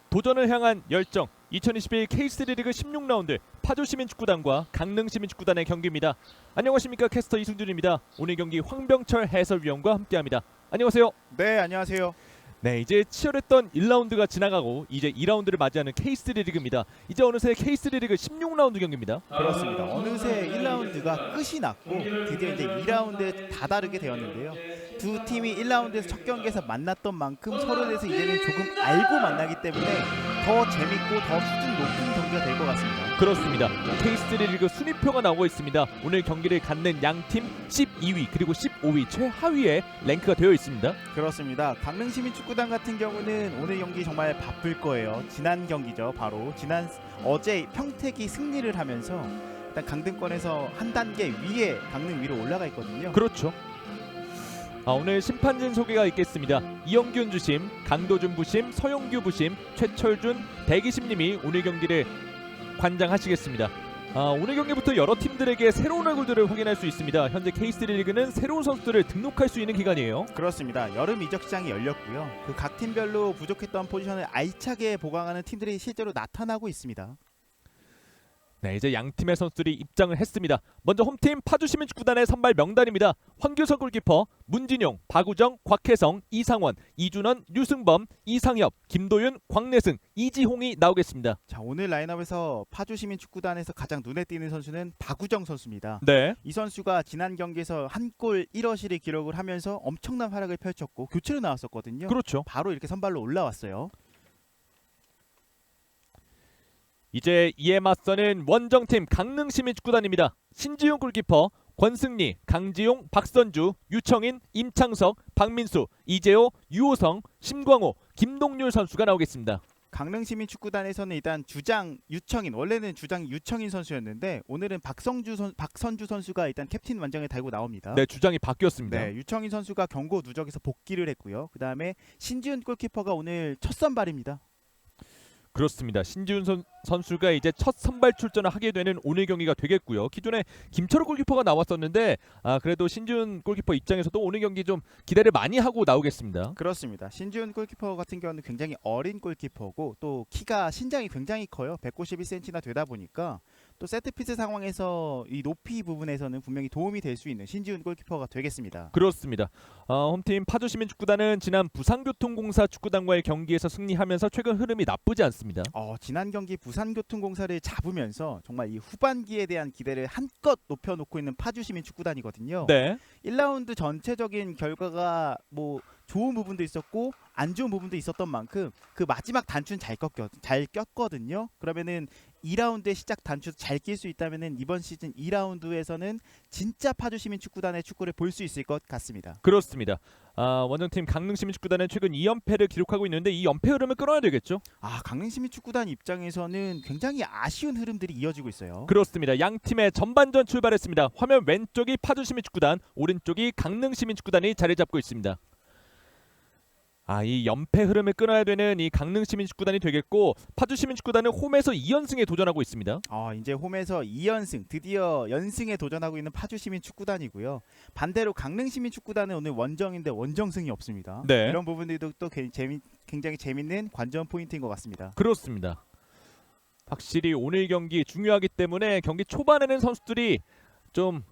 도전을 향한 열정 2021 K3 리그 16라운드 파주시민축구단과 강릉시민축구단의 경기입니다. 안녕하십니까, 캐스터 이승준입니다. 오늘 경기 황병철 해설위원과 함께합니다. 안녕하세요. 네, 안녕하세요. 네, 이제 치열했던 1라운드가 지나가고 이제 2라운드를 맞이하는 K3 리그입니다. 이제 어느새 K3 리그 16라운드 경기입니다. 그렇습니다. 어느새 1라운드가 끝이 났고 드디어 이제 2라운드에 다다르게 되었는데요. 두 팀이 1라운드에서 첫 경기에서 만났던 만큼 서로에 대해서 이제는 조금 알고 만나기 때문에 더 재밌고 더 수준 높은 경기가 될 것 같습니다. 그렇습니다. K3 리그 순위표가 나오고 있습니다. 오늘 경기를 갖는 양팀 12위 그리고 15위 최하위에 랭크가 되어 있습니다. 그렇습니다. 강릉시민축구단 같은 경우는 오늘 경기 정말 바쁠 거예요. 지난 경기죠. 바로 어제 평택이 승리를 하면서 일단 강등권에서 한 단계 위에 강릉 위로 올라가 있거든요. 그렇죠. 오늘 심판진 소개가 있겠습니다. 이영균 주심, 강도준 부심, 서영규 부심, 최철준, 백이심님이 오늘 경기를 관장하시겠습니다. 오늘 경기부터 여러 팀들에게 새로운 얼굴들을 확인할 수 있습니다. 현재 K3 리그는 새로운 선수들을 등록할 수 있는 기간이에요. 그렇습니다. 여름 이적 시장이 열렸고요. 그 각 팀별로 부족했던 포지션을 알차게 보강하는 팀들이 실제로 나타나고 있습니다. 네, 이제 양 팀의 선수들이 입장을 했습니다. 먼저 홈팀 파주시민축구단의 선발 명단입니다. 황규석 골키퍼, 문진용, 박우정, 곽혜성, 이상원, 이준원, 류승범, 이상엽, 김도윤, 광래승, 이지홍이 나오겠습니다. 자, 오늘 라인업에서 파주시민축구단에서 가장 눈에 띄는 선수는 박우정 선수입니다. 네, 이 선수가 지난 경기에서 한 골 1어시를 기록을 하면서 엄청난 활약을 펼쳤고 교체로 나왔었거든요. 그렇죠. 바로 이렇게 선발로 올라왔어요. 이제 이에 맞서는 원정팀 강릉시민축구단입니다. 신지용 골키퍼, 권승리, 강지용, 박선주, 유청인, 임창석, 박민수, 이재호, 유호성, 심광호, 김동률 선수가 나오겠습니다. 강릉시민축구단에서는 일단 주장 유청인, 원래는 주장 유청인 선수였는데 오늘은 박선주 선수가 일단 캡틴 완장을 달고 나옵니다. 네, 주장이 바뀌었습니다. 네, 유청인 선수가 경고 누적에서 복귀를 했고요. 그 다음에 신지훈 골키퍼가 오늘 첫 선발입니다. 그렇습니다. 신지훈 선수가 이제 첫 선발 출전을 하게 되는 오늘 경기가 되겠고요. 기존에 김철호 골키퍼가 나왔었는데 그래도 신지훈 골키퍼 입장에서도 오늘 경기 좀 기대를 많이 하고 나오겠습니다. 그렇습니다. 신지훈 골키퍼 같은 경우는 굉장히 어린 골키퍼고 또 신장이 굉장히 커요. 191cm나 되다 보니까 또 세트피스 상황에서 이 높이 부분에서는 분명히 도움이 될 수 있는 신지훈 골키퍼가 되겠습니다. 그렇습니다. 홈팀 파주시민축구단은 지난 부산교통공사 축구단과의 경기에서 승리하면서 최근 흐름이 나쁘지 않습니다. 지난 경기 부산교통공사를 잡으면서 정말 이 후반기에 대한 기대를 한껏 높여놓고 있는 파주시민축구단이거든요. 네, 1라운드 전체적인 결과가 뭐 좋은 부분도 있었고 안 좋은 부분도 있었던 만큼 그 마지막 단추는 잘 꼈거든요. 그러면은 2라운드의 시작 단추 잘 낄 수 있다면은 이번 시즌 2라운드에서는 진짜 파주시민축구단의 축구를 볼 수 있을 것 같습니다. 그렇습니다. 원정팀 강릉시민축구단은 최근 2연패를 기록하고 있는데 이 연패 흐름을 끊어야 되겠죠? 강릉시민축구단 입장에서는 굉장히 아쉬운 흐름들이 이어지고 있어요. 그렇습니다. 양 팀의 전반전 출발했습니다. 화면 왼쪽이 파주시민축구단, 오른쪽이 강릉시민축구단이 자리 잡고 있습니다. 이 연패 흐름을 끊어야 되는 이 강릉시민축구단이 되겠고 파주시민축구단은 홈에서 2연승에 도전하고 있습니다. 이제 홈에서 2연승, 드디어 연승에 도전하고 있는 파주시민축구단이고요. 반대로 강릉시민축구단은 오늘 원정인데 원정승이 없습니다. 네. 이런 부분들도 또 굉장히 재밌는 관전 포인트인 것 같습니다. 그렇습니다. 확실히 오늘 경기 중요하기 때문에 경기 초반에는 선수들이 좀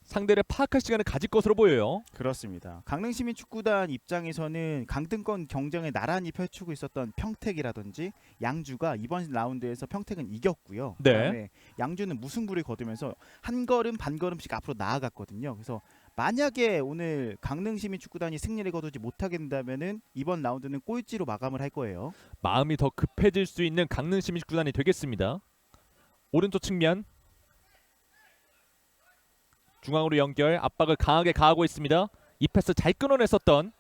상대를 파악할 시간을 가질 것으로 보여요. 그렇습니다. 강릉시민축구단 입장에서는 강등권 경쟁을 나란히 펼치고 있었던 평택이라든지 양주가 이번 라운드에서 평택은 이겼고요. 네. 그다음에 양주는 무승부를 거두면서 한 걸음 반 걸음씩 앞으로 나아갔거든요. 그래서 만약에 오늘 강릉시민축구단이 승리를 거두지 못하게 된다면은 이번 라운드는 꼴찌로 마감을 할 거예요. 마음이 더 급해질 수 있는 강릉시민축구단이 되겠습니다. 오른쪽 측면 중앙으로 연결, 압박을 강하게 가하고 있습니다. 이 패스 잘 끊어냈었던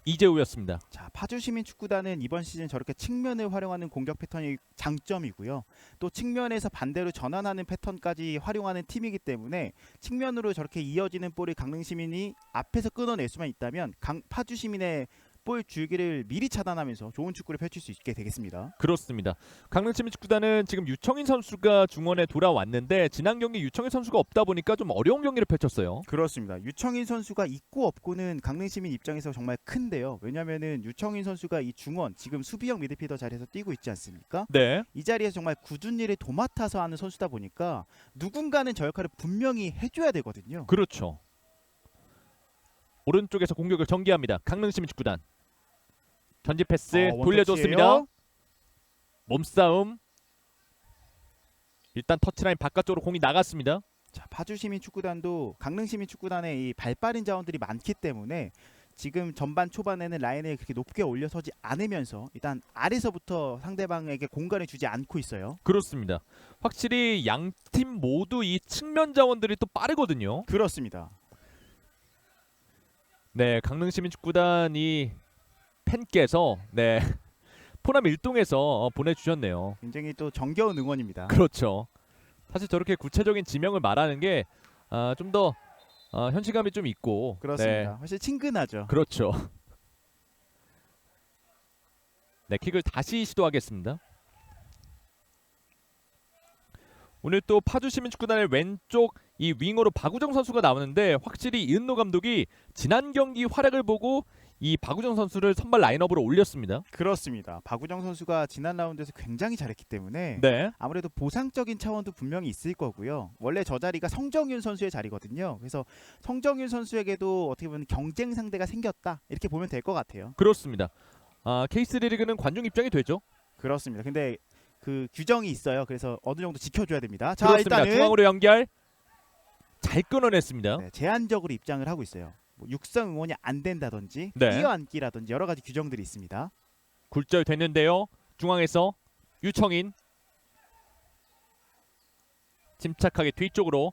이재우였습니다. 자, 파주시민축구단은 이번 시즌 저렇게 측면을 활용하는 공격 패턴이 장점이고요. 또 측면에서 반대로 전환하는 패턴까지 활용하는 팀이기 때문에 측면으로 저렇게 이어지는 볼을 강릉시민이 앞에서 끊어낼 수만 있다면 파주시민의 엿볼 줄기를 미리 차단하면서 좋은 축구를 펼칠 수 있게 되겠습니다. 그렇습니다. 강릉시민축구단은 지금 유청인 선수가 중원에 돌아왔는데 지난 경기 유청인 선수가 없다 보니까 좀 어려운 경기를 펼쳤어요. 그렇습니다. 유청인 선수가 있고 없고는 강릉시민 입장에서 정말 큰데요. 왜냐면은 유청인 선수가 이 중원 지금 수비형 미드필더 자리에서 뛰고 있지 않습니까? 네. 이 자리에서 정말 굳은 일을 도맡아서 하는 선수다 보니까 누군가는 저 역할을 분명히 해줘야 되거든요. 그렇죠. 오른쪽에서 공격을 전개합니다. 강릉시민축구단. 전지 패스 돌려줬습니다. 원터치예요. 몸싸움. 일단 터치라인 바깥쪽으로 공이 나갔습니다. 자, 파주시민축구단도 강릉시민축구단의 이 발빠른 자원들이 많기 때문에 지금 전반 초반에는 라인을 그렇게 높게 올려서지 않으면서 일단 아래서부터 상대방에게 공간을 주지 않고 있어요. 그렇습니다. 확실히 양 팀 모두 이 측면 자원들이 또 빠르거든요. 그렇습니다. 네, 강릉시민축구단이 팬께서 네 포남 일동에서 보내주셨네요. 굉장히 또 정겨운 응원입니다. 그렇죠. 사실 저렇게 구체적인 지명을 말하는 게 좀 더 현실감이 좀 있고 그렇습니다. 네, 훨씬 친근하죠. 그렇죠. 네, 킥을 다시 시도하겠습니다. 오늘 또 파주시민축구단의 왼쪽 이 윙어로 박우정 선수가 나오는데 확실히 이은노 감독이 지난 경기 활약을 보고 이 박우정 선수를 선발 라인업으로 올렸습니다. 그렇습니다. 박우정 선수가 지난 라운드에서 굉장히 잘했기 때문에 네, 아무래도 보상적인 차원도 분명히 있을 거고요. 원래 저 자리가 성정윤 선수의 자리거든요. 그래서 성정윤 선수에게도 어떻게 보면 경쟁 상대가 생겼다 이렇게 보면 될 것 같아요. 그렇습니다. K3 리그는 관중 입장이 되죠. 그렇습니다. 근데 그 규정이 있어요. 그래서 어느 정도 지켜줘야 됩니다. 자, 그렇습니다. 일단은 중앙으로 연결 잘 끊어냈습니다. 네, 제한적으로 입장을 하고 있어요. 뭐 육성 응원이 안 된다든지 네. 뛰어앉기라든지 여러 가지 규정들이 있습니다. 굴절 됐는데요. 중앙에서 유청인 침착하게 뒤쪽으로.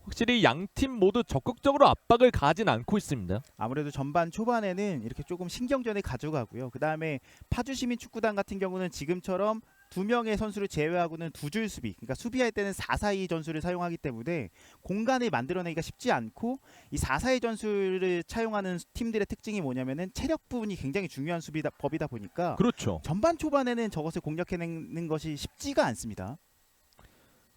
확실히 양 팀 모두 적극적으로 압박을 가진 않고 있습니다. 아무래도 전반 초반에는 이렇게 조금 신경전을 가져가고요. 그 다음에 파주시민축구단 같은 경우는 지금처럼 2명의 선수를 제외하고는 두 줄 수비, 그러니까 수비할 때는 4-4-2 전술을 사용하기 때문에 공간을 만들어내기가 쉽지 않고 이 4-4-2 전술을 차용하는 팀들의 특징이 뭐냐면은 체력 부분이 굉장히 중요한 법이다 보니까 그렇죠. 전반 초반에는 저것을 공략해내는 것이 쉽지가 않습니다.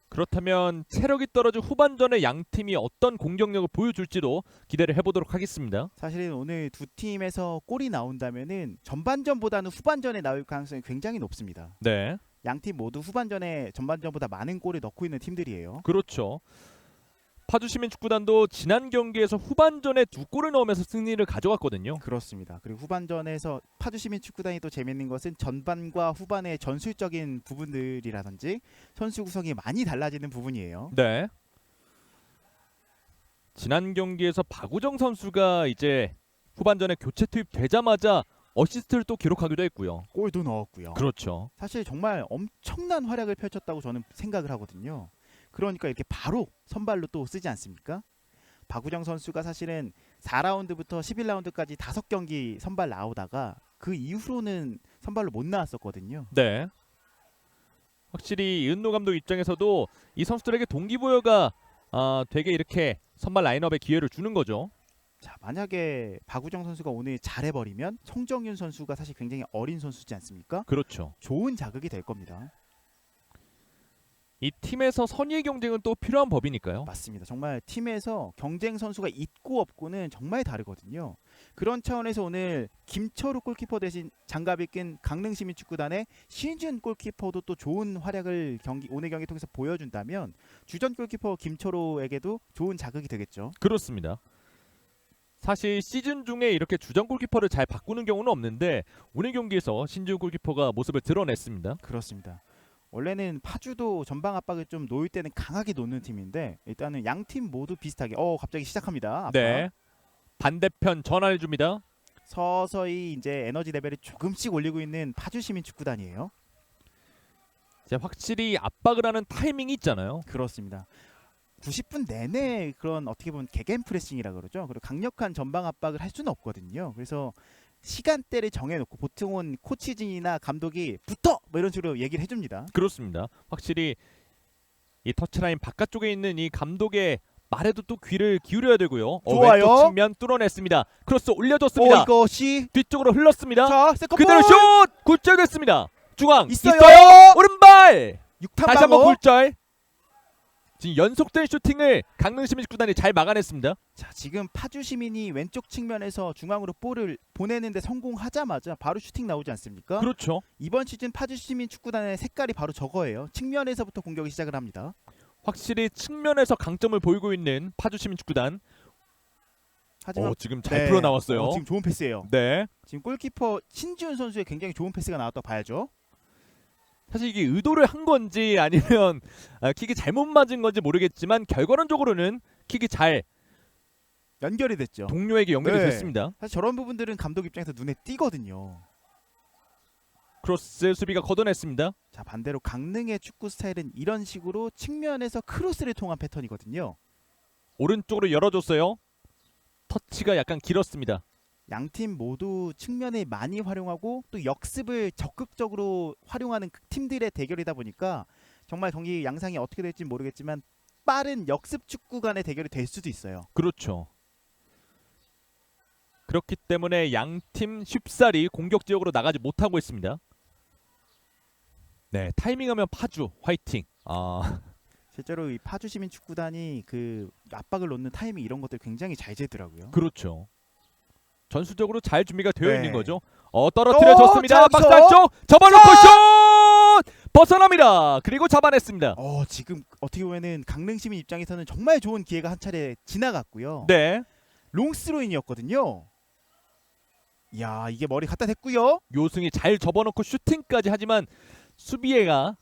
그렇다면 체력이 떨어진 후반전에 양 팀이 어떤 공격력을 보여줄지도 기대를 해보도록 하겠습니다. 사실은 오늘 두 팀에서 골이 나온다면은 전반전보다는 후반전에 나올 가능성이 굉장히 높습니다. 네, 양 팀 모두 후반전에 전반전보다 많은 골을 넣고 있는 팀들이에요. 그렇죠. 파주시민축구단도 지난 경기에서 후반전에 2골을 넣으면서 승리를 가져갔거든요. 그렇습니다. 그리고 후반전에서 파주시민축구단이 또 재밌는 것은 전반과 후반의 전술적인 부분들이라든지 선수 구성이 많이 달라지는 부분이에요. 네. 지난 경기에서 박우정 선수가 이제 후반전에 교체 투입되자마자 어시스트를 또 기록하기도 했고요. 골도 넣었고요. 그렇죠. 사실 정말 엄청난 활약을 펼쳤다고 저는 생각을 하거든요. 그러니까 이렇게 바로 선발로 또 쓰지 않습니까? 박우정 선수가 사실은 4라운드부터 11라운드까지 5경기 선발 나오다가 그 이후로는 선발로 못 나왔었거든요. 네. 확실히 이은노 감독 입장에서도 이 선수들에게 동기부여가 되게 이렇게 선발 라인업에 기회를 주는 거죠. 자, 만약에 박우정 선수가 오늘 잘해버리면 송정윤 선수가 사실 굉장히 어린 선수지 않습니까? 그렇죠. 좋은 자극이 될 겁니다. 이 팀에서 선의의 경쟁은 또 필요한 법이니까요. 맞습니다. 정말 팀에서 경쟁 선수가 있고 없고는 정말 다르거든요. 그런 차원에서 오늘 김철우 골키퍼 대신 장갑을 낀 강릉시민축구단의 신준 골키퍼도 또 좋은 활약을 오늘 경기 통해서 보여준다면 주전 골키퍼 김철우에게도 좋은 자극이 되겠죠. 그렇습니다. 사실 시즌 중에 이렇게 주전 골키퍼를 잘 바꾸는 경우는 없는데 오늘 경기에서 신준 골키퍼가 모습을 드러냈습니다. 그렇습니다. 원래는 파주도 전방 압박을 좀 놓을 때는 강하게 놓는 팀인데 일단은 양 팀 모두 비슷하게 갑자기 시작합니다. 압박. 네. 반대편 전환해 줍니다. 서서히 이제 에너지 레벨을 조금씩 올리고 있는 파주시민축구단이에요. 이제 확실히 압박을 하는 타이밍이 있잖아요. 그렇습니다. 90분 내내 그런 어떻게 보면 개겐 프레싱이라 그러죠. 그리고 강력한 전방 압박을 할 수는 없거든요. 그래서 시간대를 정해놓고 보통은 코치진이나 감독이 붙어! 뭐 이런 식으로 얘기를 해줍니다. 그렇습니다. 확실히 이 터치라인 바깥쪽에 있는 이 감독의 말에도 또 귀를 기울여야 되고요. 좋아요. 왼쪽 측면 뚫어냈습니다. 크로스 올려줬습니다. 이것이 뒤쪽으로 흘렀습니다. 자 세컨볼 그대로 슛! 굴절됐습니다. 중앙 있어요. 오른발! 6탄 다시 한번 방어. 굴절. 지금 연속된 슈팅을 강릉시민축구단이 잘 막아냈습니다. 자 지금 파주 시민이 왼쪽 측면에서 중앙으로 볼을 보내는데 성공하자마자 바로 슈팅 나오지 않습니까? 그렇죠. 이번 시즌 파주 시민 축구단의 색깔이 바로 저거예요. 측면에서부터 공격이 시작을 합니다. 확실히 측면에서 강점을 보이고 있는 파주시민축구단. 하지만 지금 잘 풀어 나왔어요. 지금 좋은 패스예요. 네. 지금 골키퍼 신지훈 선수의 굉장히 좋은 패스가 나왔다고 봐야죠. 사실 이게 의도를 한 건지 아니면 킥이 잘못 맞은 건지 모르겠지만 결과론적으로는 킥이 잘 연결이 됐죠. 동료에게 연결이 네. 됐습니다. 사실 저런 부분들은 감독 입장에서 눈에 띄거든요. 크로스 수비가 걷어냈습니다. 자 반대로 강릉의 축구 스타일은 이런 식으로 측면에서 크로스를 통한 패턴이거든요. 오른쪽으로 열어줬어요. 터치가 약간 길었습니다. 양팀 모두 측면에 많이 활용하고 또 역습을 적극적으로 활용하는 팀들의 대결이다 보니까 정말 경기 양상이 어떻게 될지 모르겠지만 빠른 역습 축구 간의 대결이 될 수도 있어요. 그렇죠. 그렇기 때문에 양팀 쉽사리 공격 지역으로 나가지 못하고 있습니다. 네, 타이밍하면 파주 화이팅. 실제로 이 파주 시민 축구단이 그 압박을 놓는 타이밍 이런 것들 굉장히 잘 재더라고요. 그렇죠. 전술적으로 잘 준비가 되어 네. 있는 거죠. 떨어뜨려줬습니다. 박스 잡았어. 안쪽 접어놓고 슛! 벗어납니다. 그리고 잡아냈습니다. 지금 어떻게 보면은 강릉 시민 입장에서는 정말 좋은 기회가 한 차례 지나갔고요. 네, 롱스로인이었거든요. 이야 이게 머리 갖다 댔고요. 요승이 잘 접어놓고 슈팅까지 하지만 수비에가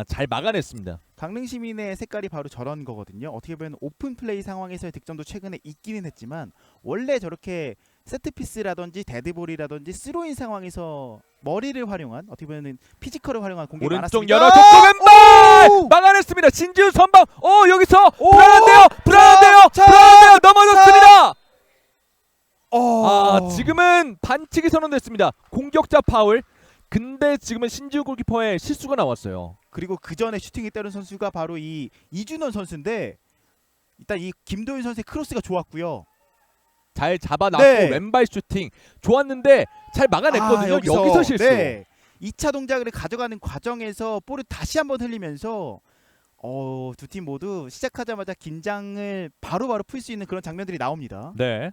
잘 막아냈습니다. 강릉 시민의 색깔이 바로 저런 거거든요. 어떻게 보면 오픈 플레이 상황에서의 득점도 최근에 있기는 했지만 원래 저렇게 세트피스라든지 데드볼이라든지 스로인 상황에서 머리를 활용한 어떻게 보면 피지컬을 활용한 공격이 오른쪽 많았습니다. 열어줬고 왼발 오! 막아냈습니다. 신지훈 선방. 여기서 오! 불안한데요. 자! 넘어졌습니다. 어. 지금은 반칙이 선언됐습니다. 공격자 파울. 근데 지금은 신지훈 골키퍼의 실수가 나왔어요. 그리고 그 전에 슈팅이 때린 선수가 바로 이 이준원 선수인데 일단 이 김도윤 선수의 크로스가 좋았고요. 잘 잡아놨고 네. 왼발 슈팅 좋았는데 잘 막아냈거든요. 여기서 실수. 네. 2차 동작을 가져가는 과정에서 볼을 다시 한번 흘리면서 두 팀 모두 시작하자마자 긴장을 바로바로 풀 수 있는 그런 장면들이 나옵니다. 네.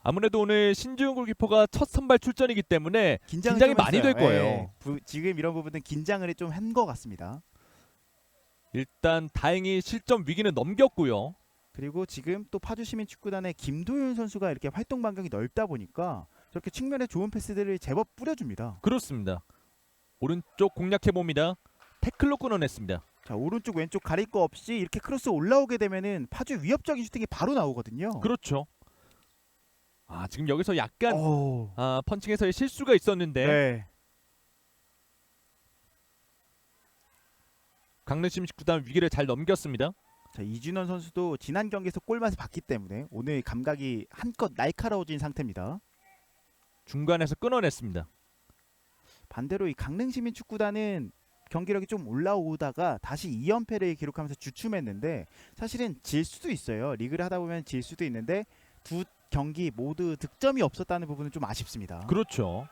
아무래도 오늘 신지훈 골키퍼가 첫 선발 출전이기 때문에 긴장이 좀 많이 했어요. 될 거예요. 네. 지금 이런 부분은 긴장을 좀 한 것 같습니다. 일단 다행히 실점 위기는 넘겼고요. 그리고 지금 또 파주시민축구단의 김도윤 선수가 이렇게 활동 반경이 넓다 보니까 저렇게 측면에 좋은 패스들을 제법 뿌려줍니다. 그렇습니다. 오른쪽 공략해 봅니다. 태클로 끊어냈습니다. 자 오른쪽 왼쪽 가릴 거 없이 이렇게 크로스 올라오게 되면은 파주 위협적인 슈팅이 바로 나오거든요. 그렇죠. 지금 여기서 약간 오. 펀칭에서의 실수가 있었는데 네. 강릉시민축구단 위기를 잘 넘겼습니다. 자 이준원 선수도 지난 경기에서 골맛을 봤기 때문에 오늘 감각이 한껏 날카로워진 상태입니다. 중간에서 끊어냈습니다. 반대로 이 강릉시민축구단은 경기력이 좀 올라오다가 다시 2연패를 기록하면서 주춤했는데 사실은 질 수도 있어요. 리그를 하다 보면 질 수도 있는데 두 경기 모두 득점이 없었다는 부분은 좀 아쉽습니다. 그렇죠.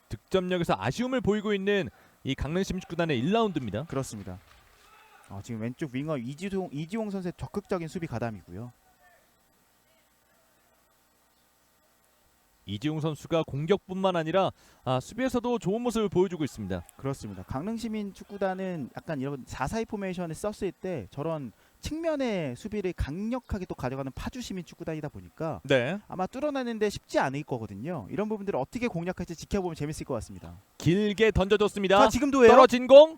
득점력에서 아쉬움을 보이고 있는 이 강릉시민축구단의 1라운드입니다. 그렇습니다. 지금 왼쪽 윙어 이지홍 선수의 적극적인 수비 가담이고요. 이지웅 선수가 공격뿐만 아니라 수비에서도 좋은 모습을 보여주고 있습니다. 그렇습니다. 강릉시민 축구단은 약간 이런 4-4-2 포메이션을 썼을 때 저런 측면의 수비를 강력하게 또 가져가는 파주시민 축구단이다 보니까 네. 아마 뚫어내는데 쉽지 않을 거거든요. 이런 부분들을 어떻게 공략할지 지켜보면 재밌을 것 같습니다. 길게 던져줬습니다. 자 지금도예요. 떨어진 공.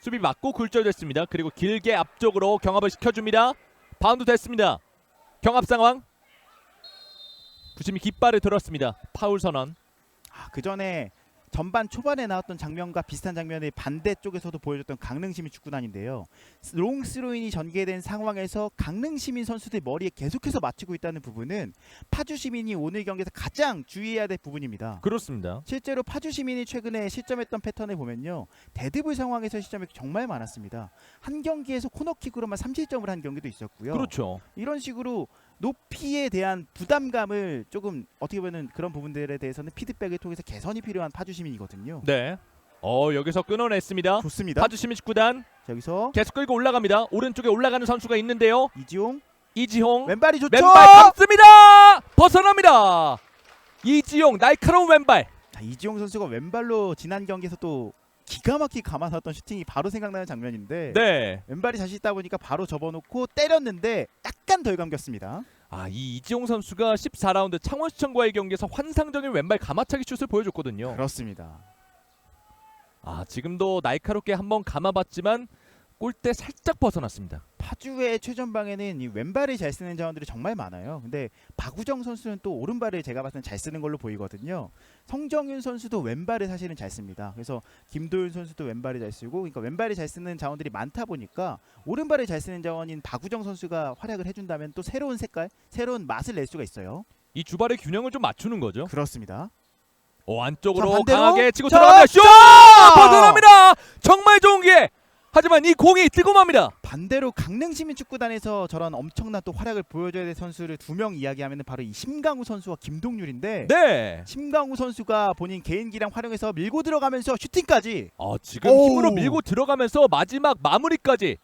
수비 맞고 굴절됐습니다. 그리고 길게 앞쪽으로 경합을 시켜줍니다. 바운드 됐습니다. 경합 상황. 부심이 깃발을 들었습니다. 파울 선언. 그 전에 전반 초반에 나왔던 장면과 비슷한 장면이 반대쪽에서도 보여줬던 강릉시민 축구단인데요. 롱스로인이 전개된 상황에서 강릉시민 선수들 머리에 계속해서 맞추고 있다는 부분은 파주시민이 오늘 경기에서 가장 주의해야 될 부분입니다. 그렇습니다. 실제로 파주시민이 최근에 실점했던 패턴을 보면요. 데드볼 상황에서 실점이 정말 많았습니다. 한 경기에서 코너킥으로만 3실점을 한 경기도 있었고요. 그렇죠. 이런 식으로 높이에 대한 부담감을 조금 어떻게 보면 그런 부분들에 대해서는 피드백을 통해서 개선이 필요한 파주시민이거든요. 네. 여기서 끊어냈습니다. 좋습니다. 파주시민 축구단 자, 여기서 계속 끌고 올라갑니다. 오른쪽에 올라가는 선수가 있는데요. 이지홍 왼발이 좋죠. 왼발 감습니다. 벗어납니다. 이지용 날카로운 왼발. 자, 이지용 선수가 왼발로 지난 경기에서 또 기가 막히게 감아놨던 슈팅이 바로 생각나는 장면인데 네. 왼발이 자신 있다 보니까 바로 접어놓고 때렸는데 약간 덜 감겼습니다. 이 이지용 선수가 14라운드 창원시청과의 경기에서 환상적인 왼발 가마차기 슛을 보여줬거든요. 그렇습니다. 지금도 날카롭게 한번 감아봤지만 골대 살짝 벗어났습니다. 파주의 최전방에는 이 왼발을 잘 쓰는 자원들이 정말 많아요. 근데 박우정 선수는 또 오른발을 제가 봤을 땐 잘 쓰는 걸로 보이거든요. 성정윤 선수도 왼발을 사실은 잘 씁니다. 그래서 김도윤 선수도 왼발을 잘 쓰고, 그러니까 왼발을 잘 쓰는 자원들이 많다 보니까 오른발을 잘 쓰는 자원인 박우정 선수가 활약을 해준다면 또 새로운 색깔, 새로운 맛을 낼 수가 있어요. 이 주발의 균형을 좀 맞추는 거죠. 그렇습니다. 안쪽으로 자, 반대로. 강하게 치고 자, 들어갑니다. 슛! 자! 벗어납니다. 정말 좋은 기회. 하지만 이 공이 뜨거합니다. 반대로 강릉시민축구단에서 저런 엄청난 또 활약을 보여줘야 될 선수를 두 명 이야기하면 바로 이 심강우 선수와 김동률인데 네. 심강우 선수가 본인 개인기량 활용해서 밀고 들어가면서 슈팅까지 지금 오. 힘으로 밀고 들어가면서 마지막 마무리까지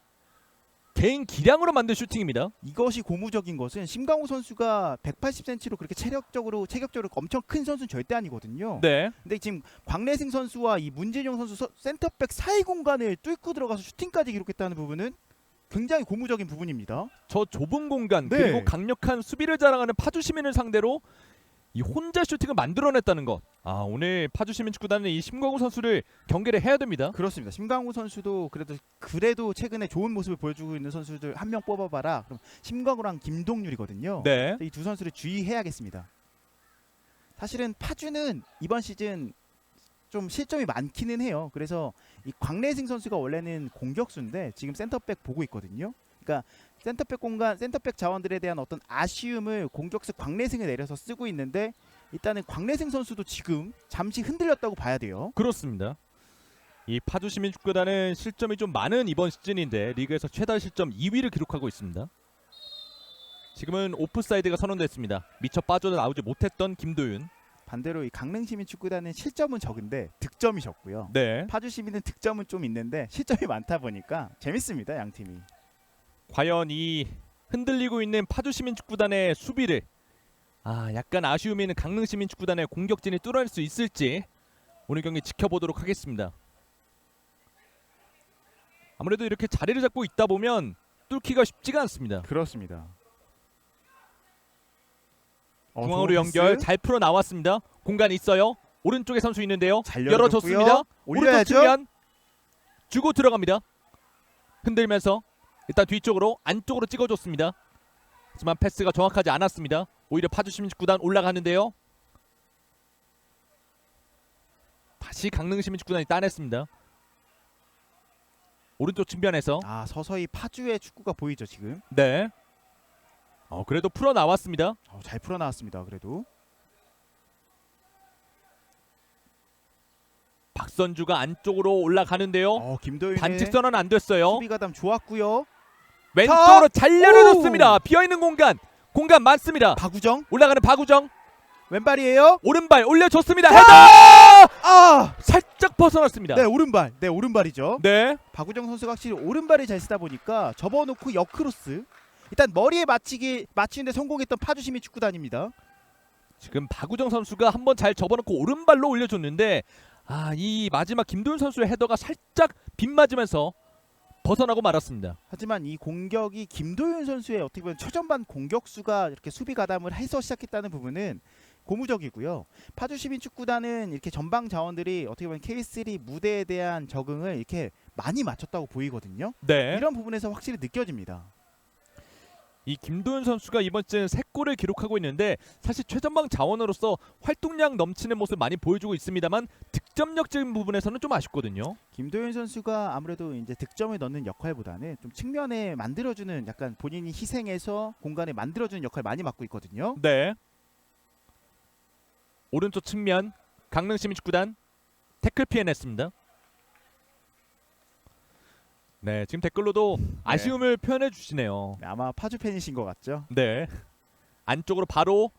개인 기량으로 만든 슈팅입니다. 이것이 고무적인 것은 심강우 선수가 180cm로 그렇게 체격적으로 엄청 큰 선수는 절대 아니거든요. 네. 근데 지금 광래승 선수와 이 문진용 선수 센터백 사이 공간을 뚫고 들어가서 슈팅까지 기록했다는 부분은 굉장히 고무적인 부분입니다. 저 좁은 공간 네. 그리고 강력한 수비를 자랑하는 파주 시민을 상대로 이 혼자 슈팅을 만들어냈다는 것. 오늘 파주 시민 축구단은 이 심광우 선수를 경계를 해야 됩니다. 그렇습니다. 심강우 선수도 그래도 최근에 좋은 모습을 보여주고 있는 선수들 한 명 뽑아봐라. 그럼 심광우랑 김동률이거든요. 네. 이 두 선수를 주의해야겠습니다. 사실은 파주는 이번 시즌 좀 실점이 많기는 해요. 그래서 이 광래승 선수가 원래는 공격수인데 지금 센터백 보고 있거든요. 그러니까 센터백 자원들에 대한 어떤 아쉬움을 공격수 광래승을 내려서 쓰고 있는데 일단은 광래승 선수도 지금 잠시 흔들렸다고 봐야 돼요. 그렇습니다. 이 파주 시민 축구단은 실점이 좀 많은 이번 시즌인데 리그에서 최다 실점 2위를 기록하고 있습니다. 지금은 오프사이드가 선언됐습니다. 미처 빠져나오지 못했던 김도윤. 반대로 이 강릉시민 축구단은 실점은 적은데 득점이 적고요. 네. 파주시민은 득점은 좀 있는데 실점이 많다 보니까 재밌습니다. 양 팀이. 과연 이 흔들리고 있는 파주 시민 축구단의 수비를 약간 아쉬움이 있는 강릉 시민 축구단의 공격진이 뚫어낼 수 있을지 오늘 경기 지켜보도록 하겠습니다. 아무래도 이렇게 자리를 잡고 있다 보면 뚫기가 쉽지가 않습니다. 그렇습니다. 중앙으로 연결 잘 풀어 나왔습니다. 공간 있어요. 오른쪽에 선수 있는데요. 잘 열어줬습니다. 오른쪽 올려야죠. 측면 주고 들어갑니다. 흔들면서 일단 뒤쪽으로 안쪽으로 찍어줬습니다. 하지만 패스가 정확하지 않았습니다. 오히려 파주 시민축구단 올라가는데요. 다시 강릉 시민축구단이 따냈습니다. 오른쪽 측면에서 서서히 파주의 축구가 보이죠 지금. 네. 그래도 풀어 나왔습니다. 잘 풀어 나왔습니다. 그래도 박선주가 안쪽으로 올라가는데요. 김도윤의 반칙선언 안 됐어요. 수비 가담 좋았고요. 왼쪽으로 잘 열어줬습니다. 비어있는 공간 많습니다. 박우정 올라가는 박우정 왼발이에요. 오른발 올려줬습니다. 자! 헤더 살짝 벗어났습니다. 네 오른발이죠. 네. 박우정 선수가 확실히 오른발을 잘 쓰다 보니까 접어놓고 역크로스 일단 머리에 맞히는데 성공했던 파주시민 축구단입니다. 지금 박우정 선수가 한번 잘 접어놓고 오른발로 올려줬는데 이 마지막 김도윤 선수의 헤더가 살짝 빗맞으면서 벗어나고 말았습니다. 하지만 이 공격이 김도윤 선수의 어떻게 보면 최전반 공격수가 이렇게 수비 가담을 해서 시작했다는 부분은 고무적이고요. 파주시민 축구단은 이렇게 전방 자원들이 어떻게 보면 K3 무대에 대한 적응을 이렇게 많이 맞췄다고 보이거든요. 네. 이런 부분에서 확실히 느껴집니다. 이 김도현 선수가 이번 시즌 3골을 기록하고 있는데 사실 최전방 자원으로서 활동량 넘치는 모습을 많이 보여주고 있습니다만 득점력적인 부분에서는 좀 아쉽거든요. 김도현 선수가 아무래도 이제 득점을 넣는 역할보다는 좀 측면에 만들어주는 약간 본인이 희생해서 공간에 만들어주는 역할 많이 맡고 있거든요. 네. 오른쪽 측면 강릉시민축구단 태클 피해냈습니다. 네, 지금 댓글로도 아쉬움을 표현해 주시네요. 네, 아마 파주 팬이신 것 같죠? 네. 안쪽으로 바로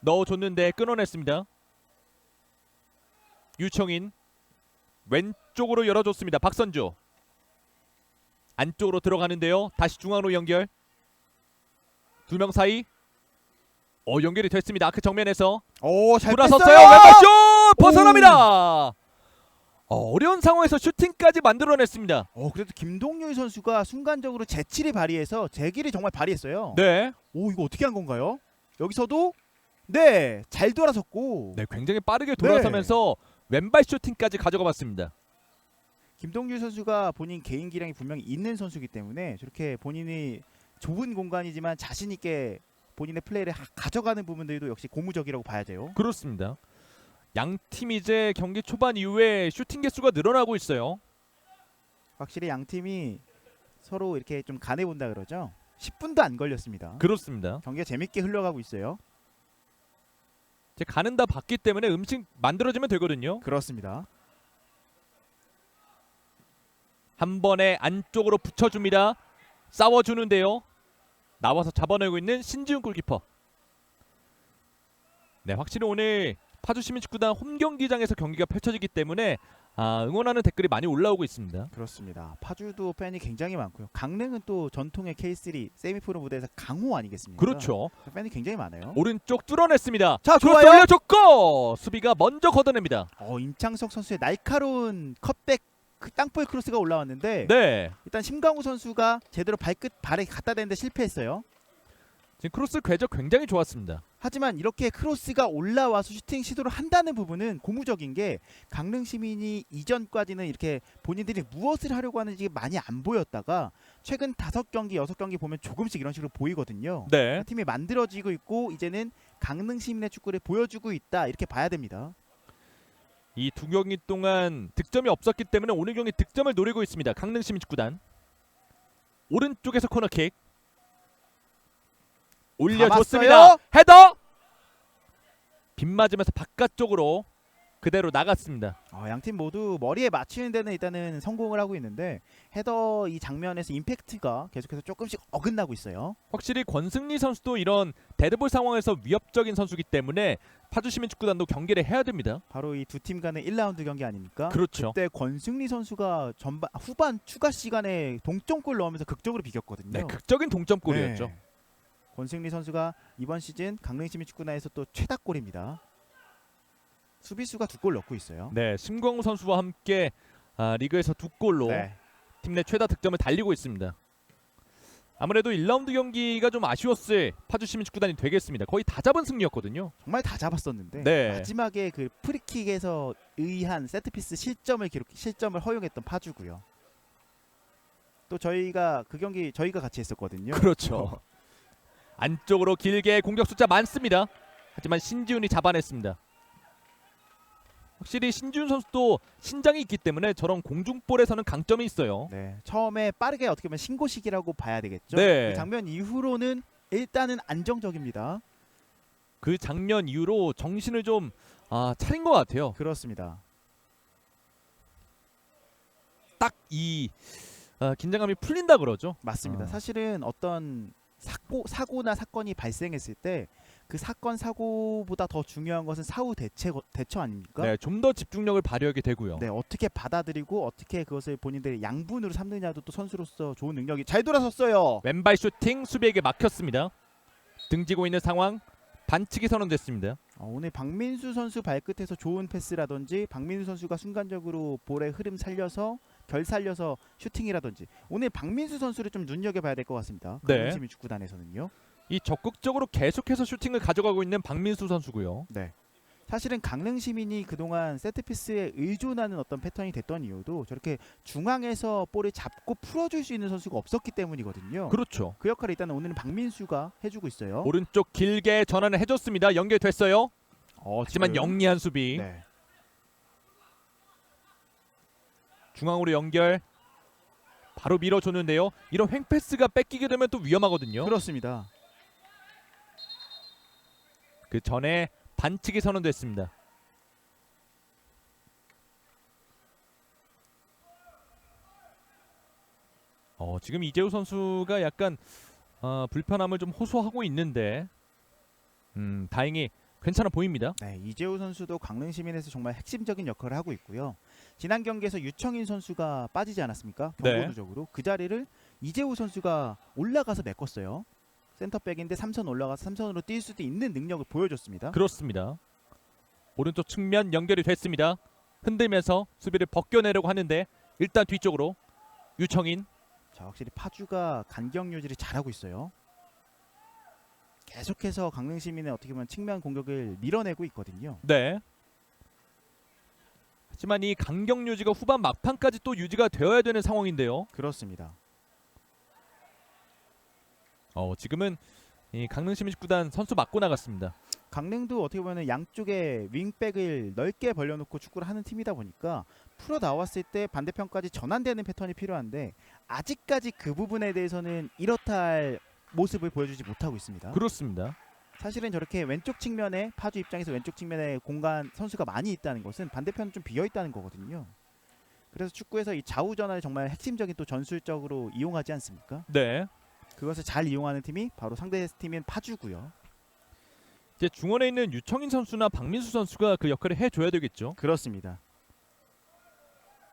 넣어줬는데 끊어냈습니다. 유청인 왼쪽으로 열어줬습니다. 박선주 안쪽으로 들어가는데요. 다시 중앙으로 연결. 두 명 사이 연결이 됐습니다. 그 정면에서 오, 잘 돌아섰어요. 뺐어요. 왼발 슛 벗어납니다. 어려운 상황에서 슈팅까지 만들어냈습니다. 그래도 김동률 선수가 순간적으로 재치를 발휘해서 재기를 정말 발휘했어요. 네. 오, 이거 어떻게 한 건가요? 여기서도 네, 잘 돌아섰고 네, 굉장히 빠르게 돌아서면서 왼발 슈팅까지 가져가 봤습니다. 김동률 선수가 본인 개인 기량이 분명히 있는 선수이기 때문에 저렇게 본인이 좁은 공간이지만 자신 있게 본인의 플레이를 가져가는 부분들도 역시 고무적이라고 봐야 돼요. 그렇습니다. 양 팀이 이제 경기 초반 이후에 슈팅 개수가 늘어나고 있어요. 확실히 양 팀이 서로 이렇게 좀 간해 본다 그러죠. 10분도 안 걸렸습니다. 그렇습니다. 경기가 재밌게 흘러가고 있어요. 이제 가는 다 봤기 때문에 음식 만들어지면 되거든요. 그렇습니다. 한 번에 안쪽으로 붙여줍니다. 싸워주는데요. 나와서 잡아내고 있는 신지훈 골키퍼. 네, 확실히 오늘 파주시민축구단 홈경기장에서 경기가 펼쳐지기 때문에 응원하는 댓글이 많이 올라오고 있습니다. 그렇습니다. 파주도 팬이 굉장히 많고요. 강릉은 또 전통의 K3 세미프로 무대에서 강호 아니겠습니까? 그렇죠. 팬이 굉장히 많아요. 오른쪽 뚫어냈습니다. 자, 크로스 좋아요. 올려줬고 수비가 먼저 걷어냅니다. 임창석 선수의 날카로운 컷백 땅볼 크로스가 올라왔는데 네, 일단 심강우 선수가 제대로 발에 갖다 대는데 실패했어요. 지금 크로스 궤적 굉장히 좋았습니다. 하지만 이렇게 크로스가 올라와서 슈팅 시도를 한다는 부분은 고무적인 게 강릉 시민이 이전까지는 이렇게 본인들이 무엇을 하려고 하는지 많이 안 보였다가 최근 5경기, 6경기 보면 조금씩 이런 식으로 보이거든요. 네, 팀이 만들어지고 있고 이제는 강릉 시민의 축구를 보여주고 있다 이렇게 봐야 됩니다. 이 두 경기 동안 득점이 없었기 때문에 오늘 경기 득점을 노리고 있습니다. 강릉시민축구단 오른쪽에서 코너킥 올려줬습니다. 감았어요. 헤더 빗 맞으면서 바깥쪽으로 그대로 나갔습니다. 양팀 모두 머리에 맞추는 데는 일단은 성공을 하고 있는데 헤더 이 장면에서 임팩트가 계속해서 조금씩 어긋나고 있어요. 확실히 권승리 선수도 이런 데드볼 상황에서 위협적인 선수이기 때문에 파주시민축구단도 경기를 해야 됩니다. 바로 이 두 팀 간의 1라운드 경기 아닙니까? 그렇죠. 그때 권승리 선수가 후반 추가 시간에 동점골 넣으면서 극적으로 비겼거든요. 네, 극적인 동점골이었죠. 네. 권승리 선수가 이번 시즌 강릉시민축구단에서 또 최다골입니다. 수비수가 2골 넣고 있어요. 네, 심광우 선수와 함께 리그에서 2골로 네. 팀 내 최다 득점을 달리고 있습니다. 아무래도 1라운드 경기가 좀 아쉬웠을 파주시민축구단이 되겠습니다. 거의 다 잡은 승리였거든요. 정말 다 잡았었는데 네. 마지막에 그 프리킥에서 의한 세트피스 실점을 허용했던 파주고요. 또 저희가 그 경기 저희가 같이 했었거든요. 그렇죠. 안쪽으로 길게 공격 숫자 많습니다. 하지만 신지훈이 잡아냈습니다. 확실히 신지훈 선수도 신장이 있기 때문에 저런 공중볼에서는 강점이 있어요. 네, 처음에 빠르게 어떻게 보면 신고식이라고 봐야 되겠죠. 네. 그 장면 이후로는 일단은 안정적입니다. 그 장면 이후로 정신을 좀 차린 것 같아요. 그렇습니다. 딱 이 긴장감이 풀린다 그러죠. 맞습니다. 사실은 어떤 사고나 사건이 발생했을 때 그 사건 사고보다 더 중요한 것은 사후 대처 아닙니까? 네, 좀 더 집중력을 발휘하게 되고요. 네, 어떻게 받아들이고 어떻게 그것을 본인들의 양분으로 삼느냐도 또 선수로서 좋은 능력이 잘 돌아섰어요. 왼발 슈팅 수비에게 막혔습니다. 등지고 있는 상황 반칙이 선언됐습니다. 오늘 박민수 선수 발끝에서 좋은 패스라든지 박민수 선수가 순간적으로 볼의 흐름 살려서 슈팅이라든지 오늘 박민수 선수를 좀 눈여겨봐야 될 것 같습니다. 네. 강릉시민 축구단에서는요. 이 적극적으로 계속해서 슈팅을 가져가고 있는 박민수 선수고요. 네. 사실은 강릉 시민이 그동안 세트피스에 의존하는 어떤 패턴이 됐던 이유도 저렇게 중앙에서 볼을 잡고 풀어줄 수 있는 선수가 없었기 때문이거든요. 그렇죠. 그 역할을 일단 오늘은 박민수가 해주고 있어요. 오른쪽 길게 전환을 해줬습니다. 연결됐어요. 하지만 지금. 영리한 수비. 네. 중앙으로 연결. 바로 밀어줬는데요. 이런 횡패스가 뺏기게 되면 또 위험하거든요. 그렇습니다. 그 전에 반칙이 선언됐습니다. 지금 이재우 선수가 약간 불편함을 좀 호소하고 있는데 다행히 괜찮아 보입니다. 네, 이재우 선수도 강릉 시민에서 정말 핵심적인 역할을 하고 있고요. 지난 경기에서 유청인 선수가 빠지지 않았습니까? 네. 경고누적으로 그 자리를 이재우 선수가 올라가서 메꿨어요. 센터백인데 3선 올라가서 3선으로 뛸 수도 있는 능력을 보여줬습니다. 그렇습니다. 오른쪽 측면 연결이 됐습니다. 흔들면서 수비를 벗겨내려고 하는데 일단 뒤쪽으로 유청인. 자, 확실히 파주가 간격 유지를 잘하고 있어요. 계속해서 강릉 시민의 어떻게 보면 측면 공격을 밀어내고 있거든요. 네. 하지만 이 강경 유지가 후반 막판까지 또 유지가 되어야 되는 상황인데요. 그렇습니다. 지금은 이 강릉시민 축구단 선수 맞고 나갔습니다. 강릉도 어떻게 보면 양쪽에 윙백을 넓게 벌려놓고 축구를 하는 팀이다 보니까 풀어 나왔을 때 반대편까지 전환되는 패턴이 필요한데 아직까지 그 부분에 대해서는 이렇다 할 모습을 보여주지 못하고 있습니다. 그렇습니다. 사실은 저렇게 왼쪽 측면에 파주 입장에서 왼쪽 측면에 공간 선수가 많이 있다는 것은 반대편은 좀 비어 있다는 거거든요. 그래서 축구에서 이 좌우 전환을 정말 핵심적인 또 전술적으로 이용하지 않습니까? 네. 그것을 잘 이용하는 팀이 바로 상대 팀인 파주고요. 이제 중원에 있는 유청인 선수나 박민수 선수가 그 역할을 해줘야 되겠죠. 그렇습니다.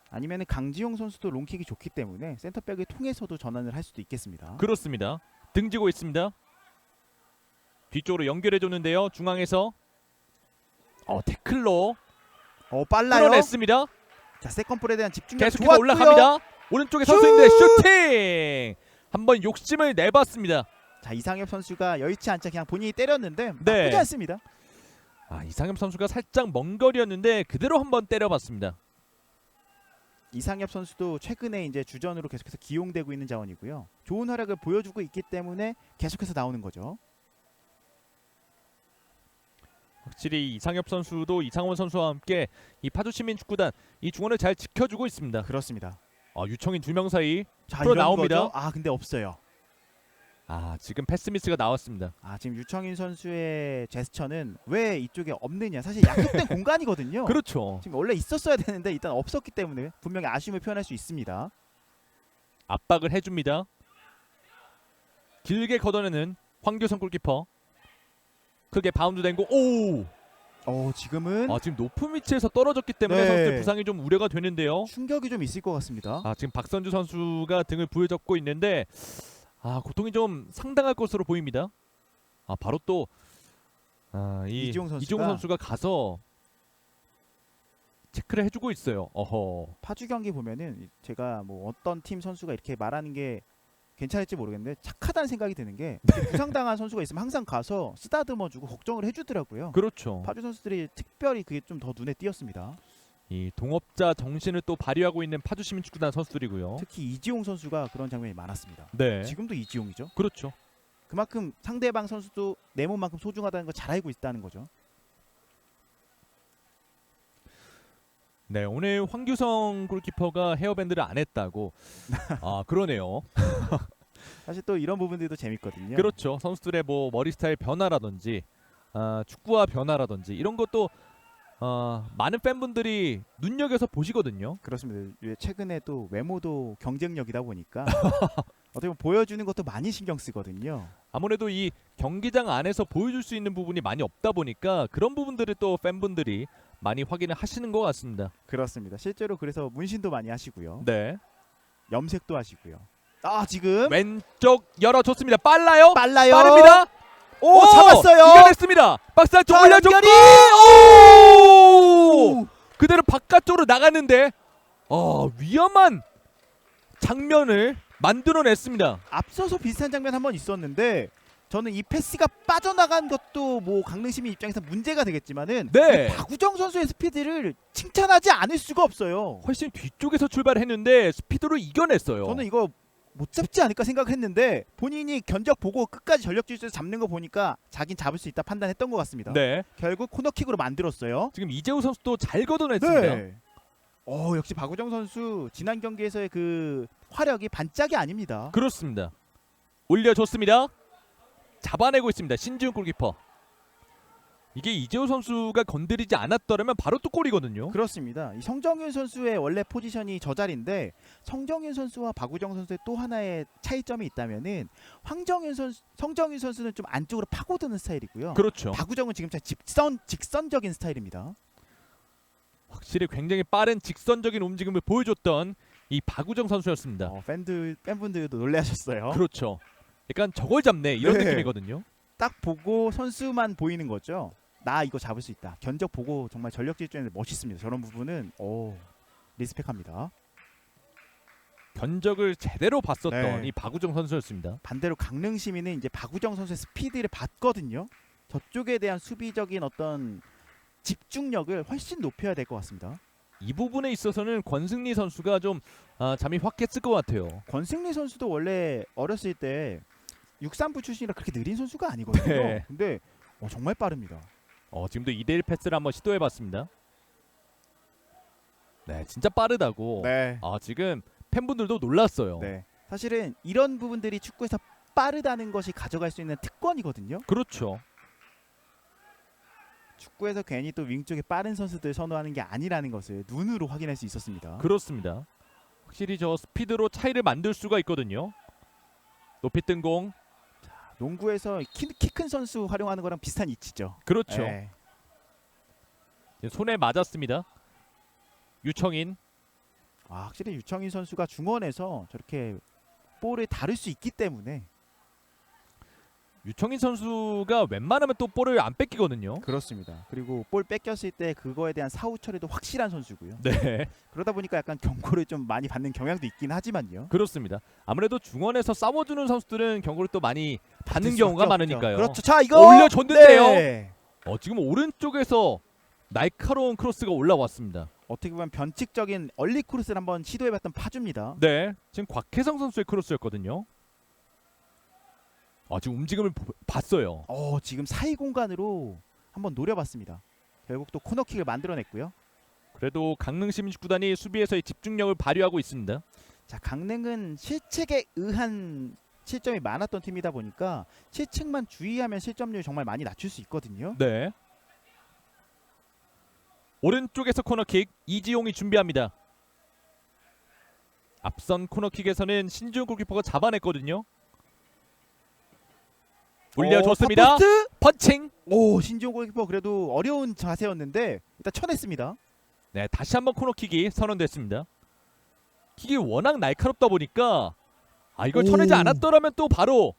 아니면 강지용 선수도 롱킥이 좋기 때문에 센터백을 통해서도 전환을 할 수도 있겠습니다. 그렇습니다. 등지고 있습니다. 뒤쪽으로 연결해줬는데요. 중앙에서 태클로 빨라요. 끌어냈습니다. 자, 세컨볼에 대한 집중력 계속해서 좋았고요. 올라갑니다. 오른쪽에 선수인데 슈팅! 한번 욕심을 내봤습니다. 자, 이상엽 선수가 여의치 않자 그냥 본인이 때렸는데 네. 나쁘지 않습니다. 이상엽 선수가 살짝 먼 거리였는데 그대로 한번 때려봤습니다. 이상엽 선수도 최근에 이제 주전으로 계속해서 기용되고 있는 자원이고요. 좋은 활약을 보여주고 있기 때문에 계속해서 나오는 거죠. 확실히 이상엽 선수도 이상원 선수와 함께 이 파주 시민 축구단 이 중원을 잘 지켜주고 있습니다. 그렇습니다. 유청인 두 명 사이 자, 풀어 이런 나옵니다. 거죠? 근데 없어요. 지금 패스 미스가 나왔습니다. 지금 유청인 선수의 제스처는 왜 이쪽에 없느냐. 사실 약속된 공간이거든요. 그렇죠. 지금 원래 있었어야 되는데 일단 없었기 때문에 분명히 아쉬움을 표현할 수 있습니다. 압박을 해줍니다. 길게 걷어내는 황교선 골키퍼. 크게 바운드 된 거. 지금은 지금 높은 위치에서 떨어졌기 때문에 네. 선수들 부상이 좀 우려가 되는데요. 충격이 좀 있을 것 같습니다. 지금 박선주 선수가 등을 부여잡고 있는데 고통이 좀 상당할 것으로 보입니다. 바로 또 이지용 선수가 가서 체크를 해주고 있어요. 파주 경기 보면은 제가 뭐 어떤 팀 선수가 이렇게 말하는 게 괜찮을지 모르겠는데 착하다는 생각이 드는 게 부상당한 선수가 있으면 항상 가서 쓰다듬어주고 걱정을 해주더라고요. 그렇죠. 파주 선수들이 특별히 그게 좀 더 눈에 띄었습니다. 이 동업자 정신을 또 발휘하고 있는 파주 시민축구단 선수들이고요. 특히 이지용 선수가 그런 장면이 많았습니다. 네. 지금도 이지용이죠. 그렇죠. 그만큼 상대방 선수도 내 몸만큼 소중하다는 걸 잘 알고 있다는 거죠. 네, 오늘 황규성 골키퍼가 헤어밴드를 안 했다고. 그러네요. 사실 또 이런 부분들도 재밌거든요. 그렇죠. 선수들의 뭐 머리 스타일 변화라든지 축구화 변화라든지 이런 것도 많은 팬분들이 눈여겨서 보시거든요. 그렇습니다. 최근에 또 외모도 경쟁력이다 보니까 어떻게 보면 보여주는 것도 많이 신경 쓰거든요. 아무래도 이 경기장 안에서 보여줄 수 있는 부분이 많이 없다 보니까 그런 부분들을 또 팬분들이 많이 확인을 하시는 것 같습니다. 그렇습니다. 실제로 그래서 문신도 많이 하시고요. 네. 염색도 하시고요. 지금 왼쪽 열어줬습니다. 빨라요. 빨라요. 빠릅니다. 잡았어요. 이겨냈습니다. 박스 안쪽 올려줬고 그대로 바깥쪽으로 나갔는데 위험한 장면을 만들어냈습니다. 앞서서 비슷한 장면 한번 있었는데 저는 이 패스가 빠져나간 것도 뭐 강릉시민 입장에서 문제가 되겠지만은 네. 이 박우정 선수의 스피드를 칭찬하지 않을 수가 없어요. 훨씬 뒤쪽에서 출발했는데 스피드로 이겨냈어요. 저는 이거 못 잡지 않을까 생각했는데 본인이 견적 보고 끝까지 전력 질주에서 잡는 거 보니까 자긴 잡을 수 있다 판단했던 것 같습니다. 네. 결국 코너킥으로 만들었어요. 지금 이재우 선수도 잘 걷어냈습니다. 네. 역시 박우정 선수 지난 경기에서의 그 화력이 반짝이 아닙니다. 그렇습니다. 올려줬습니다. 잡아내고 있습니다. 신지훈 골키퍼. 이게 이재우 선수가 건드리지 않았더라면 바로 또 골이거든요. 그렇습니다. 이 성정윤 선수의 원래 포지션이 저 자리인데 성정윤 선수와 박우정 선수의 또 하나의 차이점이 있다면은 성정윤 선수는 좀 안쪽으로 파고드는 스타일이고요. 그렇죠. 박우정은 지금 직선적인 스타일입니다. 확실히 굉장히 빠른 직선적인 움직임을 보여줬던 이 박우정 선수였습니다. 팬분들도 놀라셨어요. 그렇죠. 약간 저걸 잡네 이런 네. 느낌이거든요. 딱 보고 선수만 보이는 거죠. 나 이거 잡을 수 있다. 견적 보고 정말 전력 질주했는데 멋있습니다. 저런 부분은 리스펙합니다. 견적을 제대로 봤었던 네. 이 박우정 선수였습니다. 반대로 강릉 시민은 이제 박우정 선수의 스피드를 봤거든요. 저쪽에 대한 수비적인 어떤 집중력을 훨씬 높여야 될 것 같습니다. 이 부분에 있어서는 권승리 선수가 좀 잠이 확 깼을 것 같아요. 권승리 선수도 원래 어렸을 때 63부 출신이라 그렇게 느린 선수가 아니거든요. 네. 근데 정말 빠릅니다. 지금도 2대1 패스를 한번 시도해봤습니다. 네, 진짜 빠르다고. 네. 지금 팬분들도 놀랐어요. 네. 사실은 이런 부분들이 축구에서 빠르다는 것이 가져갈 수 있는 특권이거든요. 그렇죠. 축구에서 괜히 또 윙 쪽에 빠른 선수들 선호하는 게 아니라는 것을 눈으로 확인할 수 있었습니다. 그렇습니다. 확실히 저 스피드로 차이를 만들 수가 있거든요. 높이 뜬 공. 농구에서 키 큰 선수 활용하는 거랑 비슷한 이치죠. 그렇죠. 네. 손에 맞았습니다. 유청인. 확실히 유청인 선수가 중원에서 저렇게 볼을 다룰 수 있기 때문에 유청인 선수가 웬만하면 또 볼을 안 뺏기거든요. 그렇습니다. 그리고 볼 뺏겼을 때 그거에 대한 사후 처리도 확실한 선수고요. 네, 그러다 보니까 약간 경고를 좀 많이 받는 경향도 있긴 하지만요. 그렇습니다. 아무래도 중원에서 싸워주는 선수들은 경고를 또 많이 받는 받을 경우가 수밖에 없죠. 많으니까요. 그렇죠. 자, 이거 올려줬는데요. 네. 지금 오른쪽에서 날카로운 크로스가 올라왔습니다. 어떻게 보면 변칙적인 얼리 크로스를 한번 시도해봤던 파주입니다. 네, 지금 곽혜성 선수의 크로스였거든요. 지금 움직임을 봤어요. 지금 사이 공간으로 한번 노려봤습니다. 결국 또 코너킥을 만들어냈고요. 그래도 강릉시민축구단이 수비에서의 집중력을 발휘하고 있습니다. 자, 강릉은 실책에 의한 실점이 많았던 팀이다 보니까 실책만 주의하면 실점률 정말 많이 낮출 수 있거든요. 네. 오른쪽에서 코너킥 이지용이 준비합니다. 앞선 코너킥에서는 신지훈 골키퍼가 잡아냈거든요. 올려줬습니다. 팝포스트! 펀칭. 신지용 골키퍼 그래도 어려운 자세였는데 일단 쳐냈습니다. 네, 다시 한번 코너킥이 선언됐습니다. 킥이 워낙 날카롭다 보니까 이걸 쳐내지 않았더라면 또 바로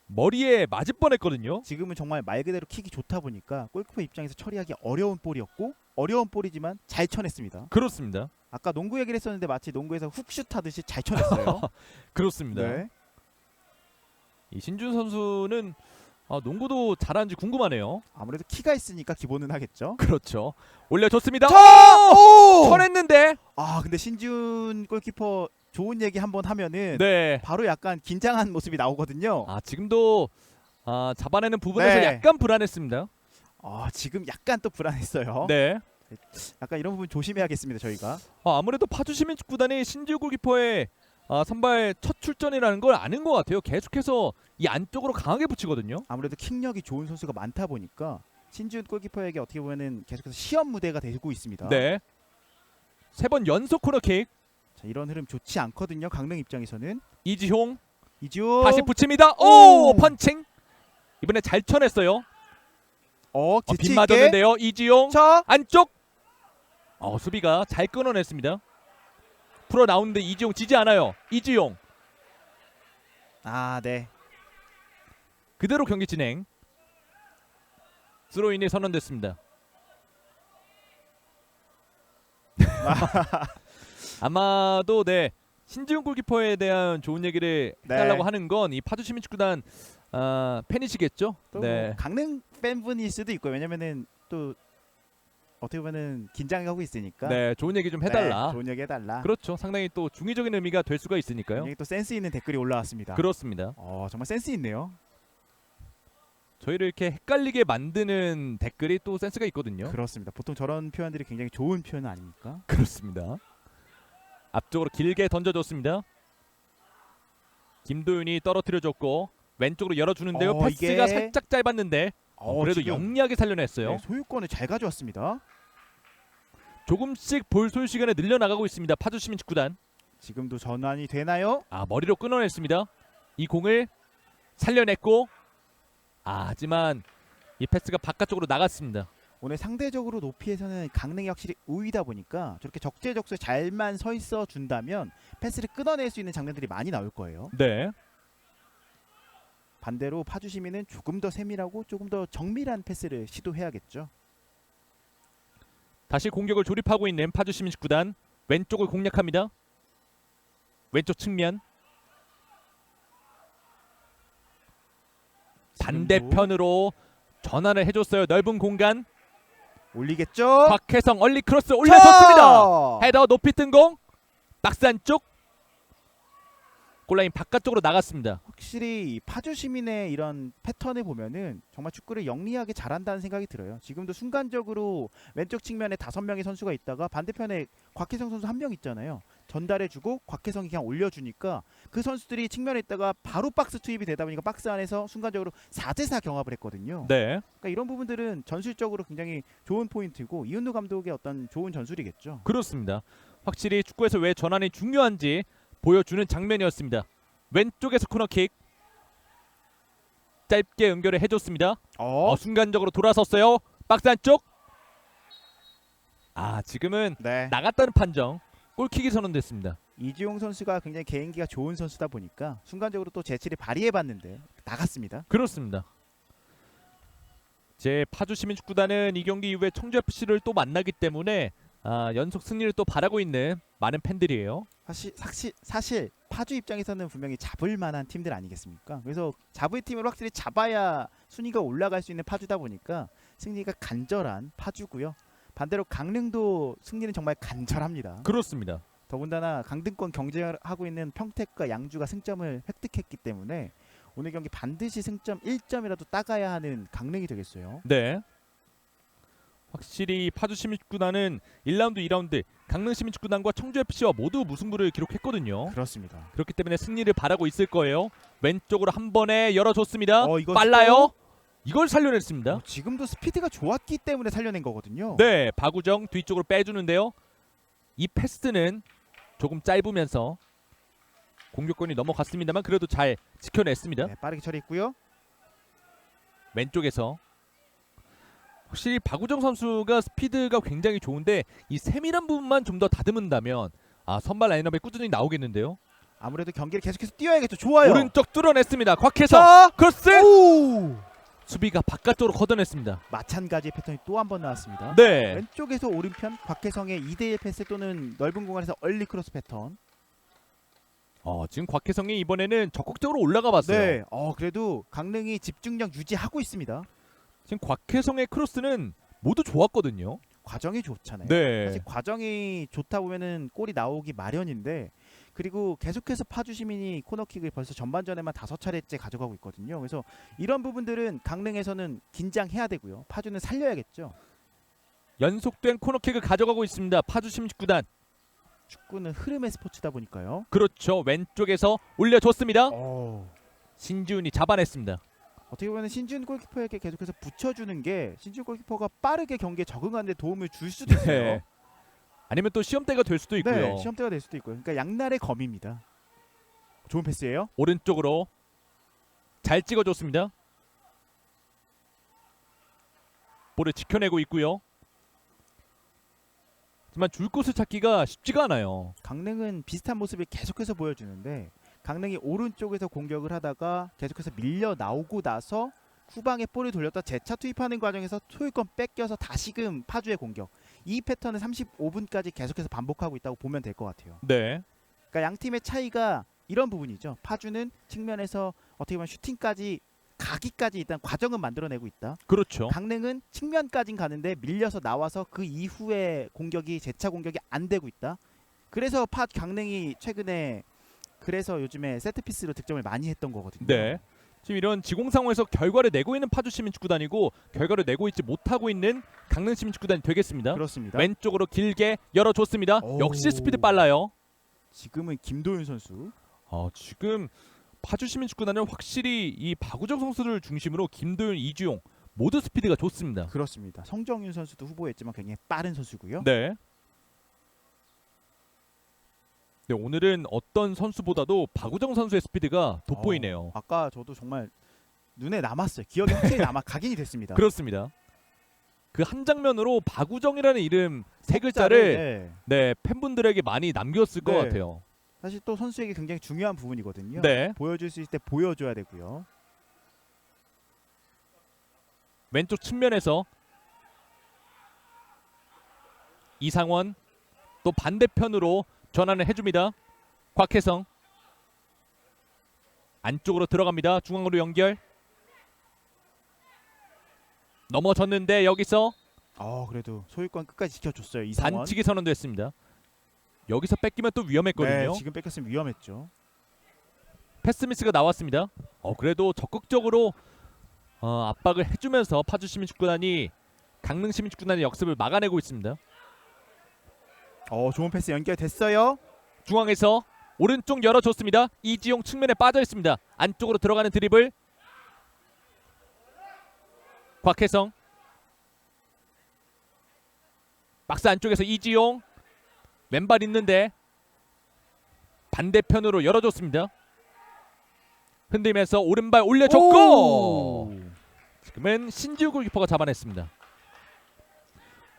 머리에 맞을 뻔했거든요. 지금은 정말 말 그대로 킥이 좋다 보니까 골키퍼 입장에서 처리하기 어려운 볼이었고 어려운 볼이지만 잘 쳐냈습니다. 그렇습니다. 아까 농구 얘기를 했었는데 마치 농구에서 훅슛 하듯이 잘 쳐냈어요. 그렇습니다. 네. 이 신준 선수는 농구도 잘하는지 궁금하네요. 아무래도 키가 있으니까 기본은 하겠죠. 그렇죠. 올려줬습니다. 쳐냈는데. 근데 신지훈 골키퍼 좋은 얘기 한번 하면은 네. 바로 약간 긴장한 모습이 나오거든요. 지금도 잡아내는 부분에서 네. 약간 불안했습니다. 지금 약간 또 불안했어요. 네. 약간 이런 부분 조심해야겠습니다. 저희가. 아무래도 파주시민축구단이 신지우 골키퍼의 선발 첫 출전이라는 걸 아는 것 같아요. 계속해서 이 안쪽으로 강하게 붙이거든요. 아무래도 킥력이 좋은 선수가 많다 보니까 신지훈 골키퍼에게 어떻게 보면은 계속해서 시험 무대가 되고 있습니다. 네. 3번 연속 코너킥. 자, 이런 흐름 좋지 않거든요. 강릉 입장에서는. 이지용 이지훈 다시 붙입니다. 오! 펀칭. 이번에 잘 쳐냈어요. 재치 빗 있게. 맞았는데요. 이지용 자, 안쪽. 수비가 잘 끊어냈습니다. 풀어 나오는데 이지용 지지 않아요. 이지용 네. 그대로 경기 진행. 스로인이 선언됐습니다. 아마도 신지훈 골키퍼에 대한 좋은 얘기를 네. 해달라고 하는 건 이 파주시민축구단 팬이시겠죠? 또 네. 강릉 팬분일 수도 있고 왜냐면은 또 어떻게 보면은 긴장하고 있으니까 네, 좋은 얘기 좀 해달라. 네, 좋은 얘기 해달라. 그렇죠. 상당히 또 중의적인 의미가 될 수가 있으니까요. 굉장히 또 센스 있는 댓글이 올라왔습니다. 그렇습니다. 정말 센스 있네요. 저희를 이렇게 헷갈리게 만드는 댓글이 또 센스가 있거든요. 그렇습니다. 보통 저런 표현들이 굉장히 좋은 표현 아닙니까? 그렇습니다. 앞쪽으로 길게 던져줬습니다. 김도윤이 떨어뜨려줬고 왼쪽으로 열어주는데요. 패스가 이게- 살짝 짧았는데 그래도 지금 영리하게 살려냈어요. 네, 소유권을 잘 가져왔습니다. 조금씩 볼 소유 시간을 늘려나가고 있습니다. 파주 시민축구단. 지금도 전환이 되나요? 머리로 끊어냈습니다. 이 공을 살려냈고 하지만 이 패스가 바깥쪽으로 나갔습니다. 오늘 상대적으로 높이에서는 강릉이 확실히 우위다 보니까 저렇게 적재적소에 잘만 서 있어 준다면 패스를 끊어낼 수 있는 장면들이 많이 나올 거예요. 네. 반대로 파주 시민은 조금 더 세밀하고 조금 더 정밀한 패스를 시도해야겠죠. 다시 공격을 조립하고 있는 파주 시민축구단. 왼쪽을 공략합니다. 왼쪽 측면. 반대편으로 전환을 해줬어요. 넓은 공간. 올리겠죠? 곽혜성 얼리 크로스 올려줬습니다. 자! 헤더 높이 뜬 공. 박스 안쪽. 골라인 바깥쪽으로 나갔습니다. 확실히 파주 시민의 이런 패턴을 보면은 정말 축구를 영리하게 잘한다는 생각이 들어요. 지금도 순간적으로 왼쪽 측면에 5명의 선수가 있다가 반대편에 곽혜성 선수 1명 있잖아요. 전달해주고 곽혜성이 그냥 올려주니까 그 선수들이 측면에 있다가 바로 박스 투입이 되다 보니까 박스 안에서 순간적으로 4대4 경합을 했거든요. 네. 그러니까 이런 부분들은 전술적으로 굉장히 좋은 포인트고 이은우 감독의 어떤 좋은 전술이겠죠. 그렇습니다. 확실히 축구에서 왜 전환이 중요한지 보여주는 장면이었습니다. 왼쪽에서 코너킥. 짧게 연결을 해줬습니다. 순간적으로 돌아섰어요. 박스 안쪽. 지금은 네. 나갔다는 판정. 골킥이 선언됐습니다. 이지용 선수가 굉장히 개인기가 좋은 선수다 보니까 순간적으로 또 재치를 발휘해봤는데 나갔습니다. 그렇습니다. 제 파주 시민축구단은 이 경기 이후에 청주FC를 또 만나기 때문에 연속 승리를 또 바라고 있는 많은 팬들이에요. 사실 파주 입장에서는 분명히 잡을 만한 팀들 아니겠습니까? 그래서 잡을 팀을 확실히 잡아야 순위가 올라갈 수 있는 파주다 보니까 승리가 간절한 파주고요. 반대로 강릉도 승리는 정말 간절합니다. 그렇습니다. 더군다나 강등권 경쟁을 하고 있는 평택과 양주가 승점을 획득했기 때문에 오늘 경기 반드시 승점 1점이라도 따가야 하는 강릉이 되겠어요. 네. 확실히 파주 시민축구단은 1라운드, 2라운드 강릉 시민축구단과 청주FC와 모두 무승부를 기록했거든요. 그렇습니다. 그렇기 때문에 승리를 바라고 있을 거예요. 왼쪽으로 한 번에 열어줬습니다. 이거 빨라요. 이걸 살려냈습니다. 지금도 스피드가 좋았기 때문에 살려낸 거거든요. 네, 박우정 뒤쪽으로 빼주는데요. 이 패스는 조금 짧으면서 공격권이 넘어갔습니다만 그래도 잘 지켜냈습니다. 네, 빠르게 처리했고요. 왼쪽에서 확실히 박우정 선수가 스피드가 굉장히 좋은데 이 세밀한 부분만 좀 더 다듬은다면 선발 라인업에 꾸준히 나오겠는데요. 아무래도 경기를 계속해서 뛰어야겠죠. 좋아요. 오른쪽 뚫어냈습니다. 곽혜성 자, 크로스. 오! 수비가 바깥쪽으로 걷어냈습니다. 마찬가지의 패턴이 또 한 번 나왔습니다. 네. 왼쪽에서 오른편 곽혜성의 2대1 패스 또는 넓은 공간에서 얼리 크로스 패턴. 지금 곽혜성이 이번에는 적극적으로 올라가 봤어요. 네. 그래도 강릉이 집중력 유지하고 있습니다. 지금 곽혜성의 크로스는 모두 좋았거든요. 과정이 좋잖아요. 네. 사실 과정이 좋다 보면은 골이 나오기 마련인데 그리고 계속해서 파주 시민이 코너킥을 벌써 전반전에만 5차례째 가져가고 있거든요. 그래서 이런 부분들은 강릉에서는 긴장해야 되고요. 파주는 살려야겠죠. 연속된 코너킥을 가져가고 있습니다. 파주 시민축구단. 축구는 흐름의 스포츠다 보니까요. 그렇죠. 왼쪽에서 올려줬습니다. 신지훈이 잡아냈습니다. 어떻게 보면 신지훈 골키퍼에게 계속해서 붙여주는 게 신지훈 골키퍼가 빠르게 경기에 적응하는 데 도움을 줄 수도 있어요. 네. 아니면 또 시험대가 될 수도 있고요. 네, 시험대가 될 수도 있고요. 그러니까 양날의 검입니다. 좋은 패스예요. 오른쪽으로 잘 찍어줬습니다. 볼을 지켜내고 있고요. 하지만 줄 곳을 찾기가 쉽지가 않아요. 강릉은 비슷한 모습을 계속해서 보여주는데 강릉이 오른쪽에서 공격을 하다가 계속해서 밀려 나오고 나서 후방에 볼을 돌렸다 재차 투입하는 과정에서 소유권 뺏겨서 다시금 파주의 공격. 이 패턴을 35분까지 계속해서 반복하고 있다고 보면 될 것 같아요. 네. 그러니까 양 팀의 차이가 이런 부분이죠. 파주는 측면에서 어떻게 보면 슈팅까지 가기까지 일단 과정은 만들어내고 있다. 그렇죠. 강릉은 측면까진 가는데 밀려서 나와서 그 이후에 공격이 재차 공격이 안 되고 있다. 그래서 강릉이 최근에 그래서 요즘에 세트피스로 득점을 많이 했던 거거든요. 네. 지금 이런 지공 상황에서 결과를 내고 있는 파주 시민축구단이고 결과를 내고 있지 못하고 있는 강릉 시민축구단이 되겠습니다. 그렇습니다. 왼쪽으로 길게 열어줬습니다. 오. 역시 스피드 빨라요. 지금은 김도윤 선수. 지금 파주 시민축구단은 확실히 이 박우정 선수를 중심으로 김도윤, 이주용 모두 스피드가 좋습니다. 그렇습니다. 성정윤 선수도 후보였지만 굉장히 빠른 선수고요. 네. 네, 오늘은 어떤 선수보다도 박우정 선수의 스피드가 돋보이네요. 아까 저도 정말 눈에 남았어요. 기억에 확실히 남아 각인이 됐습니다. 그렇습니다. 그 한 장면으로 박우정이라는 이름 세 글자를 네. 네, 팬분들에게 많이 남겼을 것 네. 같아요. 사실 또 선수에게 굉장히 중요한 부분이거든요. 네. 보여줄 수 있을 때 보여줘야 되고요. 왼쪽 측면에서 이상원 또 반대편으로 전환을 해줍니다. 곽혜성 안쪽으로 들어갑니다. 중앙으로 연결 넘어졌는데 여기서 그래도 소유권 끝까지 지켜줬어요. 이상원. 반칙이 선언됐습니다. 여기서 뺏기면 또 위험했거든요. 네, 지금 뺏겼으면 위험했죠. 패스 미스가 나왔습니다. 그래도 적극적으로 압박을 해주면서 파주 시민축구단이 강릉 시민축구단의 역습을 막아내고 있습니다. 좋은 패스 연결됐어요. 중앙에서 오른쪽 열어줬습니다. 이지용 측면에 빠져 있습니다. 안쪽으로 들어가는 드리블. 곽혜성. 박스 안쪽에서 이지용 왼발 있는데 반대편으로 열어줬습니다. 흔들면서 오른발 올려줬고 지금은 신지우 골키퍼가 잡아냈습니다.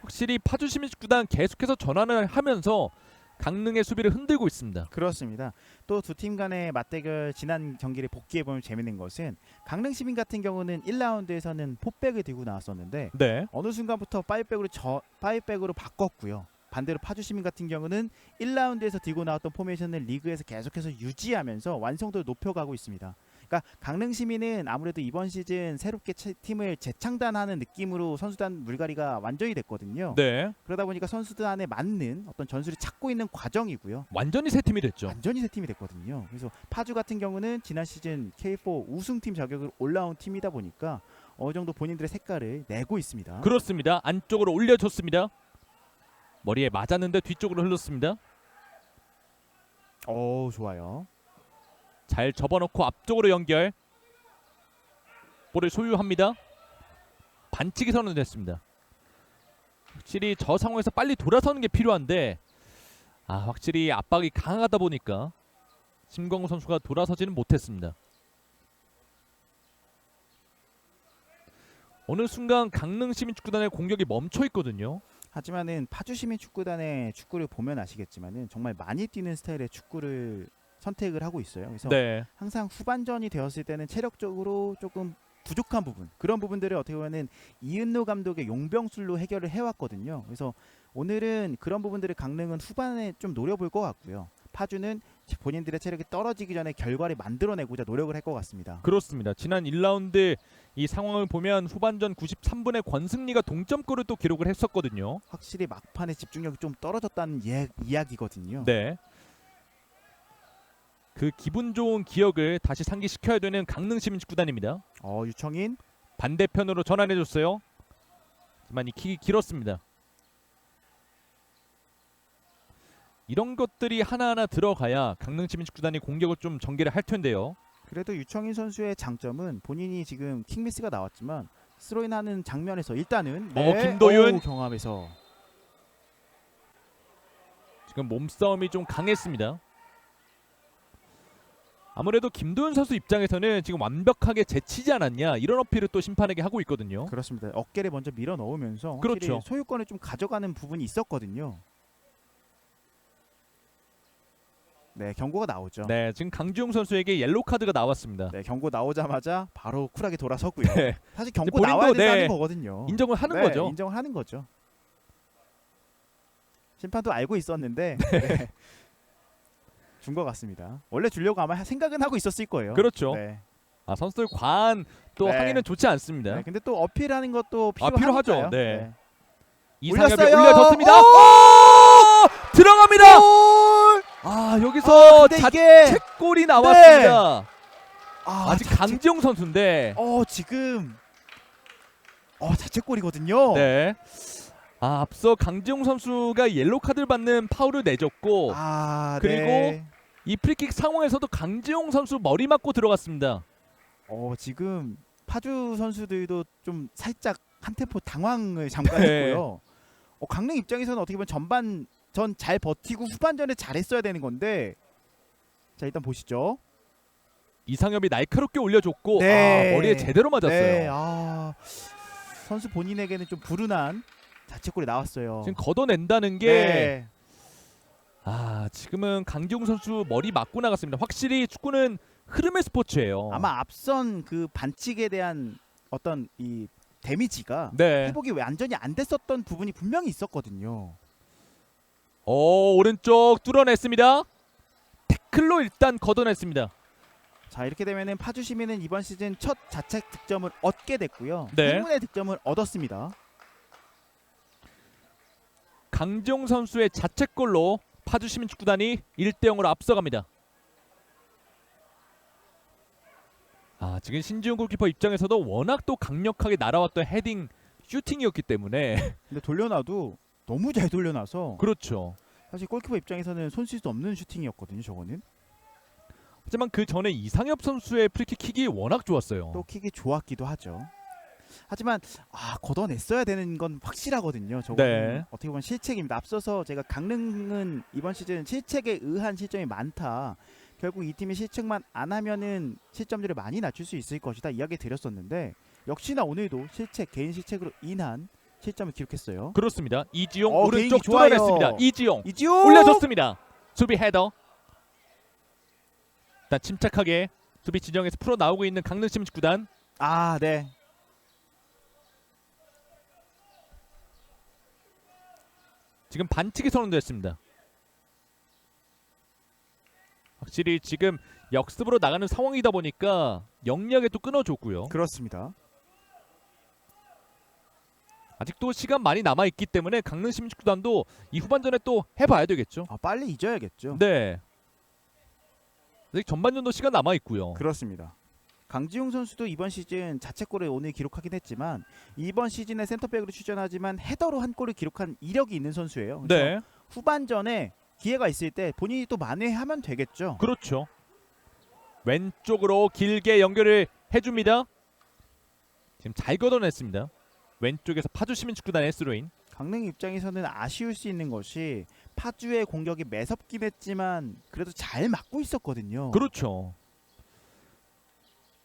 확실히 파주 시민축구단 계속해서 전환을 하면서 강릉의 수비를 흔들고 있습니다. 그렇습니다. 또 두 팀 간의 맞대결 지난 경기를 복귀해 보면 재밌는 것은 강릉 시민 같은 경우는 1라운드에서는 포백을 들고 나왔었는데 네. 어느 순간부터 파이백으로 바꿨고요. 반대로 파주 시민 같은 경우는 1라운드에서 들고 나왔던 포메이션을 리그에서 계속해서 유지하면서 완성도를 높여가고 있습니다. 그러니까 강릉 시민은 아무래도 이번 시즌 새롭게 팀을 재창단하는 느낌으로 선수단 물갈이가 완전히 됐거든요. 네. 그러다 보니까 선수단에 맞는 어떤 전술을 찾고 있는 과정이고요. 완전히 새 팀이 됐죠. 완전히 새 팀이 됐거든요. 그래서 파주 같은 경우는 지난 시즌 K4 우승팀 자격으로 올라온 팀이다 보니까 어느 정도 본인들의 색깔을 내고 있습니다. 그렇습니다. 안쪽으로 올려줬습니다. 머리에 맞았는데 뒤쪽으로 흘렀습니다. 좋아요. 잘 접어놓고 앞쪽으로 연결. 볼을 소유합니다. 반칙이 선언됐습니다. 확실히 저 상황에서 빨리 돌아서는 게 필요한데 확실히 압박이 강하다 보니까 심광우 선수가 돌아서지는 못했습니다. 어느 순간 강릉 시민축구단의 공격이 멈춰 있거든요. 하지만은 파주 시민 축구단의 축구를 보면 아시겠지만은 정말 많이 뛰는 스타일의 축구를 선택을 하고 있어요. 그래서 네. 항상 후반전이 되었을 때는 체력적으로 조금 부족한 부분, 그런 부분들을 어떻게 보면은 이은노 감독의 용병술로 해결을 해왔거든요. 그래서 오늘은 그런 부분들을 강릉은 후반에 좀 노려볼 것 같고요. 파주는 본인들의 체력이 떨어지기 전에 결과를 만들어내고자 노력을 할 것 같습니다. 그렇습니다. 지난 1라운드 이 상황을 보면 후반전 93분에 권승리가 동점골을 또 기록을 했었거든요. 확실히 막판에 집중력이 좀 떨어졌다는 이야기거든요. 네. 그 기분 좋은 기억을 다시 상기시켜야 되는 강릉 시민축구단입니다. 유청인 반대편으로 전환해줬어요. 하지만 이 킥이 길었습니다. 이런 것들이 하나하나 들어가야 강릉 시민축구단이 공격을 좀 전개를 할 텐데요. 그래도 유청인 선수의 장점은 본인이 지금 킥미스가 나왔지만 스로인하는 장면에서 일단은 김도윤 경합에서 지금 몸싸움이 좀 강했습니다. 아무래도 김도윤 선수 입장에서는 지금 완벽하게 제치지 않았냐 이런 어필을 또 심판에게 하고 있거든요. 그렇습니다. 어깨를 먼저 밀어 넣으면서 그렇죠. 확실히 소유권을 좀 가져가는 부분이 있었거든요. 네, 경고가 나오죠. 네, 지금 강주용 선수에게 옐로우 카드가 나왔습니다. 네, 경고 나오자마자 바로 쿨하게 돌아서고요. 네. 사실 경고 본인도, 나와야 된다는 네, 거거든요. 인정을 하는 네, 거죠. 인정을 하는 거죠. 심판도 알고 있었는데 네. 준 것 같습니다. 원래 주려고 아마 생각은 하고 있었을 거예요. 그렇죠. 네. 선수들 과한 또 네. 항의는 좋지 않습니다. 네, 근데 또 어필하는 것도 필요하죠. 필요하니까요. 네. 이상엽이 올렸어요. 올려줬습니다. 오! 들어갑니다. 골! 여기서 근데 이게 자책골이 나왔습니다. 아직 자책- 강지용 선수인데. 지금 자책골이거든요. 네. 앞서 강지용 선수가 옐로우 카드를 받는 파울을 내줬고 그리고 네. 이 프리킥 상황에서도 강지용 선수 머리 맞고 들어갔습니다. 지금 파주 선수들도 좀 살짝 한 템포 당황을 잠깐 네. 했고요. 강릉 입장에서는 어떻게 보면 전반 전 잘 버티고 후반전에 잘했어야 되는 건데 자 일단 보시죠. 이상엽이 날카롭게 올려줬고 네. 머리에 제대로 맞았어요. 네, 선수 본인에게는 좀 불운한 자책골이 나왔어요. 지금 걷어낸다는 게 네. 지금은 강지용 선수 머리 맞고 나갔습니다. 확실히 축구는 흐름의 스포츠예요. 아마 앞선 그 반칙에 대한 어떤 이 데미지가 네. 회복이 완전히 안 됐었던 부분이 분명히 있었거든요. 오른쪽 뚫어냈습니다. 태클로 일단 걷어냈습니다. 자 이렇게 되면은 파주 시민은 이번 시즌 첫 자책 득점을 얻게 됐고요. 네. 행운의 득점을 얻었습니다. 강지용 선수의 자책골로 파주 시민축구단이 1대0으로 앞서갑니다. 지금 신지훈 골키퍼 입장에서도 워낙 또 강력하게 날아왔던 헤딩 슈팅이었기 때문에 근데 돌려놔도 너무 잘 돌려놔서 그렇죠. 사실 골키퍼 입장에서는 손쓸 수 없는 슈팅이었거든요. 저거는 하지만 그 전에 이상엽 선수의 프리킥 킥이 워낙 좋았어요. 또 킥이 좋았기도 하죠. 하지만 걷어냈어야 되는 건 확실하거든요. 저거는 네. 어떻게 보면 실책입니다. 앞서서 제가 강릉은 이번 시즌 실책에 의한 실점이 많다. 결국 이 팀이 실책만 안 하면은 실점률을 많이 낮출 수 있을 것이다 이야기 드렸었는데 역시나 오늘도 개인 실책으로 인한 실점을 기록했어요. 그렇습니다. 이지용 개인기 오른쪽 좋아요. 뚫어냈습니다. 이지용 이지용 올려줬습니다. 수비 헤더. 일단 침착하게 수비 지정에서 풀어 나오고 있는 강릉 시민축구단. 네. 지금 반칙이 선언됐습니다. 확실히 지금 역습으로 나가는 상황이다 보니까 영리하게 또 끊어줬고요. 그렇습니다. 아직도 시간 많이 남아있기 때문에 강릉 시민축구단도 이 후반전에 또 해봐야 되겠죠. 빨리 잊어야겠죠. 네. 아직 전반전도 시간 남아있고요. 그렇습니다. 강지용 선수도 이번 시즌 자책골을 오늘 기록하긴 했지만 이번 시즌에 센터백으로 출전하지만 헤더로 한 골을 기록한 이력이 있는 선수예요. 그래서 네. 후반전에 기회가 있을 때 본인이 또 만회하면 되겠죠. 그렇죠. 왼쪽으로 길게 연결을 해줍니다. 지금 잘 걷어냈습니다. 왼쪽에서 파주 시민축구단의 스로인. 강릉 입장에서는 아쉬울 수 있는 것이 파주의 공격이 매섭긴 했지만 그래도 잘 막고 있었거든요. 그렇죠.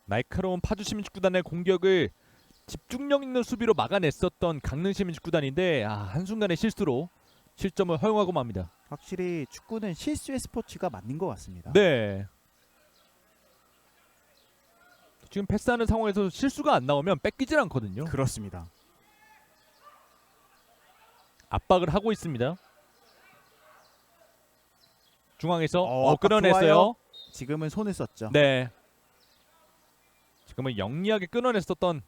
날카로운 파주 시민축구단의 공격을 집중력 있는 수비로 막아냈었던 강릉 시민축구단인데 한순간의 실수로 실점을 허용하고 맙니다. 확실히 축구는 실수의 스포츠가 맞는 것 같습니다. 네. 지금 패스하는 상황에서 실수가 안 나오면 뺏기질 않거든요. 그렇습니다. 압박을 하고 있습니다. 중앙에서 압박 끊어냈어요. 좋아요. 지금은 손을 썼죠. 네. 지금은 영리하게 끊어냈었던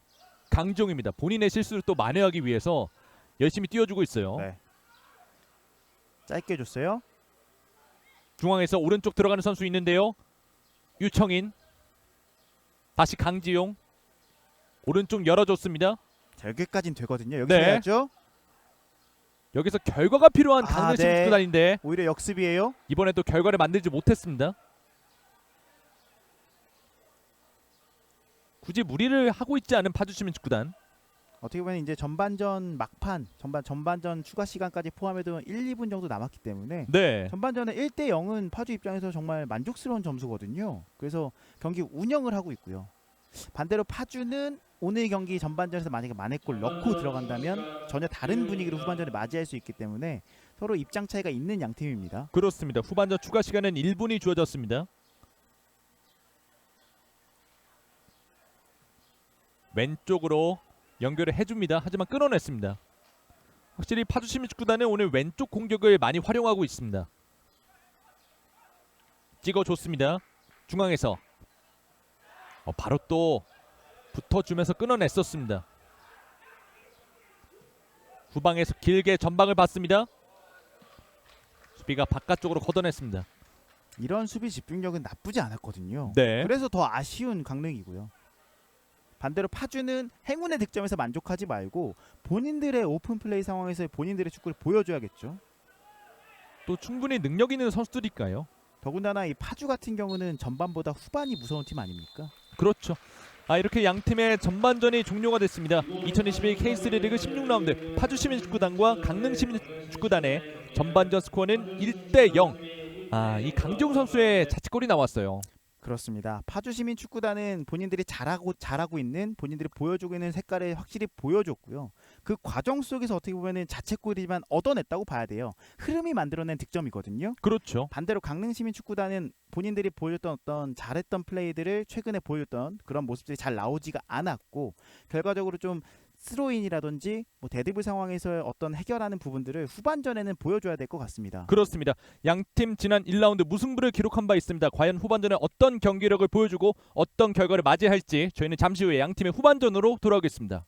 강종입니다. 본인의 실수를 또 만회하기 위해서 열심히 뛰어주고 있어요. 네. 짧게 줬어요. 중앙에서 오른쪽 들어가는 선수 있는데요. 유청인. 다시 강지용. 오른쪽 열어줬습니다. 자, 여기까지는 되거든요. 여기서 네. 해야죠. 여기서 결과가 필요한 강릉 네. 시민축구단인데 오히려 역습이에요. 이번에 또 결과를 만들지 못했습니다. 굳이 무리를 하고 있지 않은 파주 시민축구단. 어떻게 보면 이제 전반전 막판, 전반전 추가 시간까지 포함해도 1, 2분 정도 남았기 때문에 네. 전반전에 1대 0은 파주 입장에서 정말 만족스러운 점수거든요. 그래서 경기 운영을 하고 있고요. 반대로 파주는 오늘 경기 전반전에서 만약에 만회골 넣고 들어간다면 전혀 다른 분위기로 후반전을 맞이할 수 있기 때문에 서로 입장 차이가 있는 양 팀입니다. 그렇습니다. 후반전 추가 시간은 1분이 주어졌습니다. 왼쪽으로 연결을 해줍니다. 하지만 끊어냈습니다. 확실히 파주 시민축구단은 오늘 왼쪽 공격을 많이 활용하고 있습니다. 찍어줬습니다. 중앙에서 바로 또 붙어주면서 끊어냈었습니다. 후방에서 길게 전방을 봤습니다. 수비가 바깥쪽으로 걷어냈습니다. 이런 수비 집중력은 나쁘지 않았거든요. 네. 그래서 더 아쉬운 강릉이고요. 반대로 파주는 행운의 득점에서 만족하지 말고 본인들의 오픈 플레이 상황에서 본인들의 축구를 보여줘야겠죠. 또 충분히 능력 있는 선수들일까요? 더군다나 이 파주 같은 경우는 전반보다 후반이 무서운 팀 아닙니까? 그렇죠. 이렇게 양 팀의 전반전이 종료가 됐습니다. 2021 K3 리그 16라운드 파주 시민축구단과 강릉 시민축구단의 전반전 스코어는 1대0. 이 강지웅 선수의 자책골이 나왔어요. 그렇습니다. 파주 시민 축구단은 본인들이 잘하고 있는 본인들이 보여주고 있는 색깔을 확실히 보여줬고요. 그 과정 속에서 어떻게 보면은 자책골이지만 얻어냈다고 봐야 돼요. 흐름이 만들어낸 득점이거든요. 그렇죠. 반대로 강릉 시민 축구단은 본인들이 보여줬던 어떤 잘했던 플레이들을 최근에 보여줬던 그런 모습들이 잘 나오지가 않았고 결과적으로 좀 스로인이라든지 뭐 데드볼 상황에서 어떤 해결하는 부분들을 후반전에는 보여줘야 될 것 같습니다. 그렇습니다. 양팀 지난 1라운드 무승부를 기록한 바 있습니다. 과연 후반전에 어떤 경기력을 보여주고 어떤 결과를 맞이할지 저희는 잠시 후에 양팀의 후반전으로 돌아오겠습니다.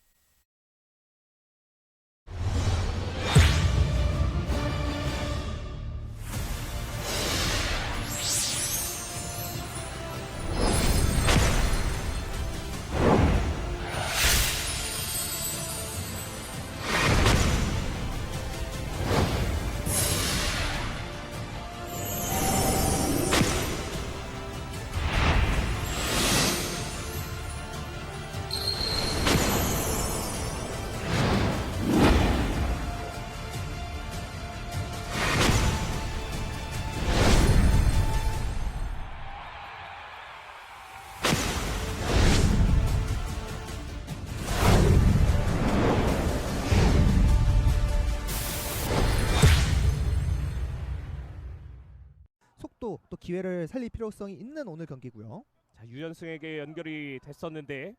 속도 또 기회를 살릴 필요성이 있는 오늘 경기고요. 자, 유연승에게 연결이 됐었는데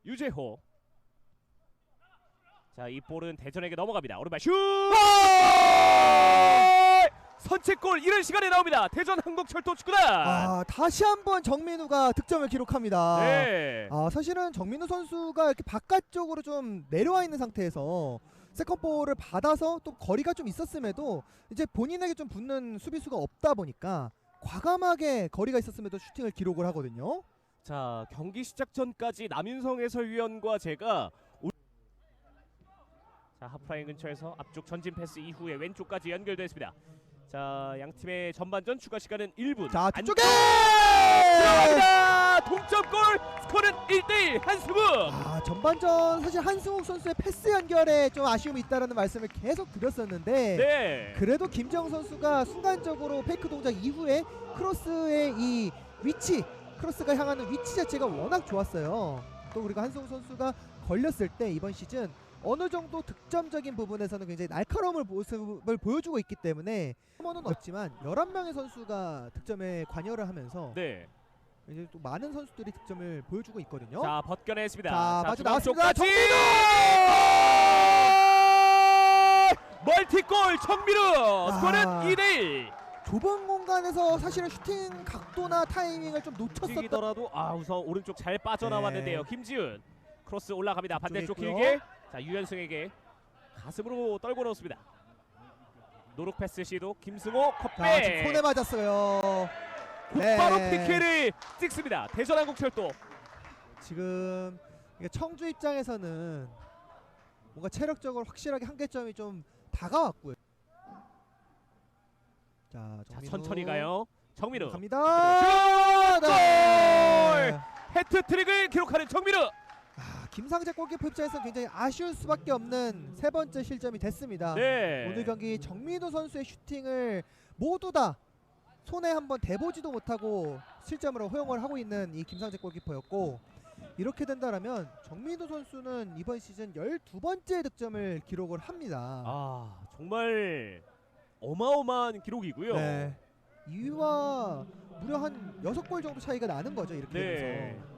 유재호. 자, 이 볼은 대전에게 넘어갑니다. 오른발 슛! 선취골 이른 시간에 나옵니다. 대전 한국철도 축구단. 다시 한번 정민우가 득점을 기록합니다. 네. 사실은 정민우 선수가 이렇게 바깥쪽으로 좀 내려와 있는 상태에서 세컨볼을 받아서 또 거리가 좀 있었음에도 이제 본인에게 좀 붙는 수비수가 없다 보니까 과감하게 거리가 있었음에도 슈팅을 기록을 하거든요. 자, 경기 시작 전까지 남윤성 해설위원과 제가 자, 하프라인 근처에서 앞쪽 전진 패스 이후에 왼쪽까지 연결됐습니다. 자, 양 팀의 전반전 추가 시간은 1분. 자, 뒤쪽에 들어갑니다. 동점골. 스코어는 1대1 한승우. 전반전 사실 한승욱 선수의 패스 연결에 좀 아쉬움이 있다라는 말씀을 계속 드렸었는데 네. 그래도 김정 선수가 순간적으로 페이크 동작 이후에 크로스의 이 위치, 크로스가 향하는 위치 자체가 워낙 좋았어요. 또 그리고 한승욱 선수가 걸렸을 때 이번 시즌 어느 정도 득점적인 부분에서는 굉장히 날카로운 모습을 보여주고 있기 때문에 홈런은 없지만 11명의 선수가 득점에 관여를 하면서 네. 이제 또 많은 선수들이 득점을 보여주고 있거든요. 자, 벗겨냈습니다. 자, 마주 중앙 나왔습니다. 쪽까지! 멀티골 정민우. 스코어는 2대1. 좁은 공간에서 사실은 슈팅 각도나 타이밍을 좀 놓쳤었던 움직이더라도 우선 오른쪽 잘 빠져나왔는데요. 네. 김지훈 크로스 올라갑니다. 반대쪽 있고요. 길게. 자, 유연승에게 가슴으로 떨고 넣었습니다. 노룩 패스 시도 김승호 지금 컵백. 손에 맞았어요. 곧바로 PK를 찍습니다. 대전한국철도. 지금 이게 청주 입장에서는 뭔가 체력적으로 확실하게 한계점이 좀 다가왔고요. 자, 자, 천천히 가요. 정민우 갑니다. 네. 해트트릭을 기록하는 정민우. 김상재 골키퍼 입장에서 굉장히 아쉬울 수밖에 없는 세 번째 실점이 됐습니다. 네. 오늘 경기 정민우 선수의 슈팅을 모두 다 손에 한번 대보지도 못하고 실점으로 허용을 하고 있는 이 김상재 골키퍼였고, 이렇게 된다라면 정민우 선수는 이번 시즌 12번째 득점을 기록을 합니다. 정말 어마어마한 기록이고요. 네. 2위와 무려 한 6골 정도 차이가 나는 거죠. 이렇게 네. 되면서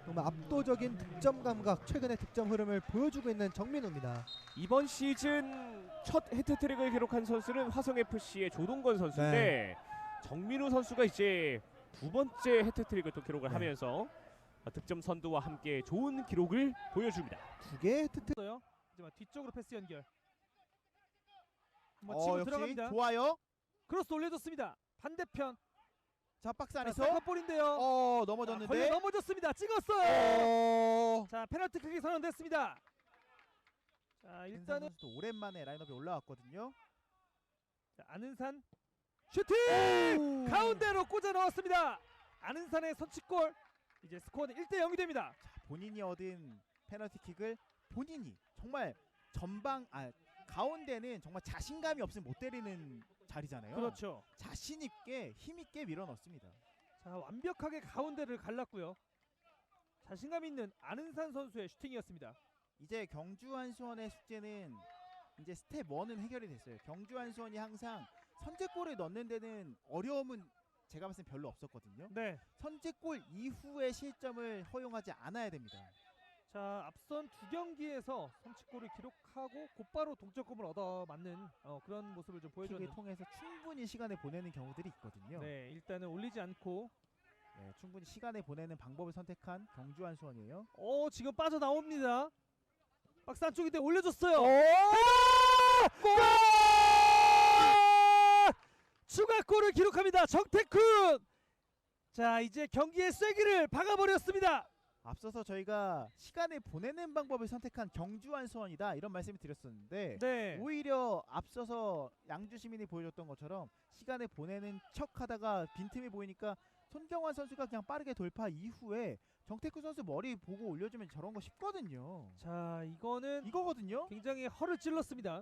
정말 압도적인 득점 감각, 최근의 득점 흐름을 보여주고 있는 정민우입니다. 이번 시즌 첫 해트트릭을 기록한 선수는 화성FC의 조동건 선수인데 정민우 선수가 이제 두 번째 해트트릭을 또 기록을 네. 하면서 득점 선두와 함께 좋은 기록을 보여줍니다. 2개 헤트트릭. 하지만 뒤쪽으로 패스 연결. 한번 치고 역시 들어갑니다. 좋아요. 크로스 올려줬습니다. 반대편. 자 박스 자, 안에서 세컨볼인데요. 걸려 넘어졌는데. 넘어졌습니다. 찍었어요. 자, 페널티킥이 선언됐습니다. 자, 일단은 일단은 선수도 오랜만에 라인업에 올라왔거든요. 자, 안은산 슈팅! 가운데로 꽂아 넣었습니다. 안은산의 선취골. 이제 스코어는 1대 0이 됩니다. 본인이 얻은 페널티킥을 본인이 정말 가운데는 정말 자신감이 없으면 못 때리는 자리잖아요. 그렇죠. 자신 있게 힘 있게 밀어 넣습니다. 자, 완벽하게 가운데를 갈랐고요. 자신감 있는 안은산 선수의 슈팅이었습니다. 이제 경주 한수원의 숙제는 이제 스텝 1은 해결이 됐어요. 경주 한수원이 항상 선제골을 넣는 데는 어려움은 제가 봤을 때 별로 없었거든요. 네. 선제골 이후의 실점을 허용하지 않아야 됩니다. 자, 앞선 두 경기에서 선취골을 기록하고 곧바로 동점골을 얻어 맞는 그런 모습을 좀 킥을 보여줬는데. 통해서 충분히 시간을 보내는 경우들이 있거든요. 네, 일단은 올리지 않고. 네, 충분히 시간을 보내는 방법을 선택한 경주 한수원이에요. 지금 빠져나옵니다. 박스 안쪽인데 올려줬어요. 골! 추가골을 기록합니다. 정태쿤. 자, 이제 경기의 쐐기를 박아버렸습니다. 앞서서 저희가 시간을 보내는 방법을 선택한 경주 한수원이다 이런 말씀을 드렸었는데 네. 오히려 앞서서 양주 시민이 보여줬던 것처럼 시간을 보내는 척하다가 빈틈이 보이니까 손경환 선수가 그냥 빠르게 돌파 이후에 정태쿤 선수 머리 보고 올려주면 저런 거 쉽거든요. 자, 이거는 이거거든요. 굉장히 허를 찔렀습니다.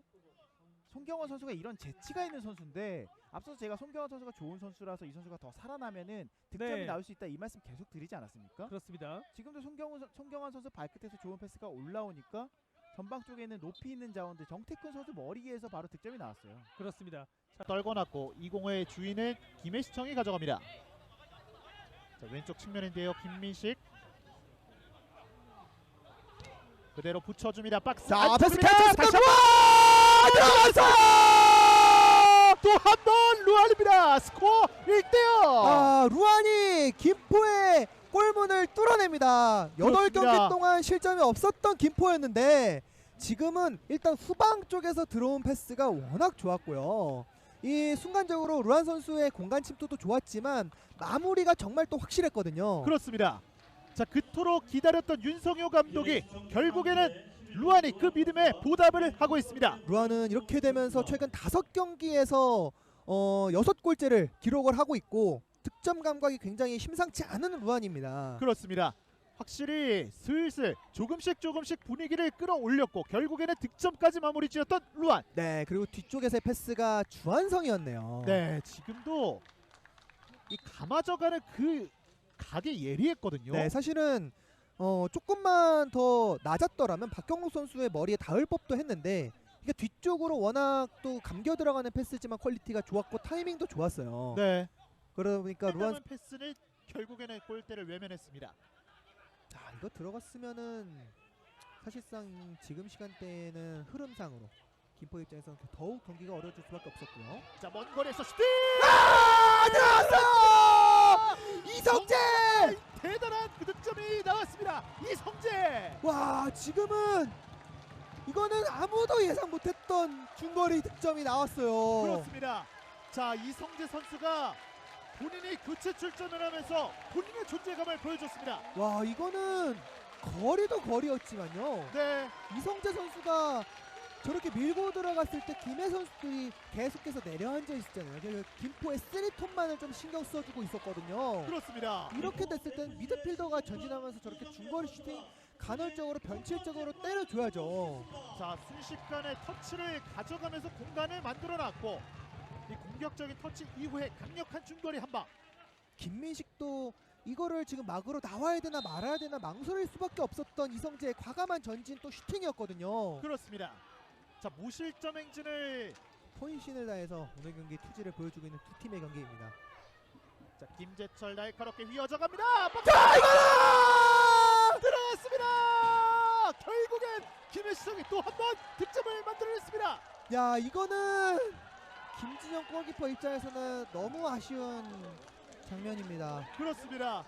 손경환 선수가 이런 재치가 있는 선수인데 앞서서 제가 손경환 선수가 좋은 선수라서 이 선수가 더 살아나면은 득점이 네. 나올 수 있다 이 말씀 계속 드리지 않았습니까? 그렇습니다. 지금도 손경환 선수 발끝에서 좋은 패스가 올라오니까 전방 쪽에 있는 높이 있는 자원들 정태쿤 선수 머리에서 바로 득점이 나왔어요. 그렇습니다. 떨궈놨고 이 공의 주인은 김혜시청이 가져갑니다. 자, 왼쪽 측면인데요. 김민식 그대로 붙여줍니다. 박스 자, 패스 안쪽입니다. 다시 또 한 번 루안입니다. 스코어 1대0. 루안이 김포의 골문을 뚫어냅니다. 8경기 그렇습니다. 동안 실점이 없었던 김포였는데 지금은 일단 후방 쪽에서 들어온 패스가 워낙 좋았고요. 이 순간적으로 루안 선수의 공간 침투도 좋았지만 마무리가 정말 또 확실했거든요. 그렇습니다. 자, 그토록 기다렸던 윤성효 감독이 결국에는 루안이 그 믿음에 보답을 하고 있습니다. 루안은 이렇게 되면서 최근 5경기에서 6골째를 기록을 하고 있고 득점 감각이 굉장히 심상치 않은 루안입니다. 그렇습니다. 확실히 슬슬 조금씩 분위기를 끌어올렸고 결국에는 득점까지 마무리 지었던 루안. 네, 그리고 뒤쪽에서의 패스가 주한성이었네요. 네, 지금도 이 감아져가는 그 각에 예리했거든요. 네, 사실은 조금만 더 낮았더라면 박경록 선수의 머리에 닿을 법도 했는데 이게 뒤쪽으로 워낙 또 감겨 들어가는 패스지만 퀄리티가 좋았고 타이밍도 좋았어요. 네. 그러니까 루안 루안 패스는 결국에는 골대를 외면했습니다. 자, 이거 들어갔으면은 사실상 지금 시간대에는 흐름상으로 김포 입장에서는 더욱 경기가 어려워질 수밖에 없었고요. 자, 먼 거리에서 슈팅! 들어갔어요! 이성재! 대단한 그 득점이 나왔습니다. 이성재! 와, 지금은 이거는 아무도 예상 못했던 중거리 득점이 나왔어요. 그렇습니다. 자, 이성재 선수가 본인이 교체 출전을 하면서 본인의 존재감을 보여줬습니다. 와, 이거는 거리도 거리였지만요. 네. 이성재 선수가 저렇게 밀고 들어갔을 때 김해 선수들이 계속해서 내려앉아 있었잖아요. 그래서 김포의 3톤만을 좀 신경 써주고 있었거든요. 그렇습니다. 이렇게 됐을 땐 미드필더가 전진하면서 저렇게 중거리 슈팅 간헐적으로 변칙적으로 때려줘야죠. 자, 순식간에 터치를 가져가면서 공간을 만들어놨고 이 공격적인 터치 이후에 강력한 중거리 한 방. 김민식도 이거를 지금 막으로 나와야 되나 말아야 되나 망설일 수밖에 없었던 이성재의 과감한 전진 또 슈팅이었거든요. 그렇습니다. 자, 무실점 행진을 혼신을 다해서 오늘 경기 투지를 보여주고 있는 두 팀의 경기입니다. 자, 김재철 날카롭게 휘어져 갑니다. 들어갔습니다. 결국엔 김혜수성이 또 한 번 득점을 만들어냈습니다. 야, 이거는 김진영 골키퍼 입장에서는 너무 아쉬운 장면입니다. 그렇습니다.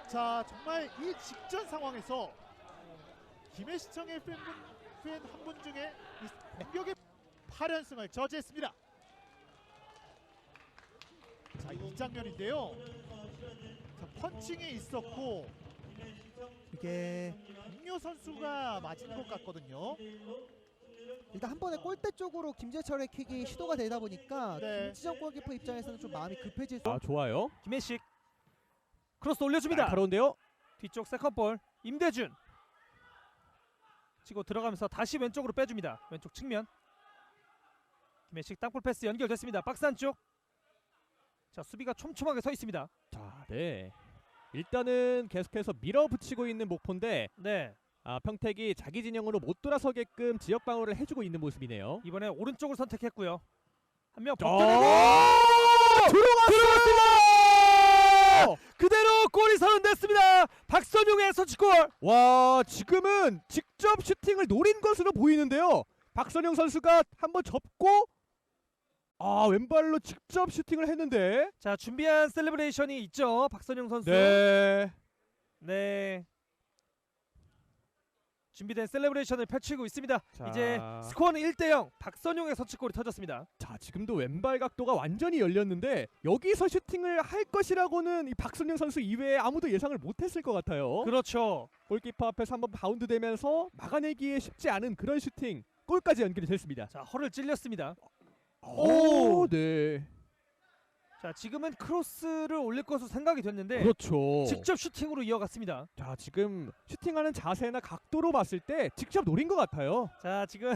자, 정말 이 직전 상황에서 김해시청의 팬 한 분 중에 이 공격의 8연승을 저지했습니다. 자, 이 장면인데요. 자, 펀칭이 있었고 이게 동료 선수가 맞은 것 같거든요. 일단 한 번에 골대 쪽으로 김재철의 킥이 시도가 되다 보니까 네. 김지정 골키퍼 입장에서는 좀 마음이 급해질 수. 아, 좋아요. 김혜식 크로스 올려줍니다. 가로운데요. 뒤쪽 세컨볼 임대준 치고 들어가면서 다시 왼쪽으로 빼줍니다. 왼쪽 측면 김혜식 땅볼 패스 연결됐습니다. 박스 안쪽. 자, 수비가 촘촘하게 서 있습니다. 자, 네. 일단은 계속해서 밀어붙이고 있는 목포인데 네, 평택이 자기 진영으로 못 돌아서게끔 지역 방어를 해주고 있는 모습이네요. 이번에 오른쪽을 선택했고요. 한 명 들어갔습니다. 그대로 골이 선언됐습니다. 박선용의 선취골. 와, 지금은 직접 슈팅을 노린 것으로 보이는데요. 박선영 선수가 한번 접고 왼발로 직접 슈팅을 했는데. 자, 준비한 셀레브레이션이 있죠. 박선용 선수. 네. 네. 준비된 셀레브레이션을 펼치고 있습니다. 자. 이제 스코어는 1대0. 박선용의 선취골이 터졌습니다. 자, 지금도 왼발 각도가 완전히 열렸는데 여기서 슈팅을 할 것이라고는 이 박선영 선수 이외에 아무도 예상을 못했을 것 같아요. 그렇죠. 골키퍼 앞에서 한번 바운드 되면서 막아내기에 쉽지 않은 그런 슈팅, 골까지 연결이 됐습니다. 자, 허를 찔렸습니다. 오, 네. 자, 지금은 크로스를 올릴 것으로 생각이 됐는데 그렇죠. 직접 슈팅으로 이어갔습니다. 자, 지금 슈팅하는 자세나 각도로 봤을 때 직접 노린 것 같아요. 자, 지금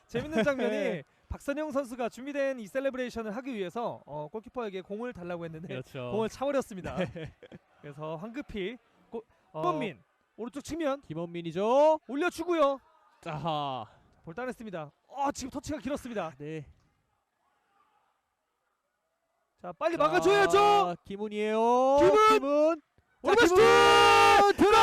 재밌는 장면이 박선영 선수가 준비된 이 셀레브레이션을 하기 위해서 골키퍼에게 공을 달라고 했는데 그렇죠. 공을 차버렸습니다. 그래서 황급히 김원민 오른쪽 측면 김원민이죠. 올려주고요. 자, 볼단했습니다. 지금 터치가 길었습니다. 네. 자, 빨리 막아줘야죠. 김훈이에요. 김훈! 김훈. 오른발 슈팅! 들어!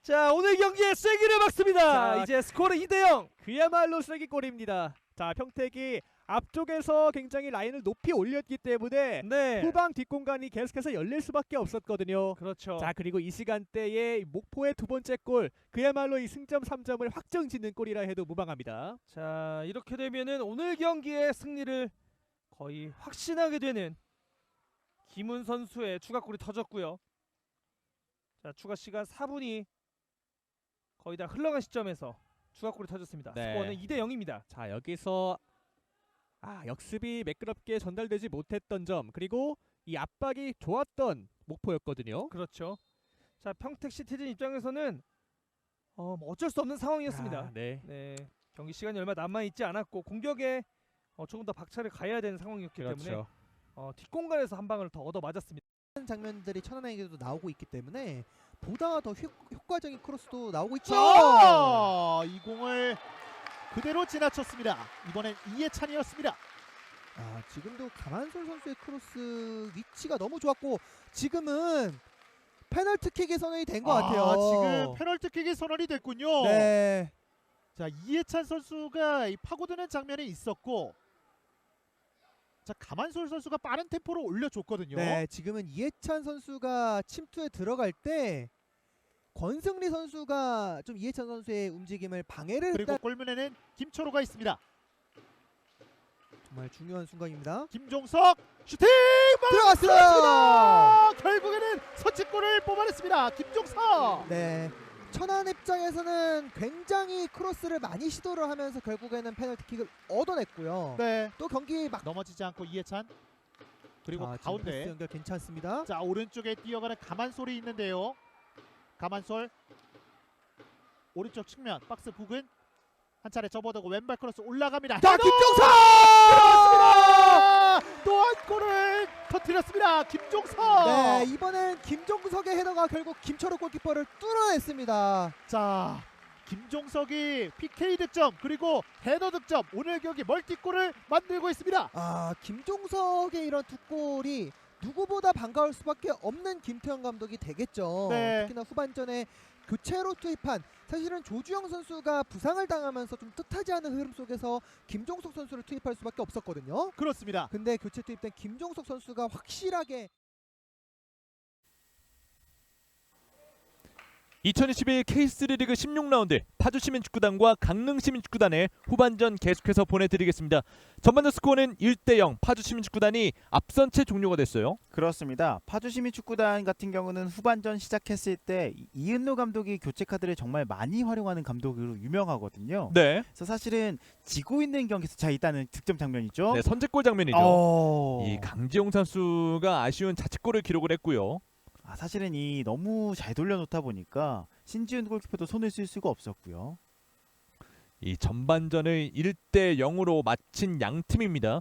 자, 오늘 경기에 쐐기를 박습니다. 자, 이제 스코어는 2대0. 그야말로 쐐기골입니다. 자, 평택이 앞쪽에서 굉장히 라인을 높이 올렸기 때문에 네. 후방 뒷공간이 계속해서 열릴 수밖에 없었거든요. 그렇죠. 자, 그리고 이 시간대에 목포의 두 번째 골, 그야말로 이 승점 3점을 확정짓는 골이라 해도 무방합니다. 자, 이렇게 되면은 오늘 경기의 승리를 거의 확신하게 되는 김훈 선수의 추가골이 터졌고요. 자, 추가 시간 4분이 거의 다 흘러간 시점에서 추가골이 터졌습니다. 네. 스코어는 2대0입니다. 자, 여기서 역습이 매끄럽게 전달되지 못했던 점, 그리고 이 압박이 좋았던 목포였거든요. 그렇죠. 자, 평택 시티즌 입장에서는 뭐 어쩔 수 없는 상황이었습니다. 네. 네, 경기 시간이 얼마 남아 있지 않았고 공격에 조금 더 박차를 가해야 되는 상황이었기 때문에 그렇죠. 뒷공간에서 한 방을 더 얻어 맞았습니다. 장면들이 천안에게도 나오고 있기 때문에 보다 더 효과적인 크로스도 나오고 있죠. 이 공을 그대로 지나쳤습니다. 이번엔 이해찬이었습니다. 지금도 강한솔 선수의 크로스 위치가 너무 좋았고 지금은 페널티킥이 선언이 된 것 같아요. 지금 페널티킥이 선언이 됐군요. 네. 자, 이해찬 선수가 이 파고드는 장면이 있었고, 자, 가만솔 선수가 빠른 템포로 올려줬거든요. 네, 지금은 이해찬 선수가 침투에 들어갈 때 권승리 선수가 좀 이해찬 선수의 움직임을 방해를 그리고 했다. 골문에는 김철호가 있습니다. 정말 중요한 순간입니다. 김종석 슈팅 들어갔어요. 결국에는 선취골을 뽑아냈습니다. 김종석. 네. 천안 입장에서는 굉장히 크로스를 많이 시도를 하면서 결국에는 페널티킥을 얻어냈고요. 네. 또 경기 막 넘어지지 않고 이해찬. 그리고 지금 패스 가운데. 연결 괜찮습니다. 자, 오른쪽에 뛰어가는 가만솔이 있는데요. 가만솔 오른쪽 측면 박스 부근 한 차례 접어두고 왼발 크로스 올라갑니다. 자, 헤더! 김종석! 들어갔습니다. 또 한 골을 터뜨렸습니다. 김종석. 네, 이번엔 김종석의 헤더가 결국 김철호 골키퍼를 뚫어냈습니다. 자, 김종석이 PK 득점 그리고 헤더 득점 오늘 경기 멀티골을 만들고 있습니다. 김종석의 이런 두 골이 누구보다 반가울 수밖에 없는 김태형 감독이 되겠죠. 네. 특히나 후반전에 교체로 투입한 사실은 조주영 선수가 부상을 당하면서 좀 뜻하지 않은 흐름 속에서 김종석 선수를 투입할 수밖에 없었거든요. 그렇습니다. 근데 교체 투입된 김종석 선수가 확실하게 2021 K3 리그 16라운드 파주시민축구단과 강릉시민축구단의 후반전 계속해서 보내드리겠습니다. 전반전 스코어는 1대0 파주시민축구단이 앞선 채 종료가 됐어요. 그렇습니다. 파주시민축구단 같은 경우는 후반전 시작했을 때 이은노 감독이 교체 카드를 정말 많이 활용하는 감독으로 유명하거든요. 네, 그래서 사실은 지고 있는 경기에서 자 일단은 득점 장면이죠. 네 선제골 장면이죠. 이 강지용 선수가 아쉬운 자책골을 기록을 했고요. 사실은 이 너무 잘 돌려놓다 보니까 신지훈 골키퍼도 손을 쓸 수가 없었고요. 이 전반전을 1대0으로 마친 양 팀입니다.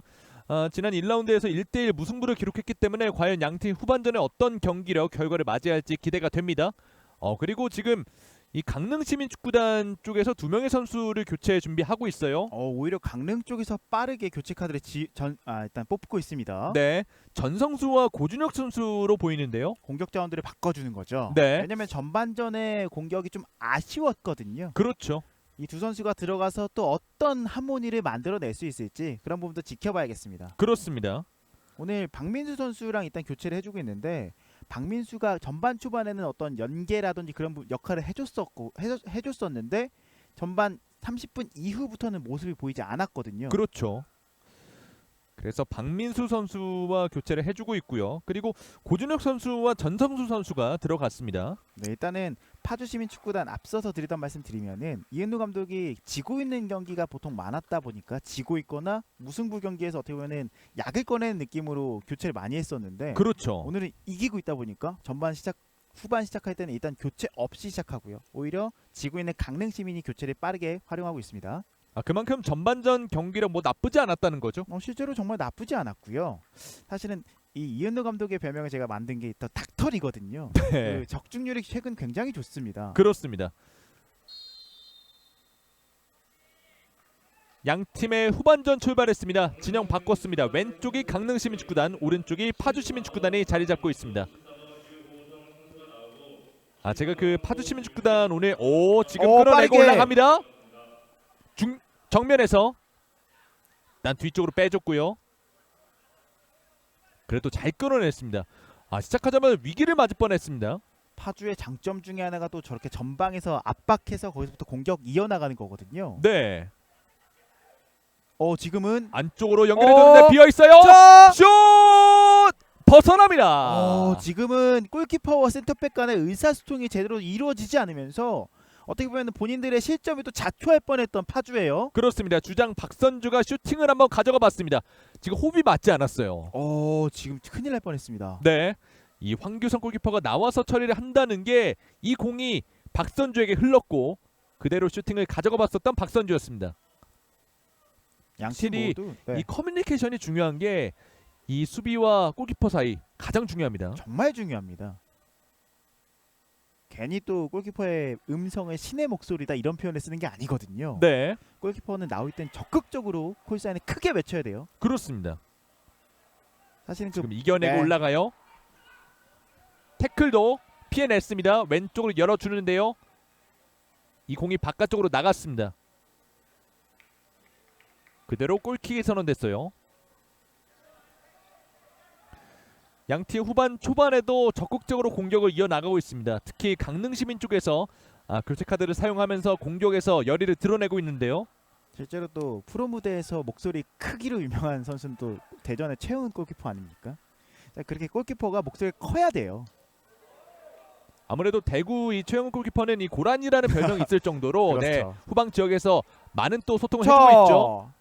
지난 1라운드에서 1대1 무승부를 기록했기 때문에 과연 양팀 후반전에 어떤 경기력 결과를 맞이할지 기대가 됩니다. 그리고 지금 이 강릉시민축구단 쪽에서 2명의 선수를 교체 준비하고 있어요. 오히려 강릉 쪽에서 빠르게 교체 카드를 일단 뽑고 있습니다. 네, 전성수와 고준혁 선수로 보이는데요. 공격 자원들을 바꿔주는 거죠. 네. 왜냐면 전반전에 공격이 좀 아쉬웠거든요. 그렇죠. 이 두 선수가 들어가서 또 어떤 하모니를 만들어낼 수 있을지 그런 부분도 지켜봐야겠습니다. 그렇습니다. 오늘 박민수 선수랑 일단 교체를 해주고 있는데 박민수가 전반 초반에는 어떤 연계라든지 그런 역할을 해줬었는데 전반 30분 이후부터는 모습이 보이지 않았거든요. 그렇죠. 그래서 박민수 선수와 교체를 해주고 있고요. 그리고 고준혁 선수와 전성수 선수가 들어갔습니다. 네, 일단은 파주시민축구단 앞서서 드리던 말씀 드리면은 이은우 감독이 지고 있는 경기가 보통 많았다 보니까 지고 있거나 무승부 경기에서 어떻게 보면은 약을 꺼내는 느낌으로 교체를 많이 했었는데 그렇죠. 오늘은 이기고 있다 보니까 후반 시작할 때는 일단 교체 없이 시작하고요. 오히려 지고 있는 강릉시민이 교체를 빠르게 활용하고 있습니다. 그만큼 전반전 경기력 뭐 나쁘지 않았다는 거죠. 실제로 정말 나쁘지 않았고요. 사실은 이 이은호 감독의 별명을 제가 만든 게 더 닥터리거든요. 네. 그 적중률이 최근 굉장히 좋습니다. 그렇습니다. 양 팀의 후반전 출발했습니다. 진영 바꿨습니다. 왼쪽이 강릉시민축구단, 오른쪽이 파주시민축구단이 자리 잡고 있습니다. 제가 그 파주시민축구단 오늘 지금 끌어내고 빠르게. 올라갑니다. 정면에서 난 뒤쪽으로 빼줬고요. 그래도 잘 끌어냈습니다. 시작하자마자 위기를 맞을 뻔했습니다. 파주의 장점 중에 하나가 또 저렇게 전방에서 압박해서 거기서부터 공격 이어나가는 거거든요. 네, 지금은 안쪽으로 연결해줬는데 비어 있어요. 슛 벗어납니다. 지금은 골키퍼와 센터백 간의 의사소통이 제대로 이루어지지 않으면서 어떻게 보면 본인들의 실점이 또 자초할 뻔했던 파주예요. 그렇습니다. 주장 박선주가 슈팅을 한번 가져가 봤습니다. 지금 호흡이 맞지 않았어요. 지금 큰일 날 뻔했습니다. 네, 이 황규성 골키퍼가 나와서 처리를 한다는 게 이 공이 박선주에게 흘렀고 그대로 슈팅을 가져가 봤었던 박선주였습니다. 양팀 확실히 모두 이 커뮤니케이션이 중요한 게 이 수비와 골키퍼 사이 가장 중요합니다. 정말 중요합니다. 괜히 또 골키퍼의 음성을 신의 목소리다 이런 표현을 쓰는 게 아니거든요. 네, 골키퍼는 나올 땐 적극적으로 콜사인을 크게 외쳐야 돼요. 그렇습니다. 사실은 지금 이겨내고 네. 올라가요. 태클도 피해냈습니다. 왼쪽으로 열어주는데요. 이 공이 바깥쪽으로 나갔습니다. 그대로 골킥이 선언됐어요. 양팀 후반 초반에도 적극적으로 공격을 이어나가고 있습니다. 특히 강릉시민 쪽에서 교체 카드를 사용하면서 공격에서 열의를 드러내고 있는데요. 실제로 또 프로 무대에서 목소리 크기로 유명한 선수는 또 대전의 최훈 골키퍼 아닙니까? 그렇게 골키퍼가 목소리가 커야 돼요. 아무래도 대구 이 최영훈 골키퍼는 이 고란이라는 별명이 있을 정도로 네, 그렇죠. 후방 지역에서 많은 또 소통을 해주고 있죠.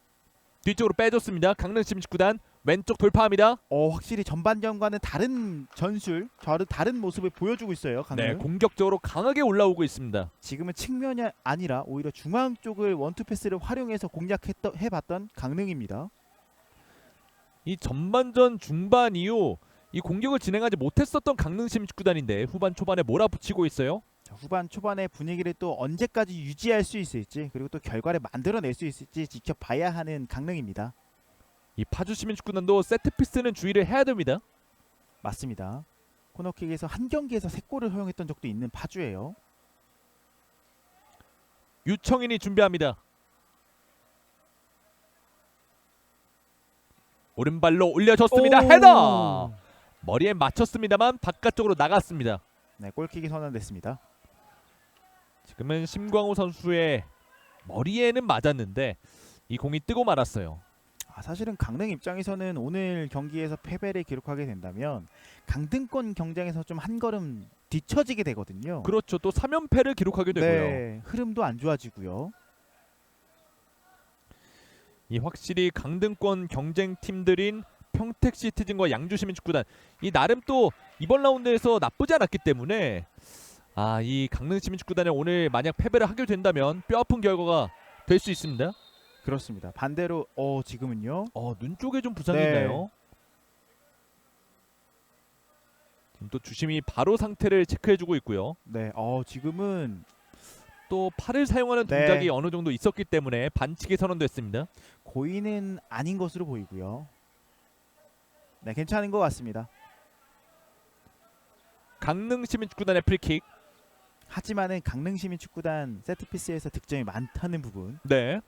뒤쪽으로 빼줬습니다. 강릉시민축구단 왼쪽 돌파합니다. 확실히 전반전과는 다른 전술, 다른 모습을 보여주고 있어요. 강릉. 네, 공격적으로 강하게 올라오고 있습니다. 지금은 측면이 아니라 오히려 중앙 쪽을 원투 패스를 활용해서 해봤던 강릉입니다. 이 전반전 중반 이후 이 공격을 진행하지 못했었던 강릉시민축구단인데 후반 초반에 몰아붙이고 있어요. 후반 초반의 분위기를 또 언제까지 유지할 수 있을지 그리고 또 결과를 만들어낼 수 있을지 지켜봐야 하는 강릉입니다. 이 파주시민축구단도 세트피스는 주의를 해야 됩니다. 맞습니다. 코너킥에서 한 경기에서 3골을 허용했던 적도 있는 파주예요. 유청인이 준비합니다. 오른발로 올려줬습니다. 오. 헤더! 머리에 맞췄습니다만 바깥쪽으로 나갔습니다. 네, 골킥이 선언됐습니다. 지금은 심광호 선수의 머리에는 맞았는데 이 공이 뜨고 말았어요. 사실은 강릉 입장에서는 오늘 경기에서 패배를 기록하게 된다면 강등권 경쟁에서 좀 한 걸음 뒤처지게 되거든요. 그렇죠. 또 3연패를 기록하게 되고요. 네, 흐름도 안 좋아지고요. 이 확실히 강등권 경쟁 팀들인 평택시티즌과 양주시민축구단 이 나름 또 이번 라운드에서 나쁘지 않았기 때문에 이 강릉시민축구단이 오늘 만약 패배를 하게 된다면 뼈아픈 결과가 될 수 있습니다. 그렇습니다. 반대로 지금은요. 눈 쪽에 좀 부상이 네. 있나요? 지금 또 주심이 바로 상태를 체크해주고 있고요. 네, 지금은 또 팔을 사용하는 네. 동작이 어느 정도 있었기 때문에 반칙이 선언됐습니다. 고의는 아닌 것으로 보이고요. 네, 괜찮은 것 같습니다. 강릉시민축구단의 프리킥. 하지만은 강릉시민축구단 세트피스에서 득점이 많다는 부분. 네.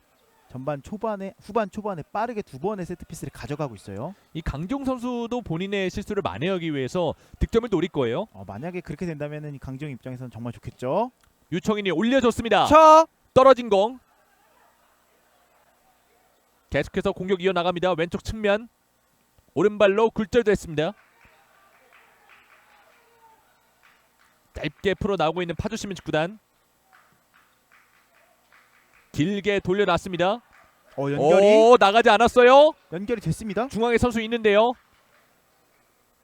후반 초반에 빠르게 2번의 세트피스를 가져가고 있어요. 이 강종 선수도 본인의 실수를 만회하기 위해서 득점을 노릴 거예요. 만약에 그렇게 된다면은 강정 입장에서는 정말 좋겠죠. 유청인이 올려줬습니다. 자, 떨어진 공. 계속해서 공격 이어나갑니다. 왼쪽 측면. 오른발로 굴절됐습니다. 짧게 풀어 나오고 있는 파주시민축구단. 길게 돌려놨습니다. 나가지 않았어요. 연결이 됐습니다. 중앙에 선수 있는데요.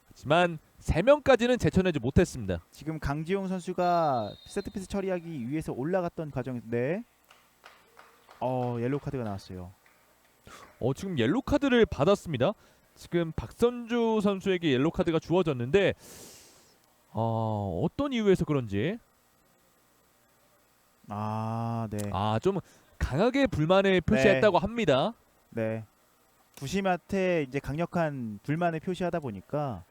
하지만 3명까지는 제쳐내지 못했습니다. 지금 강지용 선수가 세트피스 처리하기 위해서 올라갔던 과정인데 옐로우 카드가 나왔어요. 지금 옐로 카드를 받았습니다. 지금 박선주 선수에게 옐로 카드가 주어졌는데 어떤 이유에서 그런지 네. 좀 강하게 불만을 표시했다고 합니다. 네. 부심한테 이제 강력한 불만을 표시하다 보니까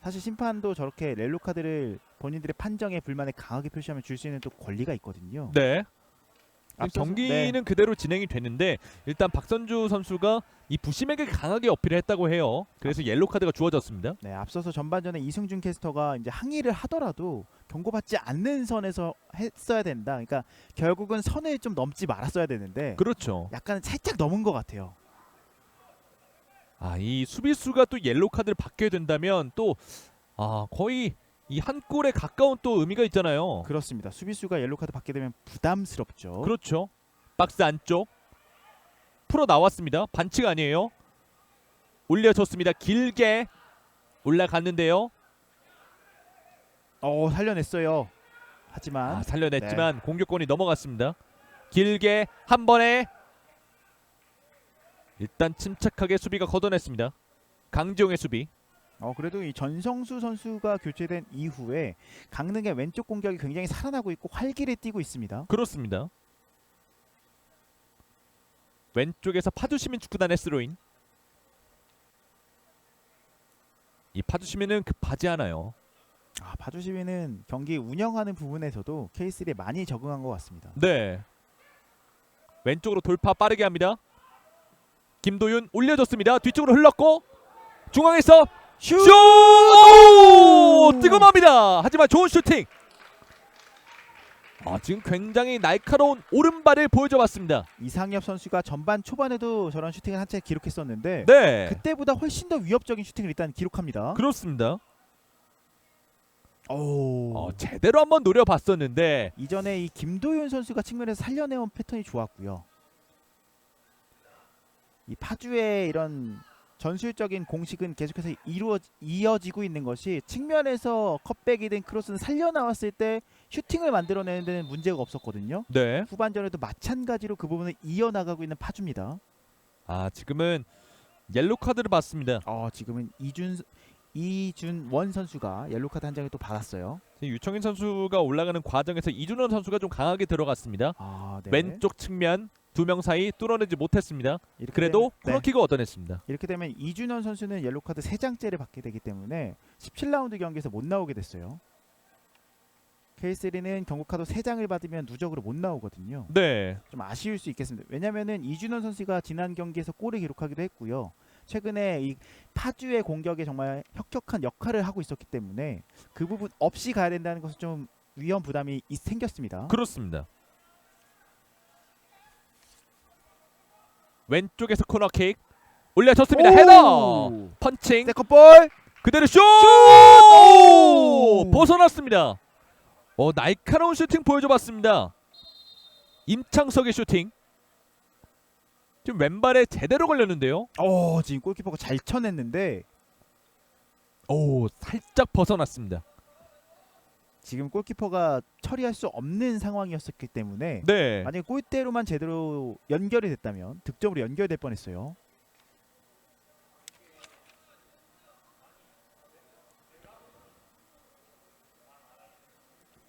사실 심판도 저렇게 옐로 카드를 본인들의 판정에 불만을 강하게 표시하면 줄 수 있는 또 권리가 있거든요. 네. 앞서서- 경기는 그대로 진행이 됐는데 일단 박선주 선수가 이 부심에게 강하게 어필을 했다고 해요. 그래서 옐로 카드가 주어졌습니다. 네, 앞서서 전반전에 이승준 캐스터가 이제 항의를 하더라도 경고받지 않는 선에서 했어야 된다. 그러니까 결국은 선을 좀 넘지 말았어야 되는데 그렇죠. 약간 살짝 넘은 것 같아요. 이 수비수가 또 옐로 카드를 받게 된다면 또 거의 이 한 골에 가까운 또 의미가 있잖아요. 그렇습니다. 수비수가 옐로 카드 받게 되면 부담스럽죠. 그렇죠. 박스 안쪽 풀어 나왔습니다. 반칙 아니에요. 올려줬습니다. 길게 올라갔는데요. 살려냈어요. 하지만 살려냈지만 공격권이 넘어갔습니다. 길게 한 번에 일단 침착하게 수비가 걷어냈습니다. 강지용의 수비. 그래도 이 전성수 선수가 교체된 이후에 강릉의 왼쪽 공격이 굉장히 살아나고 있고 활기를 띠고 있습니다. 그렇습니다. 왼쪽에서 파주시민축구단의 스로인. 이 파주시민은 급하지 않아요. 파주시민은 경기 운영하는 부분에서도 K3에 많이 적응한 것 같습니다. 네. 왼쪽으로 돌파 빠르게 합니다. 김도윤 올려줬습니다. 뒤쪽으로 흘렀고 중앙에서 슛! 오! 뜨거합니다. 하지만 좋은 슈팅. 지금 굉장히 날카로운 오른발을 보여줘봤습니다. 이상엽 선수가 전반 초반에도 저런 슈팅을 한 차례 기록했었는데 네. 그때보다 훨씬 더 위협적인 슈팅을 일단 기록합니다. 그렇습니다. 오. 제대로 한번 노려봤었는데 이전에 이 김도윤 선수가 측면에서 살려내온 패턴이 좋았고요. 이 파주의 이런 전술적인 공식은 계속해서 이어지고 있는 것이 측면에서 컵백이든 크로스는 살려나왔을 때 슈팅을 만들어내는 데는 문제가 없었거든요. 네. 후반전에도 마찬가지로 그 부분을 이어나가고 있는 파주입니다. 지금은 옐로 카드를 받습니다. 지금은 이준원 선수가 옐로 카드 한 장을 또 받았어요. 유청인 선수가 올라가는 과정에서 이준원 선수가 좀 강하게 들어갔습니다. 네. 왼쪽 측면 두 명 사이 뚫어내지 못했습니다. 이렇게 그래도 되면, 코너킥을 얻어냈습니다. 이렇게 되면 이준원 선수는 옐로 카드 3장째를 받게 되기 때문에 17라운드 경기에서 못 나오게 됐어요. K3는 경고 카드 3장을 받으면 누적으로 못 나오거든요. 네. 좀 아쉬울 수 있겠습니다. 왜냐면은 이준원 선수가 지난 경기에서 골을 기록하기도 했고요. 최근에 이 파주의 공격에 정말 혁혁한 역할을 하고 있었기 때문에 그 부분 없이 가야 된다는 것은 좀 위험 부담이 생겼습니다. 그렇습니다. 왼쪽에서 코너킥 올려줬습니다. 헤더 펀칭 세컨볼 그대로 슛! 오! 벗어났습니다. 날카로운 슈팅 보여줘봤습니다. 임창석의 슈팅. 지금 왼발에 제대로 걸렸는데요. 지금 골키퍼가 잘 쳐냈는데 살짝 벗어났습니다. 지금 골키퍼가 처리할 수 없는 상황이었기 때문에 네. 만약에 골대로만 제대로 연결이 됐다면 득점으로 연결될 뻔했어요.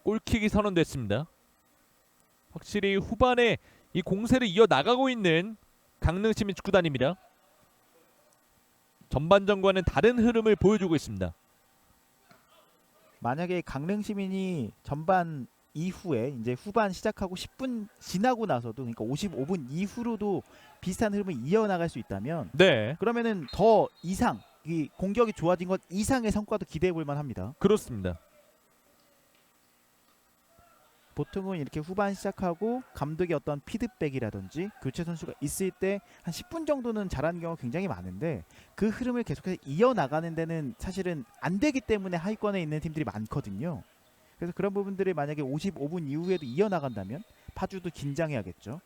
골킥이 선언됐습니다. 확실히 후반에 이 공세를 이어나가고 있는 강릉시민축구단입니다. 전반전과는 다른 흐름을 보여주고 있습니다. 만약에 강릉시민이 전반 이후에 이제 후반 시작하고 10분 지나고 나서도 그러니까 55분 이후로도 비슷한 흐름을 이어나갈 수 있다면 네, 그러면은 더 이상 이 공격이 좋아진 것 이상의 성과도 기대해 볼 만합니다. 그렇습니다. 보통은 이렇게 후반 시작하고 감독의 어떤 피드백이라든지 교체 선수가 있을 때 한 10분 정도는 잘하는 경우가 굉장히 많은데 그 흐름을 계속해서 이어나가는 데는 사실은 안 되기 때문에 하위권에 있는 팀들이 많거든요. 그래서 그런 부분들을 만약에 55분 이후에도 이어나간다면 파주도 긴장해야겠죠.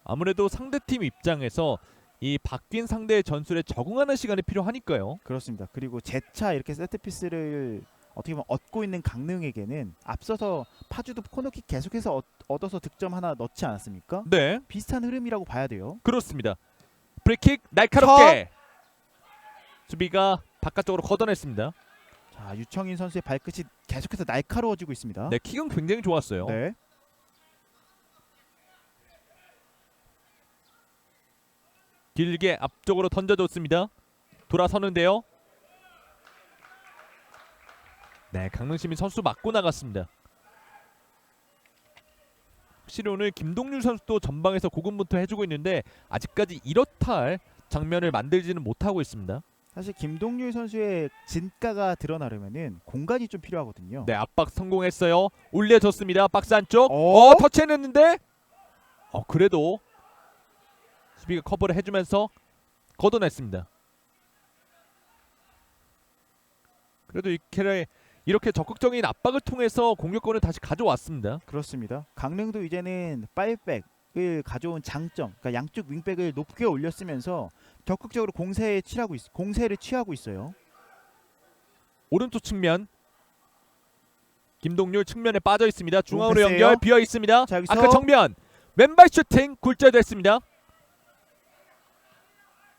아무래도 상대팀 입장에서 이 바뀐 상대의 전술에 적응하는 시간이 필요하니까요. 그렇습니다. 그리고 재차 이렇게 세트피스를 어떻게 보면 얻고 있는 강릉에게는 앞서서 파주도 코너킥 계속해서 얻어서 득점 하나 넣지 않았습니까? 네, 비슷한 흐름이라고 봐야 돼요. 그렇습니다. 프리킥 날카롭게 수비가 바깥쪽으로 걷어냈습니다. 자, 유청인 선수의 발끝이 계속해서 날카로워지고 있습니다. 네, 킥은 굉장히 좋았어요. 네. 길게 앞쪽으로 던져줬습니다. 돌아서는데요. 네, 강릉시민 선수 맞고 나갔습니다. 확실히 오늘 김동률 선수도 전방에서 고군분투 해주고 있는데 아직까지 이렇다 할 장면을 만들지는 못하고 있습니다. 사실 김동률 선수의 진가가 드러나려면은 공간이 좀 필요하거든요. 네, 압박 성공했어요. 올려줬습니다. 박스 안쪽. 어? 터치했는데 그래도 수비가 커버를 해주면서 걷어냈습니다. 그래도 이렇게 적극적인 압박을 통해서 공격권을 다시 가져왔습니다. 그렇습니다. 강릉도 이제는 파이백을 가져온 장점, 그러니까 양쪽 윙백을 높게 올렸으면서 적극적으로 공세를 취하고 있어요. 오른쪽 측면 김동률 측면에 빠져 있습니다. 중앙으로 패스예요. 연결 비어 있습니다. 자, 여기서 아까 정면 왼발 슈팅 굴절됐습니다.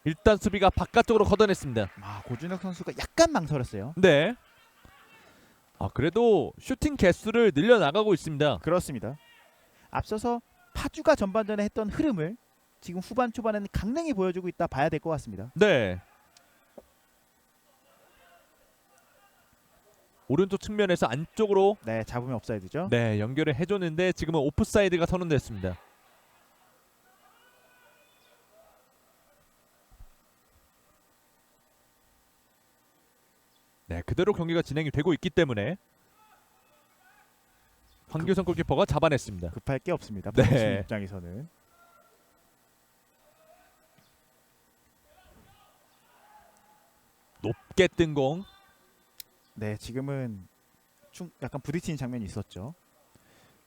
일단 수비가 바깥쪽으로 걷어냈습니다. 고준혁 선수가 약간 망설였어요. 네. 그래도 슈팅 개수를 늘려나가고 있습니다. 그렇습니다. 앞서서 파주가 전반전에 했던 흐름을 지금 후반 초반에는 강릉이 보여주고 있다 봐야 될 것 같습니다. 네. 오른쪽 측면에서 안쪽으로 네, 잡으면 옵사이드죠. 네, 연결을 해줬는데 지금은 오프사이드가 선언됐습니다. 네, 그대로 경기가 진행이 되고 있기 때문에 황규성 골키퍼가 잡아냈습니다. 급할 게 없습니다. 네. 파주 입장에서는. 높게 뜬 공. 네, 지금은 약간 부딪히는 장면이 있었죠.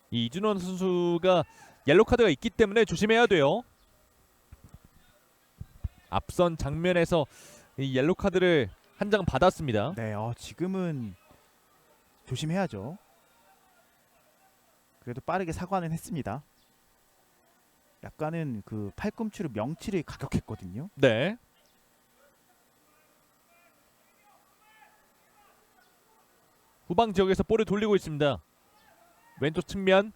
이 이준원 선수가 옐로 카드가 있기 때문에 조심해야 돼요. 앞선 장면에서 이 옐로 카드를 한 장 받았습니다. 네, 지금은 조심해야죠. 그래도 빠르게 사과는 했습니다. 약간은 그 팔꿈치로 명치를 가격했거든요. 네. 후방 지역에서 볼을 돌리고 있습니다. 왼쪽 측면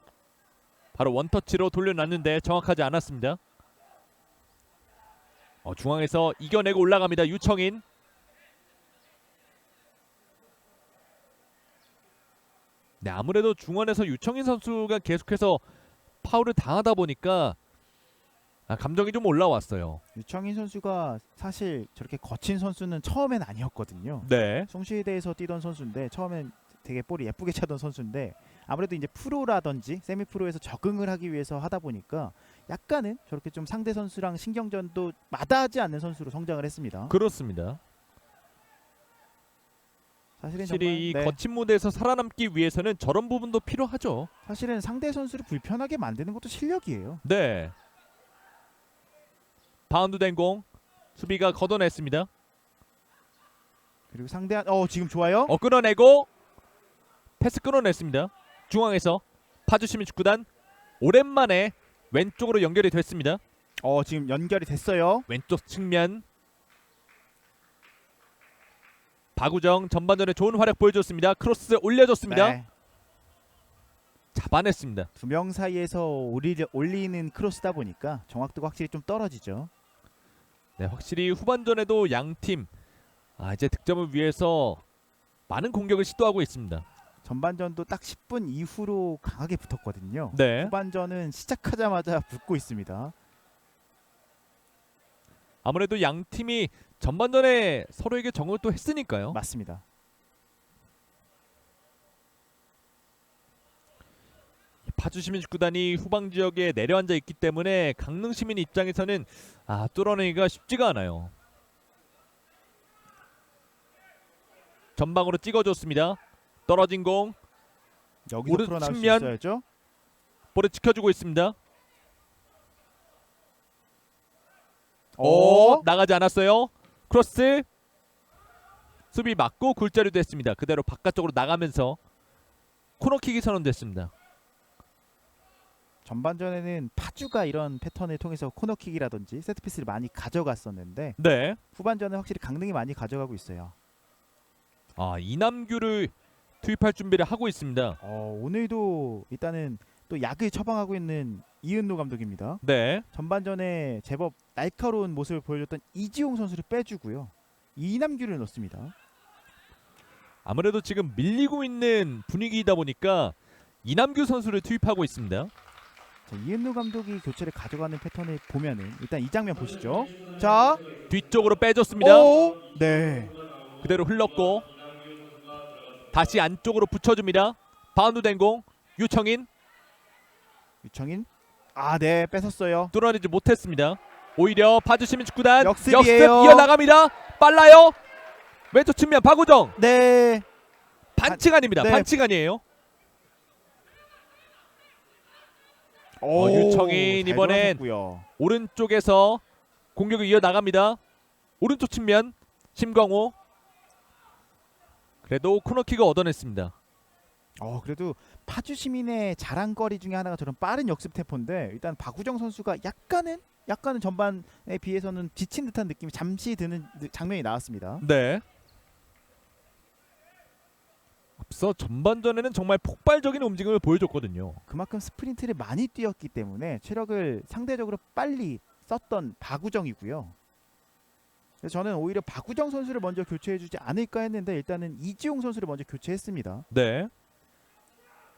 바로 원터치로 돌려놨는데 정확하지 않았습니다. 중앙에서 이겨내고 올라갑니다. 유청인. 네, 아무래도 중원에서 유청인 선수가 계속해서 파울을 당하다 보니까 감정이 좀 올라왔어요. 유청인 선수가 사실 저렇게 거친 선수는 처음엔 아니었거든요. 네. 숭실대에서 뛰던 선수인데 처음엔 되게 볼이 예쁘게 차던 선수인데 아무래도 이제 프로라든지 세미 프로에서 적응을 하기 위해서 하다 보니까 약간은 저렇게 좀 상대 선수랑 신경전도 마다하지 않는 선수로 성장을 했습니다. 그렇습니다. 사실은 확실히 이 정말, 네, 거친 무대에서 살아남기 위해서는 저런 부분도 필요하죠. 사실은 상대 선수를 불편하게 만드는 것도 실력이에요. 네. 바운드 된 공 수비가 걷어냈습니다. 그리고 상대한 지금 좋아요. 끌어내고 패스 끊어냈습니다. 중앙에서 파주시민 축구단 오랜만에 왼쪽으로 연결이 됐습니다. 지금 연결이 됐어요. 왼쪽 측면 박우정 전반전에 좋은 활약 보여줬습니다. 크로스 올려줬습니다. 네. 잡아냈습니다. 두 명 사이에서 올리는 크로스다 보니까 정확도가 확실히 좀 떨어지죠. 네, 확실히 후반전에도 양팀 이제 득점을 위해서 많은 공격을 시도하고 있습니다. 전반전도 딱 10분 이후로 강하게 붙었거든요. 네, 후반전은 시작하자마자 붙고 있습니다. 아무래도 양 팀이 전반전에 서로에게 적응을 또 했으니까요. 맞습니다. 파주시민 축구단이 후방 지역에 내려앉아 있기 때문에 강릉 시민 입장에서는 뚫어내기가 쉽지가 않아요. 전방으로 찍어줬습니다. 떨어진 공 여기서 오른 풀어나올 수 측면. 있어야죠. 볼을 지켜주고 있습니다. 나가지 않았어요. 크로스 수비 맞고 굴자리 됐습니다. 그대로 바깥쪽으로 나가면서 코너킥이 선언됐습니다. 전반전에는 파주가 이런 패턴을 통해서 코너킥이라든지 세트피스를 많이 가져갔었는데 네, 후반전은 확실히 강릉이 많이 가져가고 있어요. 이남규를 투입할 준비를 하고 있습니다. 오늘도 일단은 또 약을 처방하고 있는 이은노 감독입니다. 네, 전반전에 제법 날카로운 모습을 보여줬던 이지용 선수를 빼주고요. 이남규를 넣습니다. 아무래도 지금 밀리고 있는 분위기이다 보니까 이남규 선수를 투입하고 있습니다. 자, 이은노 감독이 교체를 가져가는 패턴을 보면은 일단 이 장면 보시죠. 자, 뒤쪽으로 빼줬습니다. 네. 그대로 흘렀고 다시 안쪽으로 붙여줍니다. 바운드 된 공 유청인 유청인. 네, 뺏었어요. 뚫어내지 못했습니다. 오히려 파주시민 축구단 역습이에요. 역습 이어나갑니다. 빨라요. 왼쪽 측면 박우정 네. 반칙 아닙니다. 네. 반칙 아니에요. 유청인 잘 이번엔 돌아섰고요. 오른쪽에서 공격을 이어나갑니다. 오른쪽 측면 심광호 그래도 코너킥을 얻어냈습니다. 그래도 파주 시민의 자랑거리 중에 하나가 저런 빠른 역습 템포인데 일단 박우정 선수가 약간은 전반에 비해서는 지친 듯한 느낌이 잠시 드는 장면이 나왔습니다. 네. 앞서 전반전에는 정말 폭발적인 움직임을 보여줬거든요. 그만큼 스프린트를 많이 뛰었기 때문에 체력을 상대적으로 빨리 썼던 박우정이고요. 그래서 저는 오히려 박우정 선수를 먼저 교체해주지 않을까 했는데 일단은 이지용 선수를 먼저 교체했습니다. 네.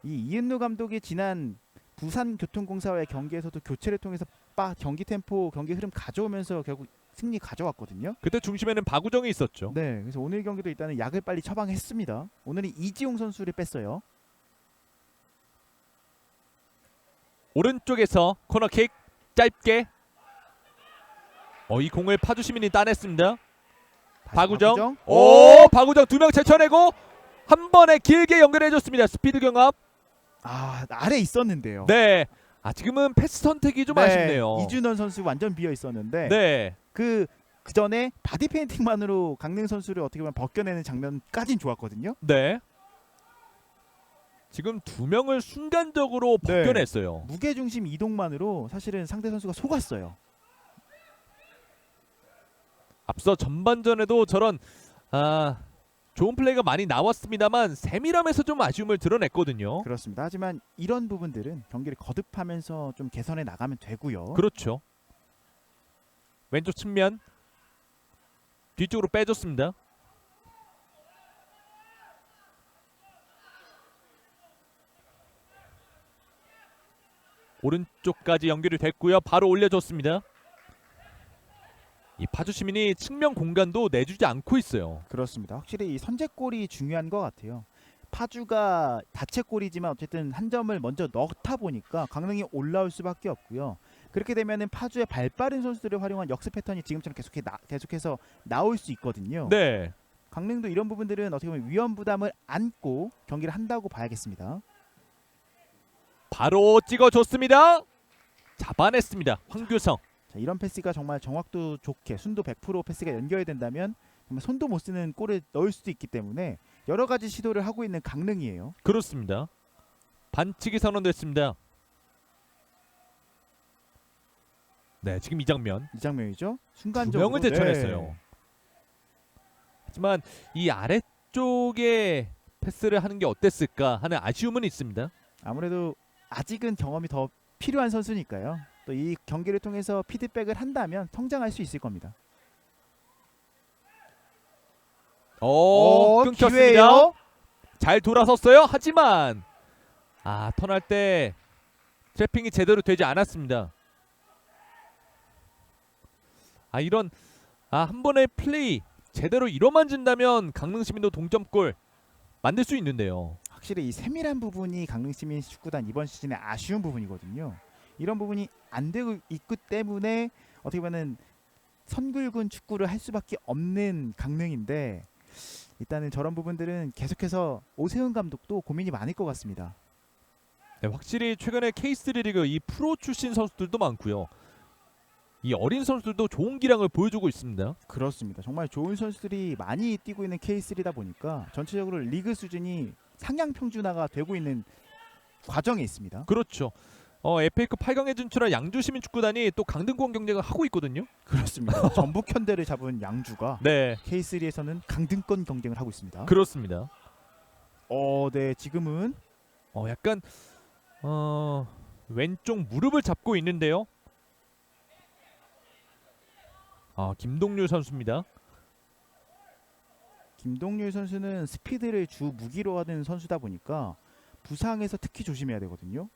이 이은루 감독이 지난 부산교통공사와의 경기에서도 교체를 통해서 경기 템포, 경기 흐름 가져오면서 결국 승리 가져왔거든요. 그때 중심에는 박우정이 있었죠. 네, 그래서 오늘 경기도 일단은 약을 빨리 처방했습니다. 오늘은 이지용 선수를 뺐어요. 오른쪽에서 코너킥 짧게 이 공을 파주시민이 따냈습니다. 다시 박우정. 오! 박우정 두 명 제쳐내고 한 번에 길게 연결해줬습니다. 스피드 경합. 아래 있었는데요. 네. 지금은 패스 선택이 좀 아쉽네요. 이준원 선수 완전 비어 있었는데 네. 그 전에 바디 페인팅만으로 강릉 선수를 어떻게 보면 벗겨내는 장면까진 좋았거든요. 네. 지금 두 명을 순간적으로 네. 벗겨냈어요. 무게 중심 이동만으로 사실은 상대 선수가 속았어요. 앞서 전반전에도 저런 좋은 플레이가 많이 나왔습니다만 세밀함에서 좀 아쉬움을 드러냈거든요. 그렇습니다. 하지만 이런 부분들은 경기를 거듭하면서 좀 개선해 나가면 되고요. 그렇죠. 왼쪽 측면 뒤쪽으로 빼줬습니다. 오른쪽까지 연결이 됐고요. 바로 올려줬습니다. 이 파주 시민이 측면 공간도 내주지 않고 있어요. 그렇습니다. 확실히 이 선제골이 중요한 것 같아요. 파주가 다채골이지만 어쨌든 한 점을 먼저 넣다 보니까 강릉이 올라올 수밖에 없고요. 그렇게 되면은 파주의 발빠른 선수들을 활용한 역습 패턴이 지금처럼 계속해서 나올 수 있거든요. 네. 강릉도 이런 부분들은 어떻게 보면 위험 부담을 안고 경기를 한다고 봐야겠습니다. 바로 찍어줬습니다. 잡아냈습니다. 황규성. 자, 이런 패스가 정말 정확도 좋게 순도 100% 패스가 연결이 된다면 정말 손도 못 쓰는 골을 넣을 수도 있기 때문에 여러 가지 시도를 하고 있는 강릉이에요. 그렇습니다. 반칙이 선언됐습니다. 네, 지금 이 장면 이 장면이죠. 두 순간적으로 명을 제쳐냈어요. 네. 하지만 이 아래쪽에 패스를 하는 게 어땠을까 하는 아쉬움은 있습니다. 아무래도 아직은 경험이 더 필요한 선수니까요. 또 이 경기를 통해서 피드백을 한다면 성장할 수 있을 겁니다. 끊겼습니다. 기회예요. 잘 돌아섰어요. 하지만 턴할 때 트래핑이 제대로 되지 않았습니다. 이런 한 번의 플레이 제대로 이뤄만 준다면 강릉 시민도 동점골 만들 수 있는데요. 확실히 이 세밀한 부분이 강릉시민 축구단 이번 시즌의 아쉬운 부분이거든요. 이런 부분이 안 되고 있기 때문에 어떻게 보면 선굴군 축구를 할 수밖에 없는 강릉인데 일단은 저런 부분들은 계속해서 오세훈 감독도 고민이 많을 것 같습니다. 네, 확실히 최근에 K3 리그 이 프로 출신 선수들도 많고요. 이 어린 선수들도 좋은 기량을 보여주고 있습니다. 그렇습니다. 정말 좋은 선수들이 많이 뛰고 있는 K3다 보니까 전체적으로 리그 수준이 상향 평준화가 되고 있는 과정에 있습니다. 그렇죠. FA컵 8강에 진출한 양주 시민 축구단이 또 강등권 경쟁을 하고 있거든요. 그렇습니다. 전북 현대를 잡은 양주가 네, K3에서는 강등권 경쟁을 하고 있습니다. 그렇습니다. 네, 지금은 약간 왼쪽 무릎을 잡고 있는데요. 김동률 선수입니다. 김동률 선수는 스피드를 주 무기로 하는 선수다 보니까 부상에서 특히 조심해야 되거든요.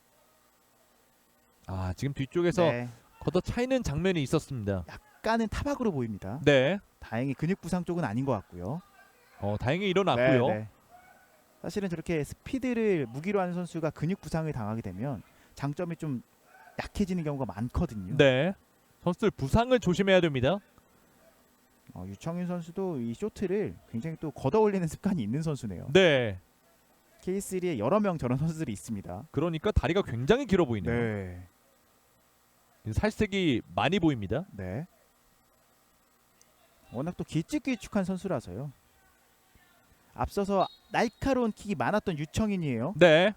지금 뒤쪽에서 네, 걷어 차이는 장면이 있었습니다. 약간은 타박으로 보입니다. 네, 다행히 근육 부상 쪽은 아닌 것 같고요. 다행히 일어났고요. 네. 사실은 저렇게 스피드를 무기로 하는 선수가 근육 부상을 당하게 되면 장점이 좀 약해지는 경우가 많거든요. 네, 선수들 부상을 조심해야 됩니다. 유청윤 선수도 이 쇼트를 굉장히 또 걷어 올리는 습관이 있는 선수네요. 네, K3에 여러 명 저런 선수들이 있습니다. 그러니까 다리가 굉장히 길어 보이네요. 네. 살색이 많이 보입니다. 네. 워낙 또 길쭉길쭉한 선수라서요. 앞서서 날카로운 킥이 많았던 유청인이에요. 네,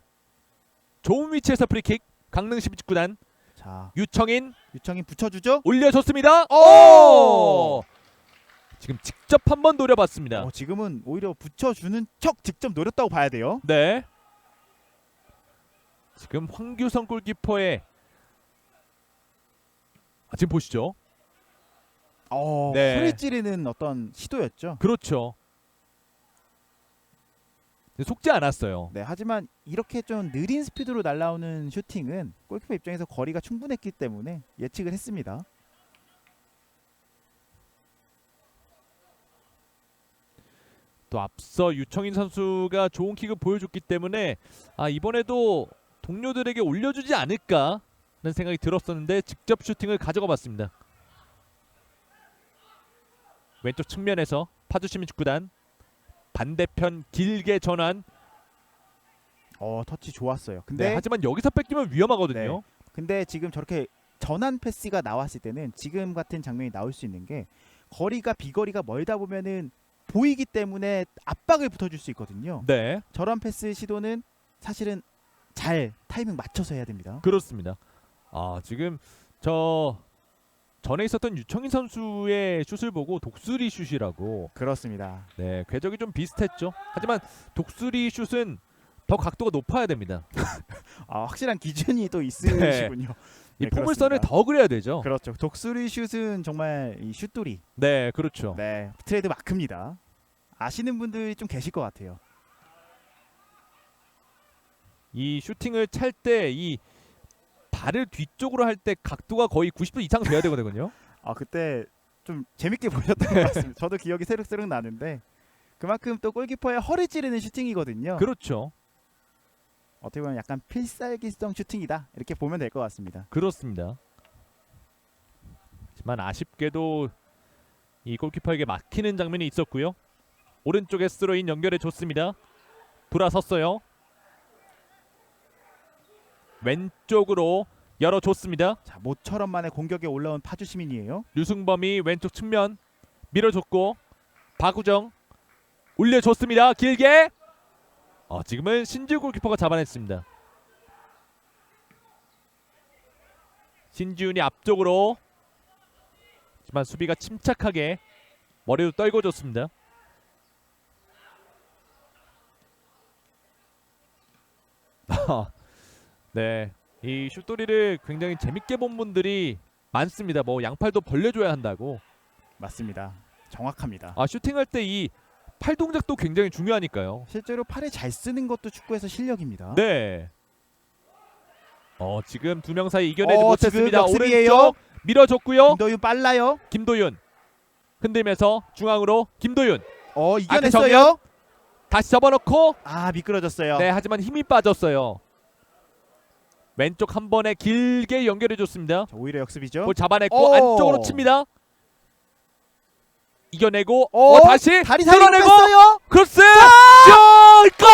좋은 위치에서 프리킥. 강릉 시민 축구단 자, 유청인 유청인 붙여주죠. 올려줬습니다. 오! 지금 직접 한번 노려봤습니다. 지금은 오히려 붙여주는 척 직접 노렸다고 봐야 돼요. 네. 지금 황규성 골키퍼의 지금 보시죠. 네. 소리 찌르는 어떤 시도였죠. 그렇죠. 속지 않았어요. 네, 하지만 이렇게 좀 느린 스피드로 날아오는 슈팅은 골키퍼 입장에서 거리가 충분했기 때문에 예측을 했습니다. 또 앞서 유청인 선수가 좋은 킥을 보여줬기 때문에 이번에도 동료들에게 올려주지 않을까 라는 생각이 들었었는데 직접 슈팅을 가져가 봤습니다. 왼쪽 측면에서 파주 시민 축구단 반대편 길게 전환. 터치 좋았어요. 네, 근데 하지만 여기서 뺏기면 위험하거든요. 근데 지금 저렇게 전환 패스가 나왔을 때는 지금 같은 장면이 나올 수 있는 게 거리가 비거리가 멀다 보면은 보이기 때문에 압박을 붙여줄 수 있거든요. 네, 저런 패스 시도는 사실은 잘 타이밍 맞춰서 해야 됩니다. 그렇습니다. 지금 전에 있었던 유청인 선수의 슛을 보고 독수리 슛이라고. 그렇습니다. 네, 궤적이 좀 비슷했죠. 하지만 독수리 슛은 더 각도가 높아야 됩니다. 확실한 기준이 또 있으시군요. 이 네, 포물선을 그렇습니다. 더 그려야 되죠. 그렇죠. 독수리 슛은 정말 이 슛돌이 네, 그렇죠. 네, 트레이드 마크입니다. 아시는 분들이 좀 계실 것 같아요. 이 슈팅을 찰 때 이 발을 뒤쪽으로 할 때 각도가 거의 90도 이상 돼야 되거든요. 아 그때 좀 재밌게 보셨던 것 같습니다. 저도 기억이 새록새록 나는데 그만큼 또 골키퍼의 허리 찌르는 슈팅이거든요. 그렇죠. 어떻게 보면 약간 필살기성 슈팅이다 이렇게 보면 될 것 같습니다. 그렇습니다. 하지만 아쉽게도 이 골키퍼에게 막히는 장면이 있었고요. 오른쪽에 스로인 연결해 줬습니다. 돌아섰어요. 왼쪽으로 열어줬습니다. 자 모처럼 만에 공격에 올라온 파주 시민이에요. 류승범이 왼쪽 측면 밀어줬고 박우정 올려줬습니다. 길게. 지금은 신지우 골키퍼가 잡아냈습니다. 신지훈이 앞쪽으로, 하지만 수비가 침착하게 머리도 떨궈줬습니다. 네, 이 슛돌이를 굉장히 재밌게 본 분들이 많습니다. 뭐 양팔도 벌려줘야 한다고. 맞습니다. 정확합니다. 슈팅할 때 이 팔 동작도 굉장히 중요하니까요. 실제로 팔을 잘 쓰는 것도 축구에서 실력입니다. 네. 지금 두 명 사이 이겨내지 지금 못했습니다. 역습이에요. 오른쪽 밀어줬고요. 김도윤 빨라요. 김도윤 흔들면서 중앙으로 김도윤 이겨냈어요. 다시 접어놓고 미끄러졌어요. 네, 하지만 힘이 빠졌어요. 왼쪽 한 번에 길게 연결해줬습니다. 자, 오히려 역습이죠. 볼 잡아냈고 안쪽으로 칩니다. 이겨내고 다시 다리 사이로 끌어내고 뺐어요. 크로스 골!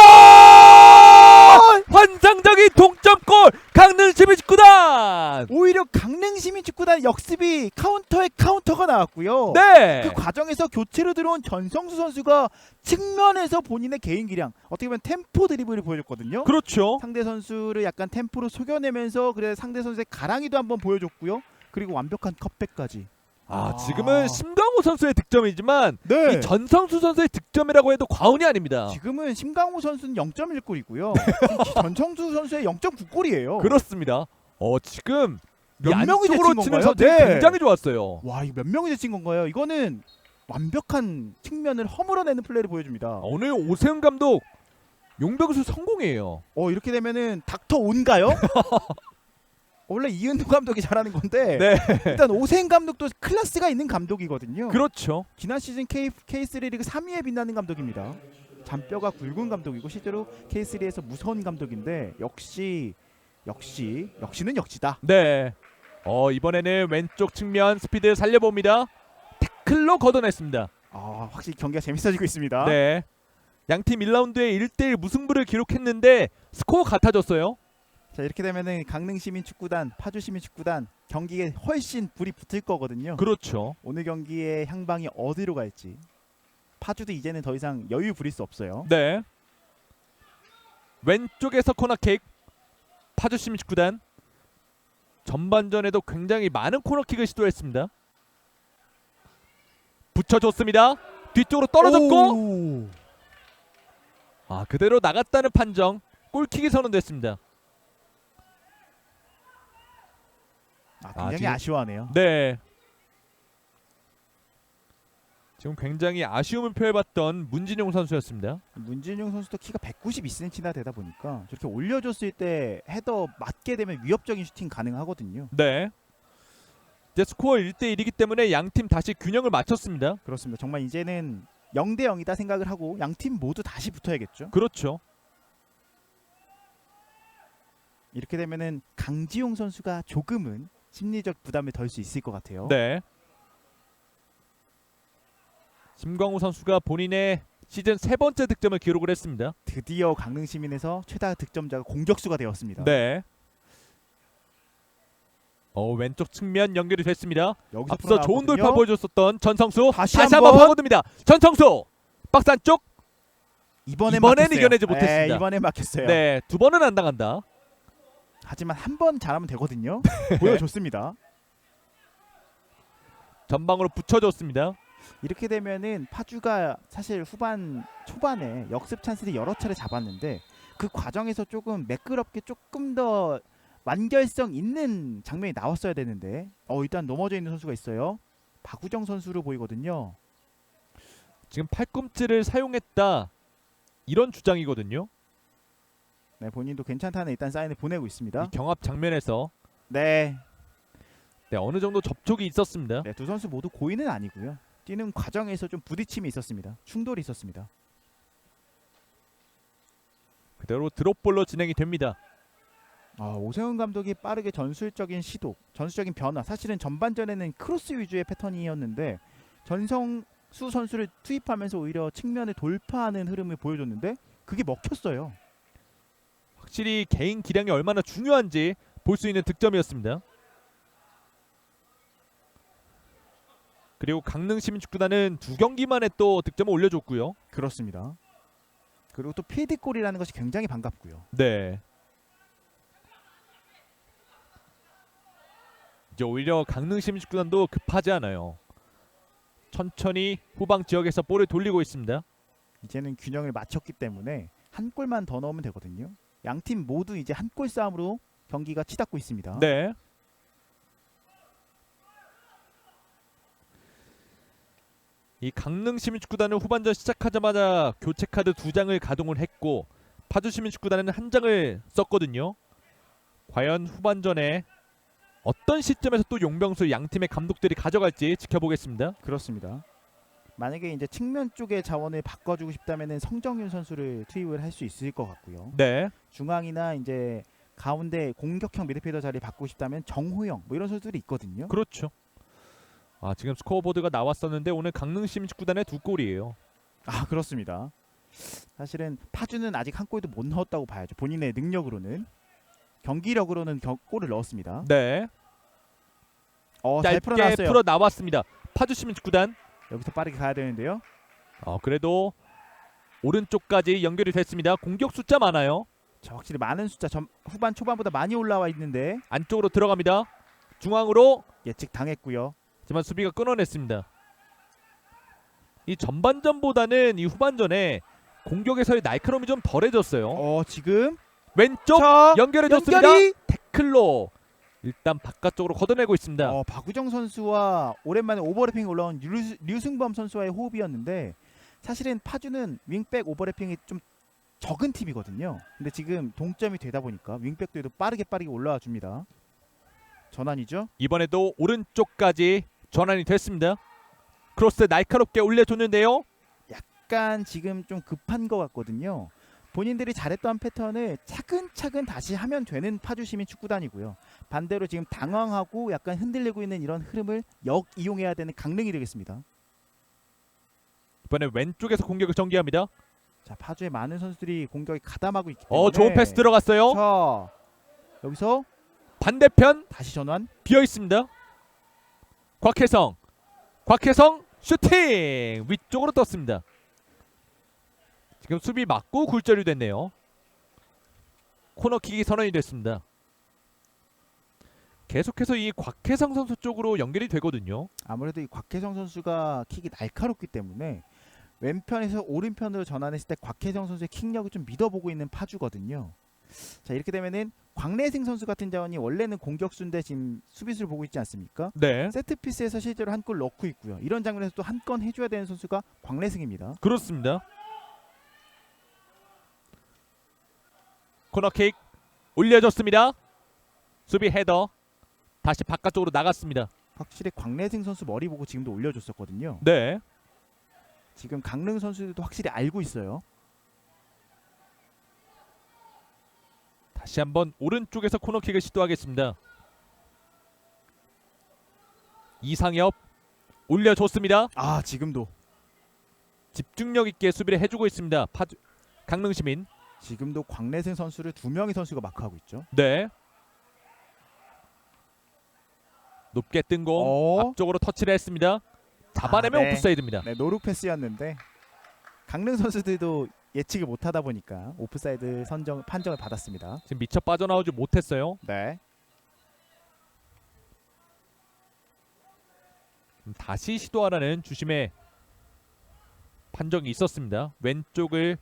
환상적인 동점골 강릉시민축구단. 오히려 강릉시민축구단 역습이 카운터에 카운터가 나왔고요. 네. 그 과정에서 교체로 들어온 전성수 선수가 측면에서 본인의 개인 기량, 어떻게 보면 템포 드리블을 보여줬거든요. 그렇죠. 상대 선수를 약간 템포로 속여내면서 그래 상대 선수의 가랑이도 한번 보여줬고요. 그리고 완벽한 컵백까지. 지금은 심강호 선수의 득점이지만 네. 이 전성수 선수의 득점이라고 해도 과언이 아닙니다. 지금은 심강호 선수는 0.1골이고요. 전성수 선수의 0.9골이에요. 그렇습니다. 지금 몇 이 명이 안쪽으로 제친 치는 건가요? 선수가 네. 굉장히 좋았어요. 와, 이거 몇 명이 제친 건가요? 이거는 완벽한 측면을 허물어내는 플레이를 보여줍니다. 오늘 오세훈 감독 용병수 성공이에요. 이렇게 되면은 닥터 온가요? 원래 이은호 감독이 잘하는 건데 네. 일단 오세훈 감독도 클래스가 있는 감독이거든요. 그렇죠. 지난 시즌 K3 리그 3위에 빛나는 감독입니다. 잔뼈가 굵은 감독이고 실제로 K3에서 무서운 감독인데 역시는 역시다. 네. 이번에는 왼쪽 측면 스피드 살려봅니다. 태클로 걷어냈습니다. 확실히 경기가 재밌어지고 있습니다. 네. 양팀 1라운드에 1대1 무승부를 기록했는데 스코어 같아졌어요. 자, 이렇게 되면은 강릉시민축구단, 파주시민축구단 경기에 훨씬 불이 붙을 거거든요. 그렇죠. 오늘 경기의 향방이 어디로 갈지. 파주도 이제는 더 이상 여유 부릴 수 없어요. 네. 왼쪽에서 코너킥. 파주시민축구단 전반전에도 굉장히 많은 코너킥을 시도했습니다. 붙여줬습니다. 뒤쪽으로 떨어졌고 그대로 나갔다는 판정. 골킥이 선언됐습니다. 굉장히 지금- 아쉬워하네요. 네. 지금 굉장히 아쉬움을 표해봤던 문진용 선수였습니다. 문진용 선수도 키가 192cm나 되다 보니까 저렇게 올려줬을 때 헤더 맞게 되면 위협적인 슈팅 가능하거든요. 네. 이제 스코어 1대1이기 때문에 양팀 다시 균형을 맞췄습니다. 그렇습니다. 정말 이제는 0대 0이다 생각을 하고 양팀 모두 다시 붙어야겠죠. 그렇죠. 이렇게 되면은 강지용 선수가 조금은 심리적 부담을 덜 수 있을 것 같아요. 네. 심광우 선수가 본인의 시즌 3번째 득점을 기록을 했습니다. 드디어 강릉시민에서 최다 득점자가 공격수가 되었습니다. 네. 왼쪽 측면 연결이 됐습니다. 여기서 앞서 좋은 풀어나왔거든요. 돌파 보여줬었던 전성수 다시 한번 한번. 파고듭니다. 전성수 박스 안쪽. 이번엔 이번엔 이겨내지 못했습니다. 이번엔 막혔어요. 네, 두 번은 안 당한다. 하지만 한 번 잘하면 되거든요. 보여줬습니다. 전방으로 붙여줬습니다. 이렇게 되면은 파주가 사실 후반 초반에 역습 찬스를 여러 차례 잡았는데 그 과정에서 조금 매끄럽게 조금 더 완결성 있는 장면이 나왔어야 되는데 일단 넘어져 있는 선수가 있어요. 박우정 선수로 보이거든요. 지금 팔꿈치를 사용했다 이런 주장이거든요. 네, 본인도 괜찮다는 일단 사인을 보내고 있습니다. 이 경합 장면에서 네. 네, 어느 정도 접촉이 있었습니다. 네, 두 선수 모두 고의는 아니고요. 뛰는 과정에서 좀 부딪힘이 있었습니다. 충돌이 있었습니다. 그대로 드롭볼로 진행이 됩니다. 오세훈 감독이 빠르게 전술적인 시도, 전술적인 변화. 사실은 전반전에는 크로스 위주의 패턴이었는데 전성수 선수를 투입하면서 오히려 측면을 돌파하는 흐름을 보여줬는데 그게 먹혔어요. 확실히 개인 기량이 얼마나 중요한지 볼 수 있는 득점이었습니다. 그리고 강릉시민축구단은 2경기 만에 또 득점을 올려줬고요. 그렇습니다. 그리고 또 필드골이라는 것이 굉장히 반갑고요. 네. 이제 오히려 강릉시민축구단도 급하지 않아요. 천천히 후방 지역에서 볼을 돌리고 있습니다. 이제는 균형을 맞췄기 때문에 한 골만 더 넣으면 되거든요. 양 팀 모두 이제 한 골 싸움으로 경기가 치닫고 있습니다. 네. 이 강릉시민축구단은 후반전 시작하자마자 교체 카드 2장을 가동을 했고 파주시민축구단은 1장을 썼거든요. 과연 후반전에 어떤 시점에서 또 용병수 양 팀의 감독들이 가져갈지 지켜보겠습니다. 그렇습니다. 만약에 이제 측면 쪽의 자원을 바꿔주고 싶다면은 성정윤 선수를 투입을 할 수 있을 것 같고요. 네. 중앙이나 이제 가운데 공격형 미드필더 자리 바꾸고 싶다면 정호영 뭐 이런 선수들이 있거든요. 그렇죠. 지금 스코어보드가 나왔었는데 오늘 강릉시민축구단의 2골이에요. 그렇습니다. 사실은 파주는 아직 한 골도 못 넣었다고 봐야죠. 본인의 능력으로는 경기력으로는 골을 넣었습니다. 네. 잘 짧게 풀어놨어요. 풀어 나왔습니다. 파주시민축구단. 여기서 빠르게 가야 되는데요. 그래도 오른쪽까지 연결이 됐습니다. 공격 숫자 많아요. 자, 확실히 많은 숫자 후반 초반보다 많이 올라와 있는데 안쪽으로 들어갑니다. 중앙으로 예측 당했고요. 하지만 수비가 끊어냈습니다. 이 전반전보다는 이 후반전에 공격에서의 날카로움이 좀 덜해졌어요. 지금 왼쪽 자, 연결해줬습니다. 연결이! 태클로 일단 바깥쪽으로 걷어내고 있습니다. 박우정 선수와 오랜만에 오버래핑 올라온 류승범 선수와의 호흡이었는데 사실은 파주는 윙백 오버래핑이 좀 적은 팀이거든요. 근데 지금 동점이 되다 보니까 윙백도 빠르게 올라와 줍니다. 전환이죠. 이번에도 오른쪽까지 전환이 됐습니다. 크로스 날카롭게 올려줬는데요. 약간 지금 좀 급한 것 같거든요. 본인들이 잘했던 패턴을 차근차근 다시 하면 되는 파주시민축구단이고요. 반대로 지금 당황하고 약간 흔들리고 있는 이런 흐름을 역이용해야 되는 강릉이 되겠습니다. 이번에 왼쪽에서 공격을 전개합니다. 자, 파주의 많은 선수들이 공격에 가담하고 있기 때문에 좋은 패스 들어갔어요. 자, 여기서 반대편 다시 전환. 비어 있습니다. 곽혜성 슈팅 위쪽으로 떴습니다. 지금 수비 맞고 굴절이 됐네요. 코너킥이 선언이 됐습니다. 계속해서 이 곽혜성 선수 쪽으로 연결이 되거든요. 아무래도 이 곽혜성 선수가 킥이 날카롭기 때문에 왼편에서 오른편으로 전환했을 때 곽혜성 선수의 킥력을 좀 믿어보고 있는 파주거든요. 자, 이렇게 되면은 광래승 선수 같은 자원이 원래는 공격수인데 지금 수비수를 보고 있지 않습니까? 네, 세트피스에서 실제로 한 골 넣고 있고요. 이런 장면에서 또 한 건 해줘야 되는 선수가 광래승입니다. 그렇습니다. 코너킥 올려줬습니다. 수비 헤더 다시 바깥쪽으로 나갔습니다. 확실히 광래승 선수 머리 보고 지금도 올려줬었거든요. 네, 지금 강릉 선수들도 확실히 알고 있어요. 다시 한번 오른쪽에서 코너킥을 시도하겠습니다. 이상엽 올려줬습니다. 지금도 집중력 있게 수비를 해주고 있습니다. 강릉시민. 지금도 광래승 선수를 2명의 선수가 마크하고 있죠. 네. 높게 뜬 공 앞쪽으로 터치를 했습니다. 잡아내면 네. 오프사이드입니다. 네, 노루 패스였는데 강릉 선수들도 예측을 못하다 보니까 오프사이드 판정을 받았습니다. 지금 미처 빠져나오지 못했어요. 네. 다시 시도하라는 주심의 판정이 있었습니다. 왼쪽을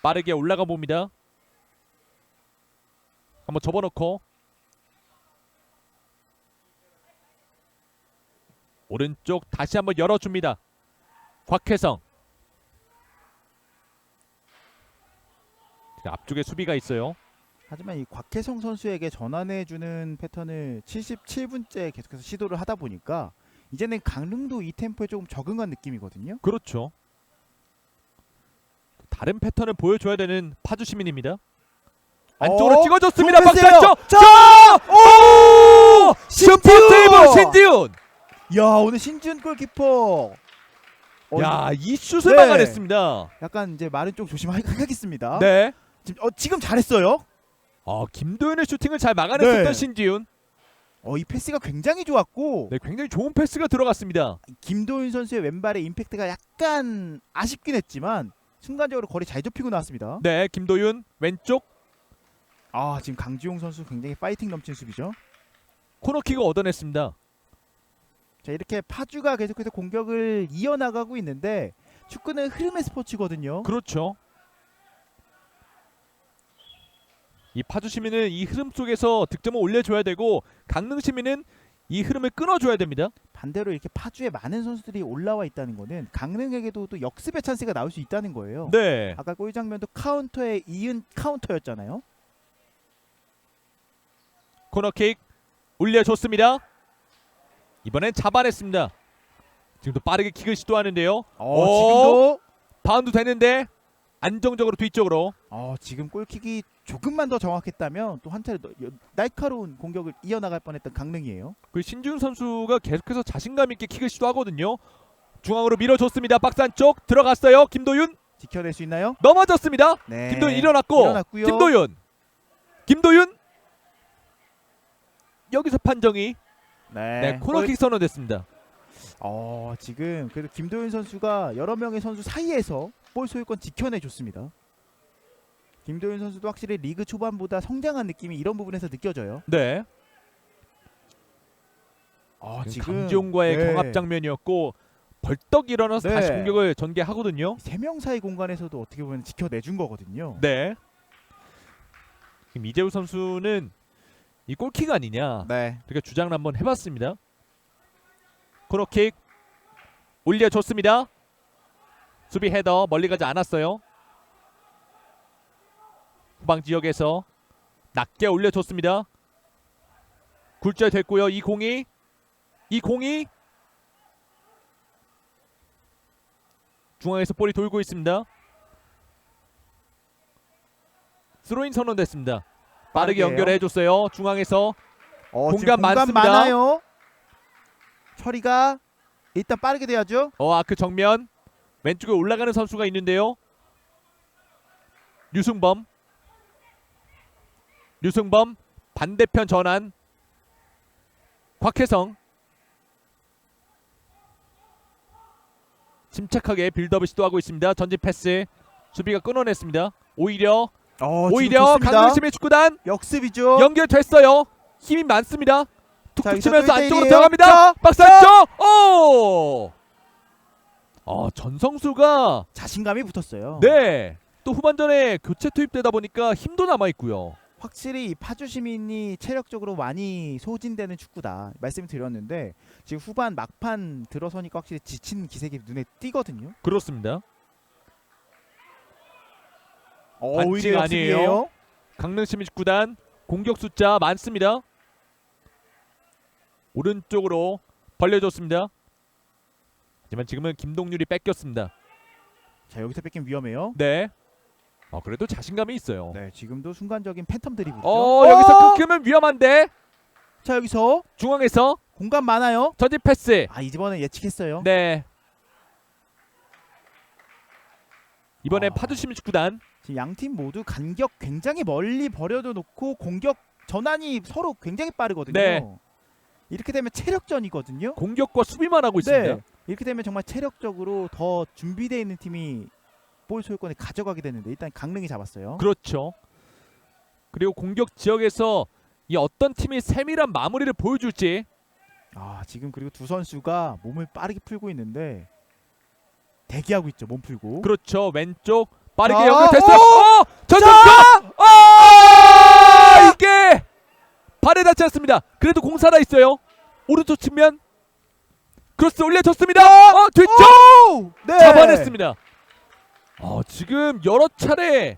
빠르게 올라가 봅니다. 한번 접어놓고 오른쪽 다시 한번 열어줍니다. 곽혜성. 앞쪽에 수비가 있어요. 하지만 이 곽혜성 선수에게 전환해주는 패턴을 77분째 계속해서 시도를 하다 보니까 이제는 강릉도 이 템포에 조금 적응한 느낌이거든요. 그렇죠. 다른 패턴을 보여줘야 되는 파주 시민입니다. 안쪽으로 찍어줬습니다. 좋은 패스예요. 박찬쪽. 오! 슈퍼 세이브 신지훈. 야, 오늘 신지훈 골키퍼. 야, 이 슛을 네. 막아냈습니다. 약간 이제 말은 좀 조심하겠습니다. 네. 지금 잘했어요. 김도현의 슈팅을 잘 막아냈었던 네. 신지훈. 이 패스가 굉장히 좋았고 네, 굉장히 좋은 패스가 들어갔습니다. 김도윤 선수의 왼발의 임팩트가 약간 아쉽긴 했지만 순간적으로 거리 잘 좁히고 나왔습니다. 네, 김도윤 왼쪽 지금 강지용 선수 굉장히 파이팅 넘치는 수비죠. 코너킥을 얻어냈습니다. 자, 이렇게 파주가 계속해서 공격을 이어나가고 있는데 축구는 흐름의 스포츠거든요. 그렇죠. 이 파주 시민은 이 흐름 속에서 득점을 올려줘야 되고 강릉 시민은 이 흐름을 끊어줘야 됩니다. 반대로 이렇게 파주에 많은 선수들이 올라와 있다는 거는 강릉에게도 또 역습의 찬스가 나올 수 있다는 거예요. 네. 아까 골 장면도 카운터에 이은 카운터였잖아요. 코너킥 올려줬습니다. 이번엔 잡아냈습니다. 지금도 빠르게 킥을 시도하는데요. 지금도 바운드 되는데 안정적으로 뒤쪽으로. 지금 골킥이 조금만 더 정확했다면 또 한 차례 날카로운 공격을 이어나갈 뻔했던 강릉이에요. 그 신지훈 선수가 계속해서 자신감 있게 킥을 시도하거든요. 중앙으로 밀어줬습니다. 박스 안쪽 들어갔어요. 김도윤 지켜낼 수 있나요? 넘어졌습니다. 네. 김도윤 일어났고요. 김도윤 여기서 판정이 코너킥 선언됐습니다. 지금 그래도 김도윤 선수가 여러 명의 선수 사이에서 볼 소유권 지켜내줬습니다. 김도윤 선수도 확실히 리그 초반보다 성장한 느낌이 이런 부분에서 느껴져요. 네. 지금 강지용과의 경합 장면이었고 벌떡 일어나서 네. 다시 공격을 전개하거든요. 세 명 사이 공간에서도 어떻게 보면 지켜내준 거거든요. 네. 지금 이재우 선수는 이 골킥 아니냐 네. 그렇게 주장을 한번 해봤습니다. 코너킥 올려줬습니다. 수비 헤더 멀리 가지 않았어요. 후방 지역에서 낮게 올려줬습니다. 굴절됐고요. 이 공이 중앙에서 볼이 돌고 있습니다. 스로인 선언됐습니다. 빠르게 빠르게요. 연결해줬어요. 중앙에서 지금 공간 많습니다. 많아요. 처리가 일단 빠르게 돼야죠. 아크 정면 왼쪽에 올라가는 선수가 있는데요. 류승범 반대편 전환. 곽혜성 침착하게 빌드업을 시도하고 있습니다. 전진 패스 수비가 끊어냈습니다. 오히려 강릉시민 축구단 역습이죠. 연결됐어요. 힘이 많습니다. 자, 툭툭 여기서 치면서 또 안쪽으로 1대1이에요. 들어갑니다. 자, 박스 안쪽. 전성수가 자신감이 붙었어요. 네. 또 후반전에 교체 투입되다 보니까 힘도 남아 있고요. 확실히 이 파주 시민이 체력적으로 많이 소진되는 축구다 말씀을 드렸는데 지금 후반 막판 들어서니까 확실히 지친 기색이 눈에 띄거든요. 그렇습니다. 오히려 반칙 아니에요. 역습이에요. 강릉시민 축구단 공격 숫자 많습니다. 오른쪽으로 벌려줬습니다. 하지만 지금은 김동률이 뺏겼습니다. 자, 여기서 뺏긴 위험해요. 네. 그래도 자신감이 있어요. 네, 지금도 순간적인 팬텀 드리블이죠. 여기서 끊기면 위험한데. 자, 여기서 중앙에서 공간 많아요. 전진 패스. 이번엔 예측했어요. 네. 이번에 파주시민 축구단 지금 양팀 모두 간격 굉장히 멀리 버려둬 놓고 공격 전환이 서로 굉장히 빠르거든요. 네. 이렇게 되면 체력전이거든요. 공격과 수비만 하고 있습니다. 네. 이렇게 되면 정말 체력적으로 더 준비되어 있는 팀이 볼 소유권을 가져가게 되는데 일단 강릉이 잡았어요. 그렇죠. 그리고 공격 지역에서 이 어떤 팀이 세밀한 마무리를 보여줄지. 지금 그리고 두 선수가 몸을 빠르게 풀고 있는데 대기하고 있죠. 몸 풀고. 그렇죠. 왼쪽 빠르게 자, 연결됐어요. 전성수! 이게 발에 닿지 않습니다. 그래도 공 살아 있어요. 오른쪽 측면 크로스 올려줬습니다. 뒤쪽 네. 잡아냈습니다. 지금 여러 차례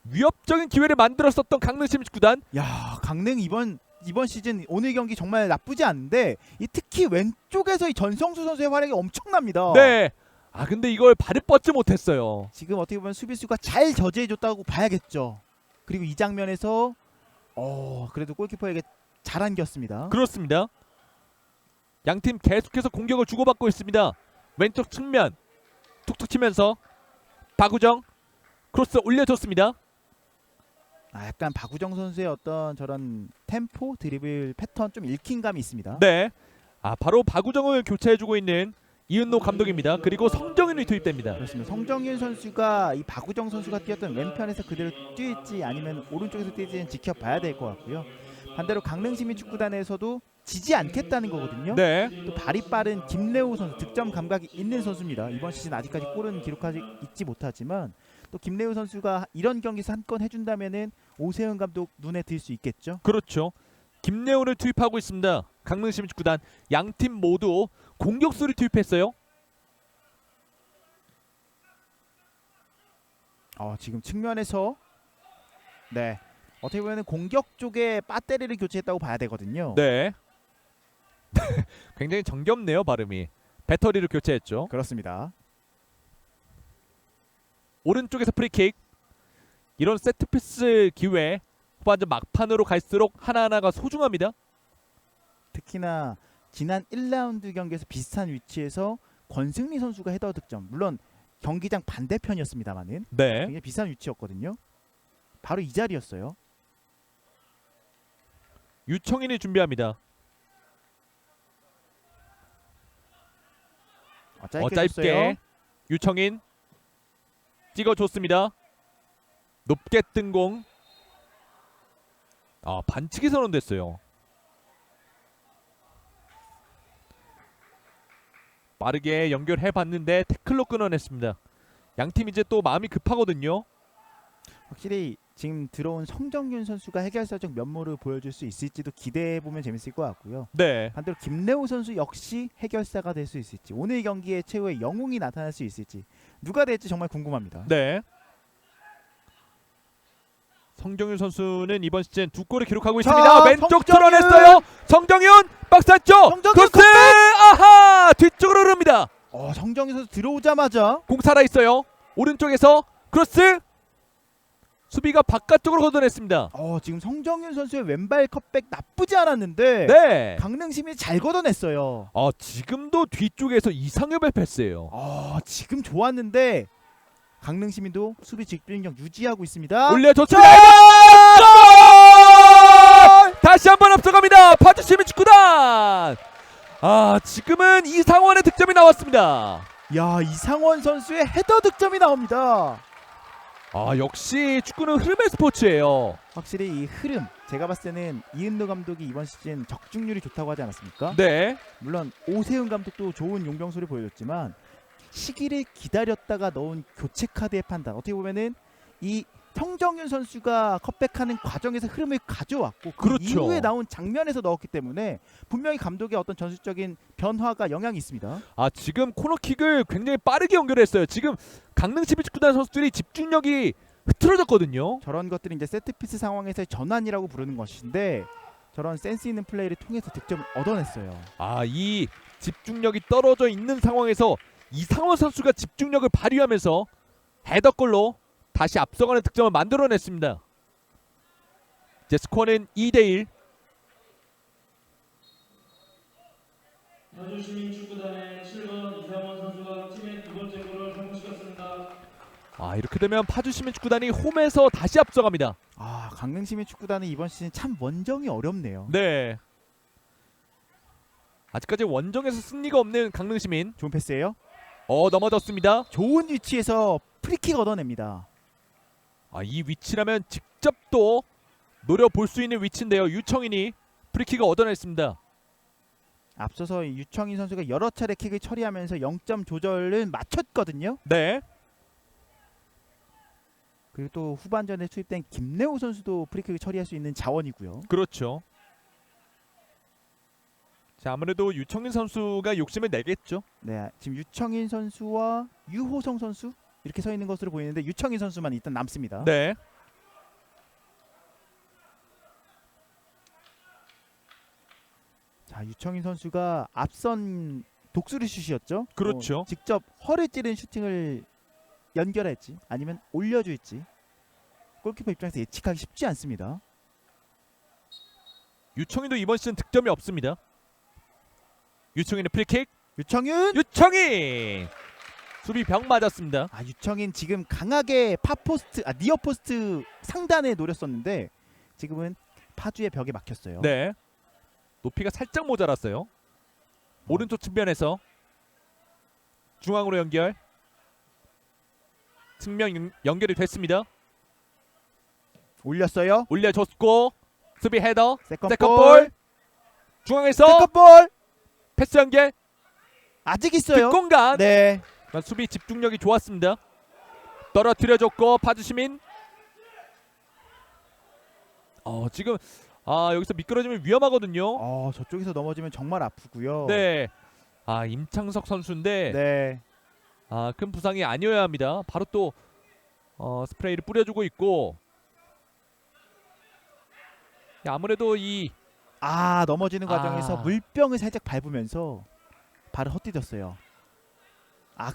위협적인 기회를 만들었었던 강릉시민 축구단. 야, 강릉 이번 시즌 오늘 경기 정말 나쁘지 않은데 이 특히 왼쪽에서 이 전성수 선수의 활약이 엄청납니다. 네. 아 근데 이걸 발을 뻗지 못했어요. 지금 어떻게 보면 수비수가 잘 저지해줬다고 봐야겠죠. 그리고 이 장면에서 그래도 골키퍼에게 잘 안겼습니다. 그렇습니다. 양팀 계속해서 공격을 주고받고 있습니다. 왼쪽 측면 툭툭 치면서 박우정 크로스 올려줬습니다. 약간 박우정 선수의 어떤 저런 템포, 드리블 패턴 좀 읽힌 감이 있습니다. 네. 바로 박우정을 교체해주고 있는 이은노 감독입니다. 그리고 성정윤이 투입됩니다. 그렇습니다. 성정윤 선수가 이 박우정 선수가 뛰었던 왼편에서 그대로 뛰을지 아니면 오른쪽에서 뛰지는 지켜봐야 될 것 같고요. 반대로 강릉시민축구단에서도 지지 않겠다는 거거든요. 네. 또 발이 빠른 김래우 선수, 득점 감각이 있는 선수입니다. 이번 시즌 아직까지 골은 기록하지 있지 못하지만 또 김래우 선수가 이런 경기에서 한 건 해준다면은 오세훈 감독 눈에 들 수 있겠죠. 그렇죠. 김래훈을 투입하고 있습니다. 강릉시민축구단 양팀 모두 공격수를 투입했어요. 지금 측면에서 어떻게 보면 공격 쪽에 배터리를 교체했다고 봐야 되거든요. 네. 굉장히 정겹네요 발음이. 배터리를 교체했죠. 그렇습니다. 오른쪽에서 프리킥. 이런 세트피스 기회 후반전 막판으로 갈수록 하나하나가 소중합니다. 특히나 지난 1라운드 경기에서 비슷한 위치에서 권승리 선수가 헤더 득점. 물론 경기장 반대편이었습니다만은 네. 굉장히 비슷한 위치였거든요. 바로 이 자리였어요. 유청인이 준비합니다. 짧게 줬어요. 유청인 찍어줬습니다. 높게 뜬 공. 반칙이 선언됐어요. 빠르게 연결해봤는데 태클로 끊어냈습니다. 양팀 이제 또 마음이 급하거든요. 확실히 지금 들어온 성정윤 선수가 해결사적 면모를 보여줄 수 있을지도 기대해보면 재밌을 것 같고요. 네. 반대로 김래우 선수 역시 해결사가 될 수 있을지, 오늘 경기에 최후의 영웅이 나타날 수 있을지 누가 될지 정말 궁금합니다. 네. 성정윤 선수는 이번 시즌 2골을 기록하고 있습니다. 왼쪽 뚫어냈어요. 성정윤 박스 안쪽. 성정윤 크로스. 아하 뒤쪽으로 흐릅니다. 성정윤 선수 들어오자마자 공 살아 있어요. 오른쪽에서 크로스. 수비가 바깥쪽으로 걷어냈습니다. 지금 성정윤 선수의 왼발 컵백 나쁘지 않았는데 네. 강릉시민이 잘 걷어냈어요. 지금도 뒤쪽에서 이상엽의 패스예요. 지금 좋았는데 강릉시민도 수비 집중력 유지하고 있습니다. 올려줬습니다. 다시 한번 앞서갑니다. 파주시민 축구단. 지금은 이상원의 득점이 나왔습니다. 이상원 선수의 헤더 득점이 나옵니다. 역시 축구는 흐름의 스포츠예요. 확실히 이 흐름, 제가 봤을 때는 이은노 감독이 이번 시즌 적중률이 좋다고 하지 않았습니까? 네. 물론 오세훈 감독도 좋은 용병술을 보여줬지만 시기를 기다렸다가 넣은 교체 카드의 판단, 어떻게 보면은 이 성정윤 선수가 컵백하는 과정에서 흐름을 가져왔고 그 그렇죠. 이후에 나온 장면에서 넣었기 때문에 분명히 감독의 어떤 전술적인 변화가 영향이 있습니다. 지금 코너킥을 굉장히 빠르게 연결했어요. 지금 강릉시민 축구단 선수들이 집중력이 흐트러졌거든요. 저런 것들이 이제 세트피스 상황에서의 전환이라고 부르는 것인데 저런 센스 있는 플레이를 통해서 득점을 얻어냈어요. 이 집중력이 떨어져 있는 상황에서 이상원 선수가 집중력을 발휘하면서 헤더골로 다시 앞서가는 득점을 만들어냈습니다. 이제 스코어는 2대1. 파주시민 축구단의 7번 이상원 선수가 팀의 두 번째 골을 성공시켰습니다. 이렇게 되면 파주시민 축구단이 홈에서 다시 앞서갑니다. 강릉시민 축구단은 이번 시즌 참 원정이 어렵네요. 네. 아직까지 원정에서 승리가 없는 강릉시민. 좋은 패스예요. 넘어졌습니다. 좋은 위치에서 프리킥 얻어냅니다. 이 위치라면 직접 또 노려볼 수 있는 위치인데요. 유청인이 프리킥을 얻어냈습니다. 앞서서 유청인 선수가 여러 차례 킥을 처리하면서 0점 조절을 맞췄거든요. 네. 그리고 또 후반전에 투입된 김래우 선수도 프리킥을 처리할 수 있는 자원이고요. 그렇죠. 자, 아무래도 유청인 선수가 욕심을 내겠죠. 네, 지금 유청인 선수와 유호성 선수 이렇게 서 있는 것으로 보이는데 유청인 선수만 일단 남습니다. 네. 자, 유청인 선수가 앞선 독수리 슛이었죠. 그렇죠. 직접 허를 찌른 슈팅을 연결할지 아니면 올려줄지 골키퍼 입장에서 예측하기 쉽지 않습니다. 유청인도 이번 시즌 득점이 없습니다. 유청인의 프리킥. 유청인! 유청인 수비 벽 맞았습니다. 유청인 지금 강하게 니어 포스트 상단에 노렸었는데 지금은 파주의 벽에 막혔어요. 네. 높이가 살짝 모자랐어요. 오른쪽 측면에서 중앙으로 연결. 측면 연결이 됐습니다. 올렸어요. 올려줬고 수비 헤더. 세컨볼. 세컨볼. 중앙에서 세컨볼. 패스 연결. 아직 있어요. 뒷공간. 네. 수비 집중력이 좋았습니다. 떨어뜨려줬고 파주 시민. 지금 여기서 미끄러지면 위험하거든요. 저쪽에서 넘어지면 정말 아프고요. 네. 임창석 선수인데 네. 큰 부상이 아니어야 합니다. 바로 또 스프레이를 뿌려주고 있고 아무래도 넘어지는 과정에서 물병을 살짝 밟으면서 발을 헛디뎠어요.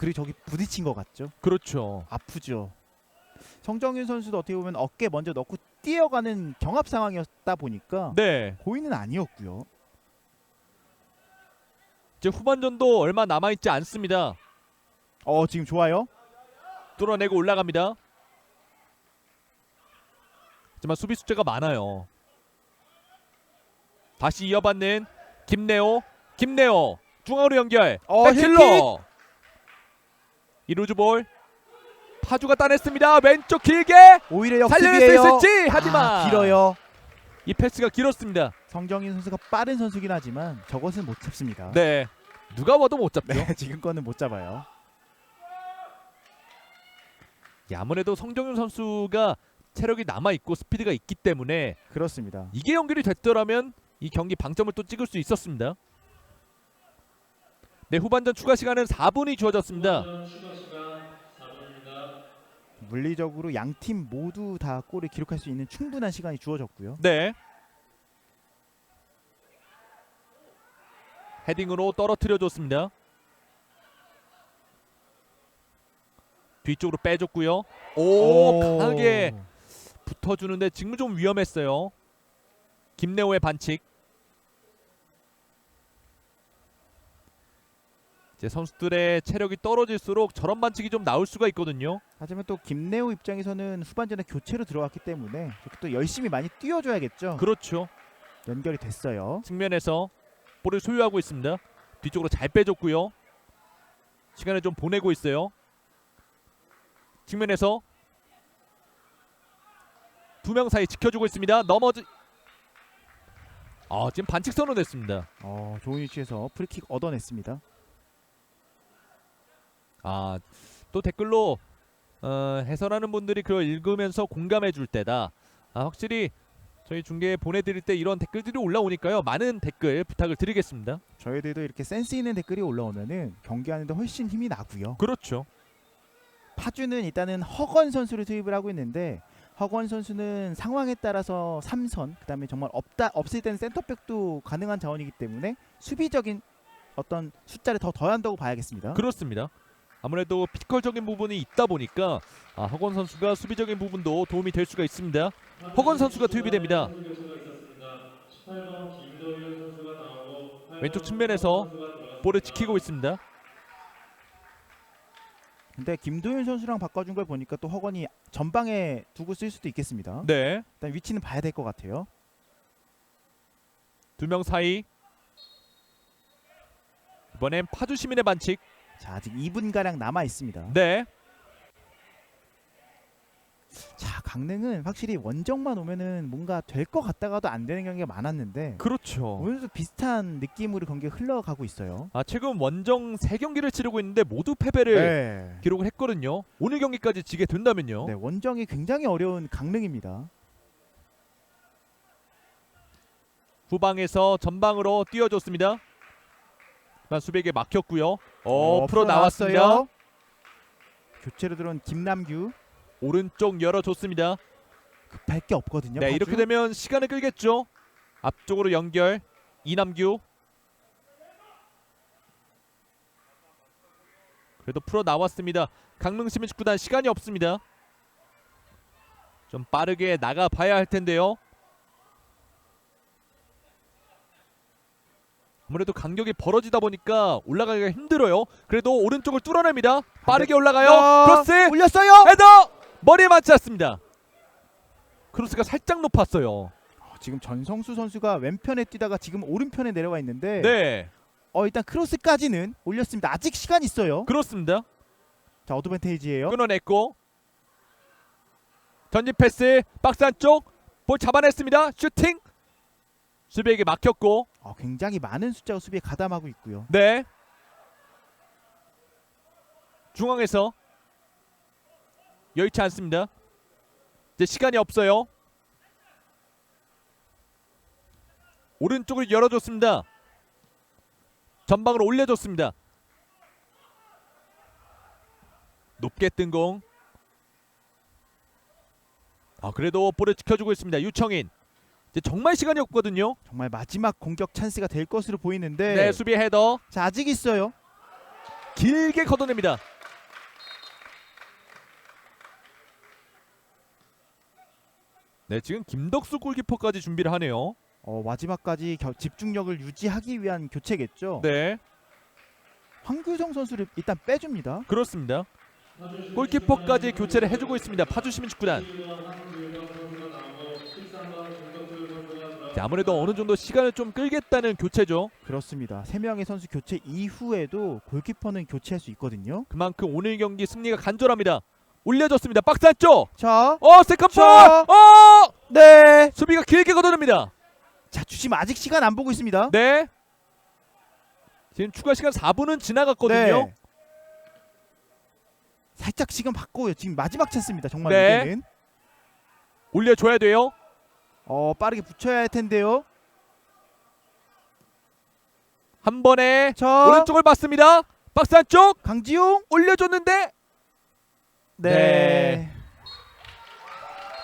그리고 저기 부딪힌 것 같죠? 그렇죠. 아프죠. 성정윤 선수도 어떻게 보면 어깨 먼저 넣고 뛰어가는 경합 상황이었다 보니까 네. 고의는 아니었고요. 이제 후반전도 얼마 남아있지 않습니다. 지금 좋아요. 뚫어내고 올라갑니다. 하지만 수비 숫자가 많아요. 다시 이어받는 김내호 중앙으로 연결. 백힐러. 이루즈볼. 파주가 따냈습니다. 왼쪽 길게 오히려 살려낼 수 역습이에요. 있을지. 하지만 길어요. 이 패스가 길었습니다. 성정윤 선수가 빠른 선수긴 하지만 저것은 못 잡습니다. 네. 누가 봐도 못 잡죠. 네, 지금 거는 못 잡아요. 아무래도 성정윤 선수가 체력이 남아있고 스피드가 있기 때문에 그렇습니다. 이게 연결이 됐더라면 이 경기 방점을 또 찍을 수 있었습니다. 네, 후반전 추가 시간은 4분이 주어졌습니다. 추가 시간 4분입니다. 물리적으로 양 팀 모두 다 골을 기록할 수 있는 충분한 시간이 주어졌고요. 네. 헤딩으로 떨어뜨려 줬습니다. 뒤쪽으로 빼줬고요. 강하게 붙어주는데 지금 좀 위험했어요. 김내호의 반칙. 이제 선수들의 체력이 떨어질수록 저런 반칙이 좀 나올 수가 있거든요. 하지만 또 김내호 입장에서는 후반전에 교체로 들어갔기 때문에 또 열심히 많이 뛰어줘야겠죠. 그렇죠. 연결이 됐어요. 측면에서 볼을 소유하고 있습니다. 뒤쪽으로 잘 빼줬고요. 시간을 좀 보내고 있어요. 측면에서 두 명 사이 지켜주고 있습니다. 지금 반칙 선언됐습니다. 좋은 위치에서 프리킥 얻어냈습니다. 또 댓글로 해설하는 분들이 그걸 읽으면서 공감해 줄 때다. 확실히 저희 중계에 보내드릴 때 이런 댓글들이 올라오니까요. 많은 댓글 부탁을 드리겠습니다. 저희들도 이렇게 센스 있는 댓글이 올라오면은 경기하는데 훨씬 힘이 나고요. 그렇죠. 파주는 일단은 허건 선수를 투입을 하고 있는데 허건 선수는 상황에 따라서 3선 그다음에 정말 없을 때는 센터백도 가능한 자원이기 때문에 수비적인 어떤 숫자를 더 더한다고 봐야겠습니다. 그렇습니다. 아무래도 피지컬적인 부분이 있다 보니까 허건 선수가 수비적인 부분도 도움이 될 수가 있습니다. 허건 선수가 투입이 됩니다. 왼쪽 측면에서 볼을 지키고 있습니다. 근데 김도윤 선수랑 바꿔준 걸 보니까 또 허건이 전방에 두고 쓸 수도 있겠습니다. 네. 일단 위치는 봐야 될 것 같아요. 두 명 사이. 이번엔 파주 시민의 반칙. 자, 아직 2분 가량 남아 있습니다. 네. 자, 강릉은 확실히 원정만 오면은 뭔가 될 것 같다가도 안 되는 경기가 많았는데 그렇죠. 오늘도 비슷한 느낌으로 경기가 흘러가고 있어요. 최근 원정 3경기를 치르고 있는데 모두 패배를 네. 기록을 했거든요. 오늘 경기까지 지게 된다면요. 네, 원정이 굉장히 어려운 강릉입니다. 후방에서 전방으로 뛰어줬습니다. 수비에게 막혔고요. 풀어 나왔어요. 나왔습니다. 교체로 들어온 김남규. 오른쪽 열어줬습니다. 급할 게 없거든요. 네, 파주. 이렇게 되면 시간을 끌겠죠. 앞쪽으로 연결. 이남규 그래도 풀어 나왔습니다. 강릉시민축구단 시간이 없습니다. 좀 빠르게 나가봐야 할 텐데요. 아무래도 간격이 벌어지다 보니까 올라가기가 힘들어요. 그래도 오른쪽을 뚫어냅니다. 빠르게 올라가요. 크로스 올렸어요. 헤더 머리에 맞지 않습니다. 크로스가 살짝 높았어요. 지금 전성수 선수가 왼편에 뛰다가 지금 오른편에 내려와 있는데 네, 일단 크로스까지는 올렸습니다. 아직 시간 있어요. 그렇습니다. 자, 어드밴테이지예요. 끊어냈고 전진 패스 박스 안쪽 볼 잡아냈습니다. 슈팅 수비에게 막혔고 굉장히 많은 숫자가 수비에 가담하고 있고요. 네 중앙에서 여의치 않습니다. 이제 시간이 없어요. 오른쪽을 열어줬습니다. 전방으로 올려줬습니다. 높게 뜬 공. 그래도 볼을 지켜주고 있습니다. 유청인. 이제 정말 시간이 없거든요. 정말 마지막 공격 찬스가 될 것으로 보이는데 네, 수비 헤더 자, 아직 있어요. 길게 걷어냅니다. 네, 지금 김덕수 골키퍼까지 준비를 하네요. 마지막까지 집중력을 유지하기 위한 교체겠죠. 네, 황규성 선수를 일단 빼줍니다. 그렇습니다. 골키퍼까지 교체를 해주고 있습니다. 파주시민축구단. 자, 아무래도 어느 정도 시간을 좀 끌겠다는 교체죠. 그렇습니다. 3명의 선수 교체 이후에도 골키퍼는 교체할 수 있거든요. 그만큼 오늘 경기 승리가 간절합니다. 올려줬습니다. 박스 안쪽. 자, 세컨볼. 자. 네. 수비가 길게 걷어냅니다. 자, 주심 아직 시간 안 보고 있습니다. 네. 지금 추가 시간 4분은 지나갔거든요. 네. 살짝 시간 바꿔요. 지금 마지막 찬스입니다. 정말 네. 이제는. 올려줘야 돼요. 빠르게 붙여야 할 텐데요. 한 번에 자, 오른쪽을 봤습니다. 박스 안쪽 강지용. 올려줬는데 네.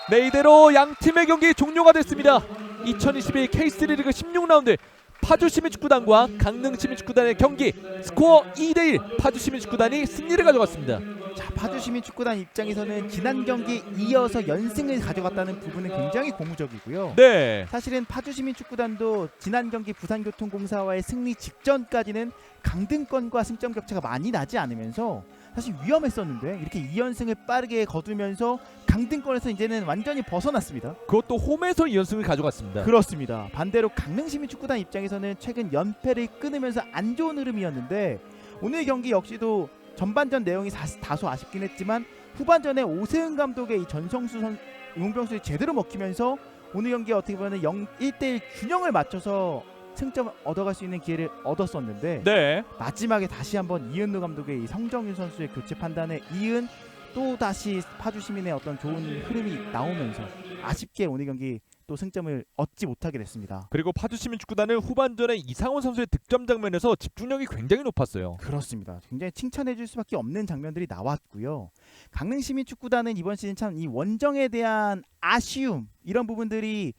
네, 이대로 양 팀의 경기 종료가 됐습니다. 2022 K3 리그 16라운드 파주시민축구단과 강릉시민축구단의 경기 스코어 2대1 파주시민축구단이 승리를 가져갔습니다. 자, 파주시민축구단 입장에서는 지난 경기 이어서 연승을 가져갔다는 부분은 굉장히 고무적이고요. 네, 사실은 파주시민축구단도 지난 경기 부산교통공사와의 승리 직전까지는 강등권과 승점 격차가 많이 나지 않으면서 사실 위험했었는데 이렇게 2연승을 빠르게 거두면서 강등권에서 이제는 완전히 벗어났습니다. 그것도 홈에서 2연승을 가져갔습니다. 그렇습니다. 반대로 강릉시민축구단 입장에서는 최근 연패를 끊으면서 안 좋은 흐름이었는데 오늘 경기 역시도 전반전 내용이 다소 아쉽긴 했지만 후반전에 오세훈 감독의 이 전성수 용병수를 제대로 먹히면서 오늘 경기 어떻게 보면 1대1 균형을 맞춰서 승점을 얻어갈 수 있는 기회를 얻었었는데 네, 마지막에 다시 한번 이은루 감독의 이 성정윤 선수의 교체 판단에 이은 또 다시 파주 시민의 어떤 좋은 흐름이 나오면서 아쉽게 오늘 경기 또 승점을 얻지 못하게 됐습니다. 그리고 파주시민축구단은 후반전에 이상원 선수의 득점 장면에서 집중력이 굉장히 높았어요. 그렇습니다. 굉장히 칭찬해줄 수밖에 없는 장면들이 나왔고요. 강릉시민축구단은 이번 시즌 참 이 원정에 대한 아쉬움 이런 부분들이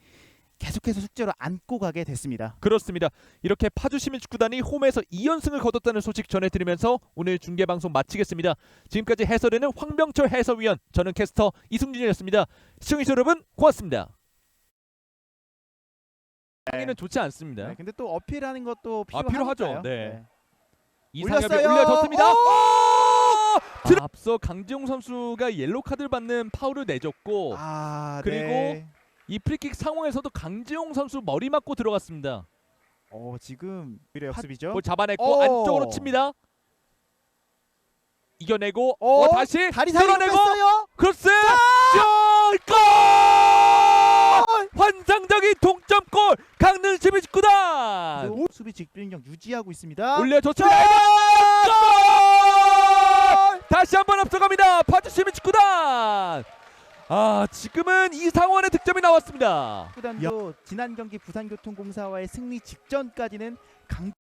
계속해서 숙제로 안고 가게 됐습니다. 그렇습니다. 이렇게 파주시민축구단이 홈에서 2연승을 거뒀다는 소식 전해드리면서 오늘 중계방송 마치겠습니다. 지금까지 해설에는 황병철 해설위원, 저는 캐스터 이승준이었습니다. 시청해주신 여러분 고맙습니다. 상의는 좋지 않습니다. 네, 근데 또 어필하는 것도 필요하죠. 필요하죠. 네. 이상엽이 올렸어요. 올려줬습니다. 앞서 강지용 선수가 옐로우 카드를 받는 파울을 내줬고 그리고 네. 이 프리킥 상황에서도 강지용 선수 머리 맞고 들어갔습니다. 지금 미래 역습이죠. 볼 잡아냈고 안쪽으로 칩니다. 이겨내고 다시 다리 사이로 끌어내고 뺐어요. 크로스 골! 환상적인 동점골 강릉시민축구단 수비 집중력 유지하고 있습니다. 올려줬습니다. 골! 다시 한번 앞서갑니다. 파주시민축구단. 지금은 이상원의 득점이 나왔습니다. 축구단도 지난 경기 부산교통공사와의 승리 직전까지는 강등